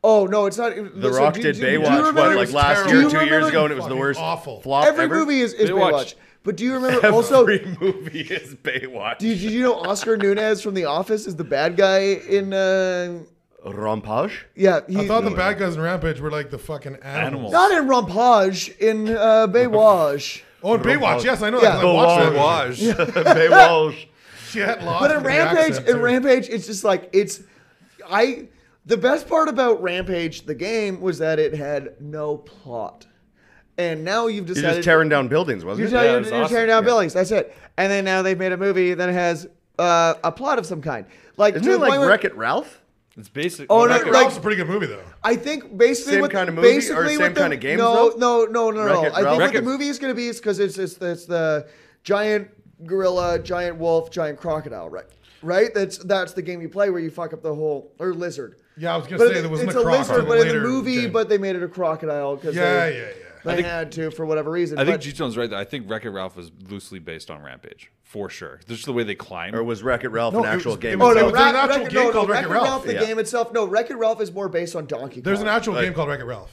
Speaker 2: Oh no, it's not.
Speaker 3: The Rock did Baywatch, what, like last
Speaker 2: do you
Speaker 3: year, 2 years
Speaker 2: remember-
Speaker 3: ago, and it was the
Speaker 4: Fucking
Speaker 3: worst
Speaker 4: awful.
Speaker 3: flop
Speaker 2: Every
Speaker 3: ever?
Speaker 2: movie is
Speaker 1: Baywatch.
Speaker 2: Baywatch. But do you remember also?
Speaker 3: Every movie is Baywatch.
Speaker 2: Did you know Oscar Nunez from The Office is the bad guy in?
Speaker 3: Rampage?
Speaker 2: Yeah,
Speaker 4: I thought the bad guys in Rampage were like the fucking animals.
Speaker 2: Not in Rampage, in Baywatch.
Speaker 4: Oh, in Baywatch, yes, I know
Speaker 2: Yeah.
Speaker 4: that. 'cause I watched that.
Speaker 1: Baywatch.
Speaker 3: Baywatch.
Speaker 4: She had lost
Speaker 2: But in
Speaker 4: in the
Speaker 2: Rampage,
Speaker 4: accent, too.
Speaker 2: it's just like the best part about Rampage, the game, was that it had no plot. And now you've
Speaker 3: You're
Speaker 2: decided
Speaker 3: just tearing down buildings, wasn't
Speaker 2: you're,
Speaker 3: it?
Speaker 1: Yeah, it
Speaker 2: you're
Speaker 1: was
Speaker 2: tearing
Speaker 1: awesome.
Speaker 2: down buildings. That's it. And then now they've made a movie that has a plot of some kind. Like
Speaker 3: Isn't
Speaker 2: to
Speaker 3: it
Speaker 2: the
Speaker 3: like
Speaker 2: point where-
Speaker 3: Wreck-It Ralph?
Speaker 1: It's basic.
Speaker 2: Oh, no,
Speaker 1: Wreck-It
Speaker 2: like-
Speaker 4: Ralph's a pretty good movie, though.
Speaker 2: I think basically
Speaker 3: Same
Speaker 2: what
Speaker 3: kind of movie or
Speaker 2: basically
Speaker 3: same
Speaker 2: what the,
Speaker 3: kind of games,
Speaker 2: No,
Speaker 3: though?
Speaker 2: no.
Speaker 3: Wreck-It
Speaker 2: I think
Speaker 3: Ralph?
Speaker 2: what the
Speaker 1: Wreck-It-
Speaker 2: movie is going to be is because it's the giant gorilla, giant wolf, giant crocodile, right? Right. That's the game you play where you fuck up the whole or lizard.
Speaker 4: Yeah, I was going
Speaker 2: But
Speaker 4: to say there wasn't
Speaker 2: it's
Speaker 4: a
Speaker 2: a
Speaker 4: croc
Speaker 2: lizard,
Speaker 4: in
Speaker 2: but in the
Speaker 4: later
Speaker 2: movie,
Speaker 4: game.
Speaker 2: but they made it a crocodile because
Speaker 4: Yeah.
Speaker 2: they had to for whatever reason.
Speaker 1: I think
Speaker 2: But-
Speaker 1: Gtone's right. I think Wreck-It Ralph was loosely based on Rampage for sure. Just the way they climb.
Speaker 3: Or was Wreck-It Ralph
Speaker 4: No,
Speaker 3: an
Speaker 4: it
Speaker 3: actual
Speaker 4: was-
Speaker 3: game?
Speaker 4: it was-
Speaker 2: Oh no,
Speaker 4: there's an actual
Speaker 2: Wreck-It-
Speaker 4: game
Speaker 2: no,
Speaker 4: called
Speaker 2: Wreck-It
Speaker 4: Wreck-It Ralph.
Speaker 2: Ralph, the
Speaker 3: Yeah.
Speaker 2: game itself. No, Wreck-It Ralph is more based on Donkey Kong.
Speaker 4: There's an actual
Speaker 3: Like-
Speaker 4: game called Wreck-It Ralph.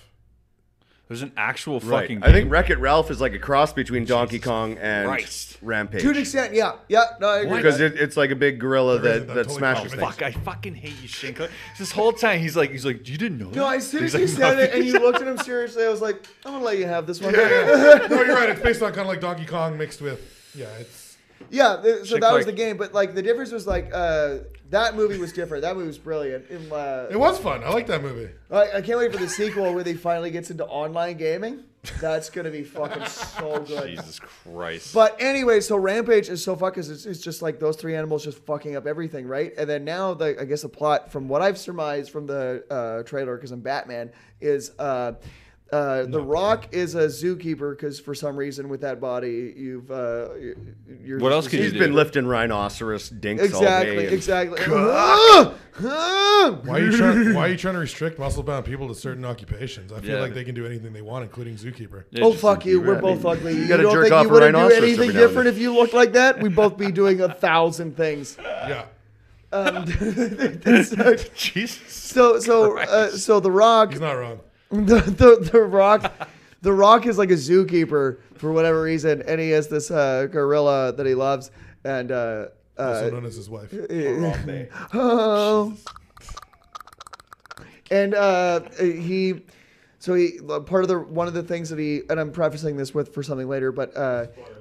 Speaker 1: There's an actual
Speaker 3: Right.
Speaker 1: fucking.
Speaker 3: I think
Speaker 1: game.
Speaker 3: Wreck-It Ralph is like a cross between Donkey Kong and
Speaker 1: Christ.
Speaker 3: Rampage.
Speaker 2: to an extent, yeah. No, I agree.
Speaker 3: Because it's like a big gorilla
Speaker 4: There
Speaker 3: that,
Speaker 4: isn't, I'm
Speaker 3: that
Speaker 4: totally
Speaker 3: smashes
Speaker 4: confident.
Speaker 3: things.
Speaker 1: Fuck! I fucking hate you, Shane Clark. This whole time he's like, you didn't know.
Speaker 2: No, I
Speaker 1: that?"
Speaker 2: seriously
Speaker 1: He's like,
Speaker 2: said it,
Speaker 1: "No."
Speaker 2: and you looked at him seriously. I was like, I'm gonna let you have this one.
Speaker 4: Yeah. No, you're right. It's based on kind of like Donkey Kong mixed with, it's...
Speaker 2: Yeah, so
Speaker 1: Shane
Speaker 2: that was
Speaker 1: Clark.
Speaker 2: the game, but like the difference was like that movie was different. That movie was brilliant.
Speaker 4: It was fun. I like that movie.
Speaker 2: I can't wait for the sequel where they finally gets into online gaming. That's gonna be fucking so good.
Speaker 1: Jesus Christ.
Speaker 2: But anyway, so Rampage is so fucked 'cause it's just like those three animals just fucking up everything, right? And then now I guess the plot from what I've surmised from the trailer because I'm Batman is. The Rock is a zookeeper because for some reason with that body you're
Speaker 1: What else could
Speaker 3: He's
Speaker 1: you
Speaker 3: been
Speaker 1: do?
Speaker 3: lifting rhinoceros dinks all day.
Speaker 2: Exactly.
Speaker 4: Why are you trying to restrict muscle-bound people to certain occupations? I feel
Speaker 1: Yeah.
Speaker 4: like they can do anything they want, including zookeeper.
Speaker 1: Yeah,
Speaker 2: Oh
Speaker 1: just-
Speaker 2: fuck you! We're
Speaker 3: I
Speaker 2: both
Speaker 3: mean,
Speaker 2: ugly.
Speaker 3: you
Speaker 2: You
Speaker 3: gotta
Speaker 2: don't
Speaker 3: jerk
Speaker 2: think
Speaker 3: off
Speaker 2: you
Speaker 3: a
Speaker 2: wouldn't do
Speaker 3: rhinoceros
Speaker 2: anything
Speaker 3: every now and
Speaker 2: different
Speaker 3: then.
Speaker 2: if you looked like that? We'd both be doing 1,000 things.
Speaker 4: Yeah.
Speaker 1: Jesus.
Speaker 2: So the Rock,
Speaker 4: He's not wrong.
Speaker 2: the Rock is like a zookeeper for whatever reason, and he has this gorilla that he loves, and
Speaker 4: Also known as his wife.
Speaker 2: Oh. And one of the things that he, and I'm prefacing this with for something later, but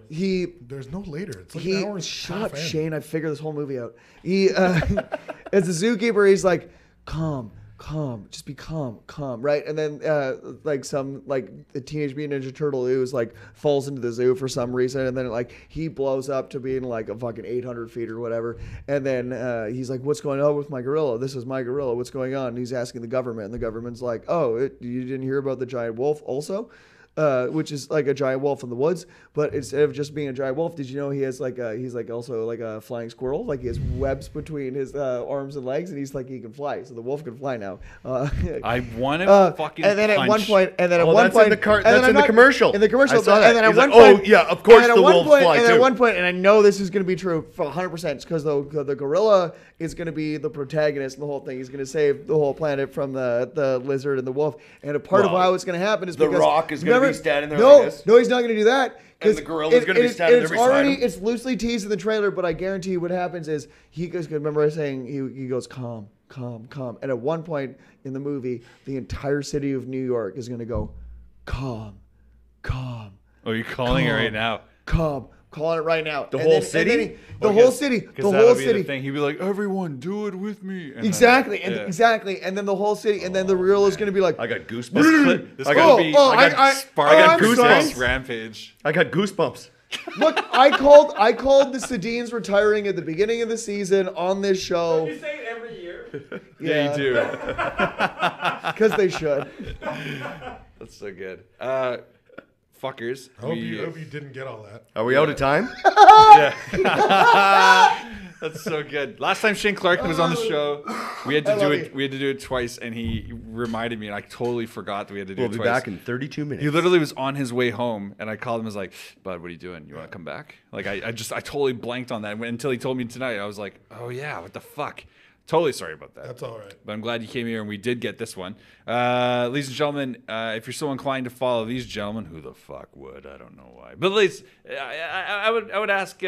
Speaker 4: There's no later. It's like an hour and
Speaker 2: shut
Speaker 4: half
Speaker 2: up,
Speaker 4: in.
Speaker 2: Shane. I figured this whole movie out. He, as a zookeeper, he's like, calm, just be calm, right? And then the Teenage Mutant Ninja Turtle who's like falls into the zoo for some reason, and then like he blows up to being like a fucking 800 feet or whatever, and then he's like, what's going on with my gorilla? This is my gorilla. What's going on? And he's asking the government, and the government's like, oh, you didn't hear about the giant wolf also? Which is like a giant wolf in the woods, but instead of just being a giant wolf, did you know he has he's also like a flying squirrel? Like he has webs between his arms and legs, and he can fly. So the wolf can fly now.
Speaker 1: I want to fucking.
Speaker 2: And then
Speaker 1: punch.
Speaker 2: at one point,
Speaker 3: that's in the commercial.
Speaker 2: In the commercial,
Speaker 3: I saw that.
Speaker 2: and then at
Speaker 3: He's
Speaker 2: one
Speaker 3: like,
Speaker 2: point,
Speaker 3: oh yeah, of course the wolves fly
Speaker 2: and
Speaker 3: too.
Speaker 2: at one point, and I know this is going to be true for 100%, because the gorilla is going to be the protagonist in the whole thing. He's going to save the whole planet from the lizard and the wolf. And a part of how it's going to happen is
Speaker 3: The
Speaker 2: because
Speaker 3: Rock is going to be standing there
Speaker 2: no,
Speaker 3: like this.
Speaker 2: no, he's not going to do that.
Speaker 3: And the gorilla's going to be standing there beside him.
Speaker 2: It's loosely teased in the trailer, but I guarantee you what happens is he goes. Remember I was saying he goes calm. And at one point in the movie, the entire city of New York is going to go calm.
Speaker 1: Oh, you're calling it right now.
Speaker 2: Calm. Calling it right now.
Speaker 3: The whole city?
Speaker 2: The whole city.
Speaker 1: Because that'll be the thing. He'd be like, everyone, do it with me. And
Speaker 2: Exactly.
Speaker 1: then,
Speaker 2: Exactly. And then the whole city. And then the gorilla is going to be like,
Speaker 3: I got goosebumps.
Speaker 1: This
Speaker 3: I
Speaker 1: could be
Speaker 3: got
Speaker 1: Sparling
Speaker 3: goosebumps.
Speaker 1: Rampage.
Speaker 3: I got goosebumps.
Speaker 2: look, I called the Sedins retiring at the beginning of the season on this show.
Speaker 5: You say it every year.
Speaker 1: Yeah, you do.
Speaker 2: Because they should.
Speaker 1: That's so good. Fuckers.
Speaker 4: I hope you didn't get all that.
Speaker 3: Are we out of time?
Speaker 1: That's so good. Last time Shane Clark was on the show, we had to do it. We had to do it twice, and he reminded me, and I totally forgot that we had to do it twice.
Speaker 3: We'll be back in 32 minutes.
Speaker 1: He literally was on his way home, and I called him. I was like, "Bud, what are you doing? You want to come back?" Like I totally blanked on that until he told me tonight. I was like, "Oh yeah, what the fuck." Totally sorry about that.
Speaker 4: That's all right.
Speaker 1: But I'm glad you came here and we did get this one. Ladies and gentlemen, if you're so inclined to follow these gentlemen, who the fuck would? I don't know why. But ladies, I would ask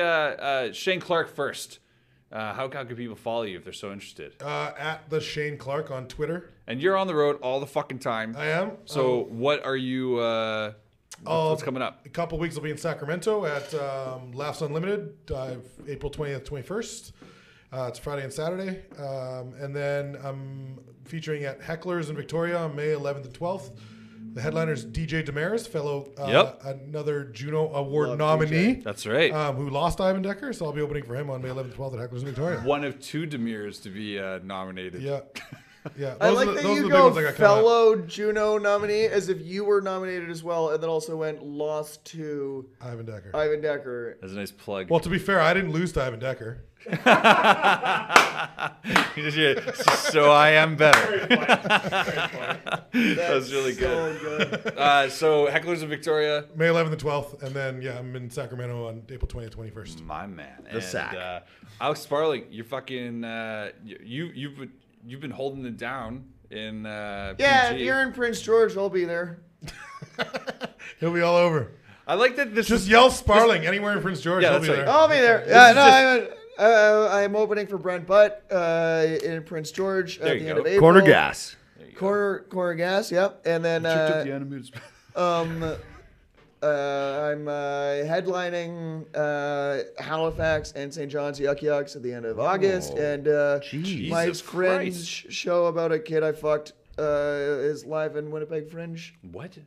Speaker 1: Shane Clark first. How can people follow you if they're so interested?
Speaker 4: At the Shane Clark on Twitter.
Speaker 1: And you're on the road all the fucking time.
Speaker 4: I am.
Speaker 1: So what are you... what's coming up?
Speaker 4: A couple weeks I'll be in Sacramento at Laughs Unlimited, April 20th, 21st. It's Friday and Saturday. And then I'm featuring at Heckler's in Victoria on May 11th and 12th. The headliner's DJ Damaris, fellow another Juno Award nominee.
Speaker 2: DJ.
Speaker 1: That's right.
Speaker 4: Who lost Ivan Decker, so I'll be opening for him on May 11th and 12th at Heckler's in Victoria.
Speaker 1: One of two Demirs to be nominated.
Speaker 4: Yeah. Yeah,
Speaker 2: I like that you go fellow Juno nominee as if you were nominated as well, and then also went lost to
Speaker 4: Ivan Decker.
Speaker 1: That's a nice plug.
Speaker 4: Well, to be fair, I didn't lose to Ivan Decker.
Speaker 1: So I am better.
Speaker 5: Very funny.
Speaker 1: That was really good.
Speaker 2: So good.
Speaker 1: So Heckler's in Victoria.
Speaker 4: May 11th and 12th, and then I'm in Sacramento on April 20th, 21st.
Speaker 1: My man.
Speaker 3: The sack.
Speaker 1: Alex Sparling, you're fucking. You've been holding it down in.
Speaker 2: Yeah,
Speaker 1: PG.
Speaker 2: if you're in Prince George, I'll be there.
Speaker 4: He'll be all over.
Speaker 1: I like that. This
Speaker 4: Just
Speaker 1: is,
Speaker 4: yell Sparling anywhere in Prince George.
Speaker 1: Yeah,
Speaker 4: He'll
Speaker 1: that's
Speaker 4: be
Speaker 1: right.
Speaker 4: there.
Speaker 2: I'll be there. Yeah, no, I'm opening for Brent Butt in Prince George
Speaker 1: There
Speaker 2: at
Speaker 1: you
Speaker 2: the end
Speaker 1: go.
Speaker 2: of April.
Speaker 3: Corner gas.
Speaker 2: Corner gas, yep. And then I'm headlining Halifax and St. John's Yuck Yucks at the end of August. And my
Speaker 1: Jesus
Speaker 2: Fringe show about a kid I fucked is live in Winnipeg Fringe.
Speaker 1: What?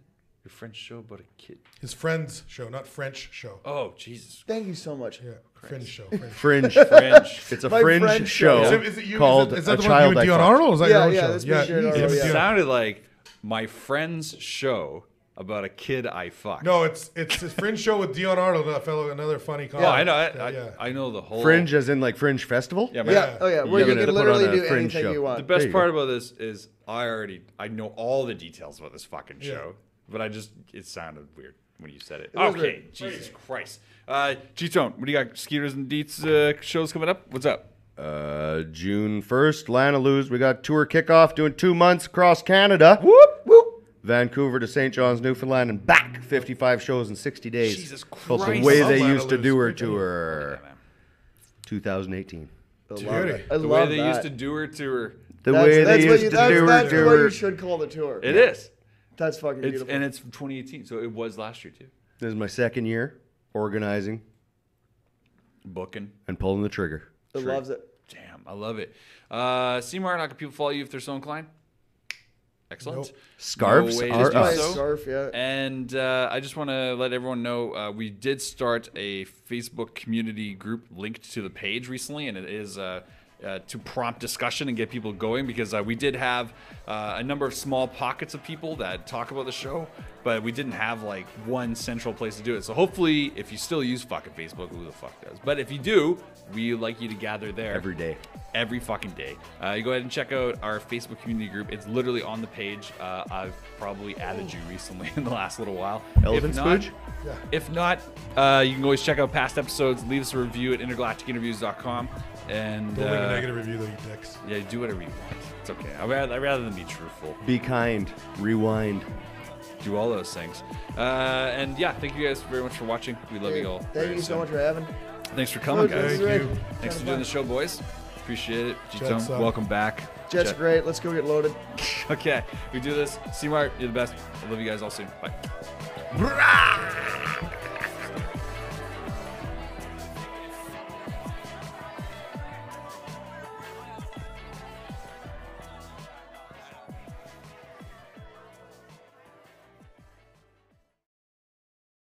Speaker 1: Your French show about a kid?
Speaker 4: His friend's show, not French show.
Speaker 1: Oh Jesus!
Speaker 2: Thank you so much.
Speaker 4: Yeah, Fringe show.
Speaker 3: Fringe.
Speaker 1: Fringe.
Speaker 3: It's a
Speaker 2: My
Speaker 3: fringe
Speaker 2: French
Speaker 3: show
Speaker 2: show.
Speaker 4: Is it you?
Speaker 3: called
Speaker 4: Is that
Speaker 3: A
Speaker 4: the one you
Speaker 3: Child
Speaker 4: and
Speaker 3: I
Speaker 4: Dion
Speaker 3: Fucked.
Speaker 4: Arnold? Or is that your own
Speaker 2: Yeah,
Speaker 4: show?
Speaker 2: that's my shit,
Speaker 1: It
Speaker 2: Arnold, yeah.
Speaker 1: sounded like my friend's show about a kid I fucked.
Speaker 4: No, it's his Fringe show with Dion Arnold, another funny comic.
Speaker 1: Oh, I know.
Speaker 4: Yeah.
Speaker 1: I know the whole
Speaker 3: Fringe as in like Fringe Festival?
Speaker 1: Yeah, man.
Speaker 2: Yeah. Oh yeah. Where
Speaker 3: You're
Speaker 2: you
Speaker 3: gonna
Speaker 2: can
Speaker 3: put
Speaker 2: literally
Speaker 3: on a
Speaker 2: do
Speaker 3: Fringe
Speaker 2: anything
Speaker 3: show.
Speaker 2: you
Speaker 1: The
Speaker 2: want.
Speaker 3: There
Speaker 1: best
Speaker 3: you
Speaker 1: part
Speaker 3: go.
Speaker 1: about this is I know all the details about this fucking
Speaker 4: Yeah.
Speaker 1: show, but it sounded weird when you said it.
Speaker 2: was
Speaker 1: Okay,
Speaker 2: weird.
Speaker 1: Jesus Christ. Gtone, what do you got? Skeeters and Deets shows coming up? What's up?
Speaker 3: June 1st, Lanaloo's. We got tour kickoff doing 2 months across Canada.
Speaker 2: Whoop whoop.
Speaker 3: Vancouver to St. John's, Newfoundland, and back. 55 shows in 60 days.
Speaker 1: Jesus
Speaker 3: Called
Speaker 1: Christ.
Speaker 3: the way
Speaker 4: I
Speaker 3: they
Speaker 4: love
Speaker 3: used to
Speaker 4: Lanaloo's.
Speaker 3: do her
Speaker 1: Yeah,
Speaker 3: tour.
Speaker 1: man.
Speaker 3: 2018.
Speaker 2: I love
Speaker 4: Beauty.
Speaker 2: it. I
Speaker 1: The way
Speaker 2: love
Speaker 1: they
Speaker 2: that.
Speaker 1: used to do her to her.
Speaker 3: The way they used to do
Speaker 2: that's
Speaker 3: it.
Speaker 2: what you should call the tour.
Speaker 1: It is.
Speaker 2: That's fucking
Speaker 1: It's,
Speaker 2: beautiful.
Speaker 1: and it's from 2018, so it was last year too.
Speaker 3: This is my second year organizing
Speaker 1: Booking.
Speaker 3: and pulling the trigger.
Speaker 2: It loves it.
Speaker 1: Damn, I love it. C-Mart, how can people follow you if they're so inclined? Excellent.
Speaker 4: Nope.
Speaker 3: Scarves
Speaker 1: No way to
Speaker 3: are
Speaker 1: do
Speaker 2: My
Speaker 3: us.
Speaker 1: so.
Speaker 2: scarf, yeah.
Speaker 1: And I just want to let everyone know we did start a Facebook community group linked to the page recently, and it is to prompt discussion and get people going because we did have a number of small pockets of people that talk about the show, but we didn't have like one central place to do it. So hopefully, if you still use fucking Facebook, who the fuck does? But if you do, we like you to gather there
Speaker 3: Every day.
Speaker 1: Every fucking day. You go ahead and check out our Facebook community group. It's literally on the page. I've probably added you recently in the last little while.
Speaker 3: Elephant
Speaker 1: If not-
Speaker 3: spooge?
Speaker 1: If not, you can always check out past episodes. Leave us a review at intergalacticinterviews.com. And
Speaker 4: Don't leave a negative review, though, you dicks.
Speaker 1: yeah, do whatever you want. It's okay. I'd rather than be truthful.
Speaker 3: Be kind. Rewind.
Speaker 1: Do all those things. And yeah, thank you guys very much for watching. We love you all.
Speaker 2: Thank
Speaker 1: very
Speaker 2: you so
Speaker 1: soon.
Speaker 2: much for having.
Speaker 1: Thanks for coming, guys.
Speaker 4: Thank you.
Speaker 1: Thanks for doing the show, boys. Appreciate it.
Speaker 4: Jets
Speaker 1: Gtone,
Speaker 4: up.
Speaker 1: welcome back.
Speaker 2: Jets are great. Let's go get loaded.
Speaker 1: Okay, we do this. C-Mart, you're the best. I love you guys all soon. Bye.
Speaker 4: Brah!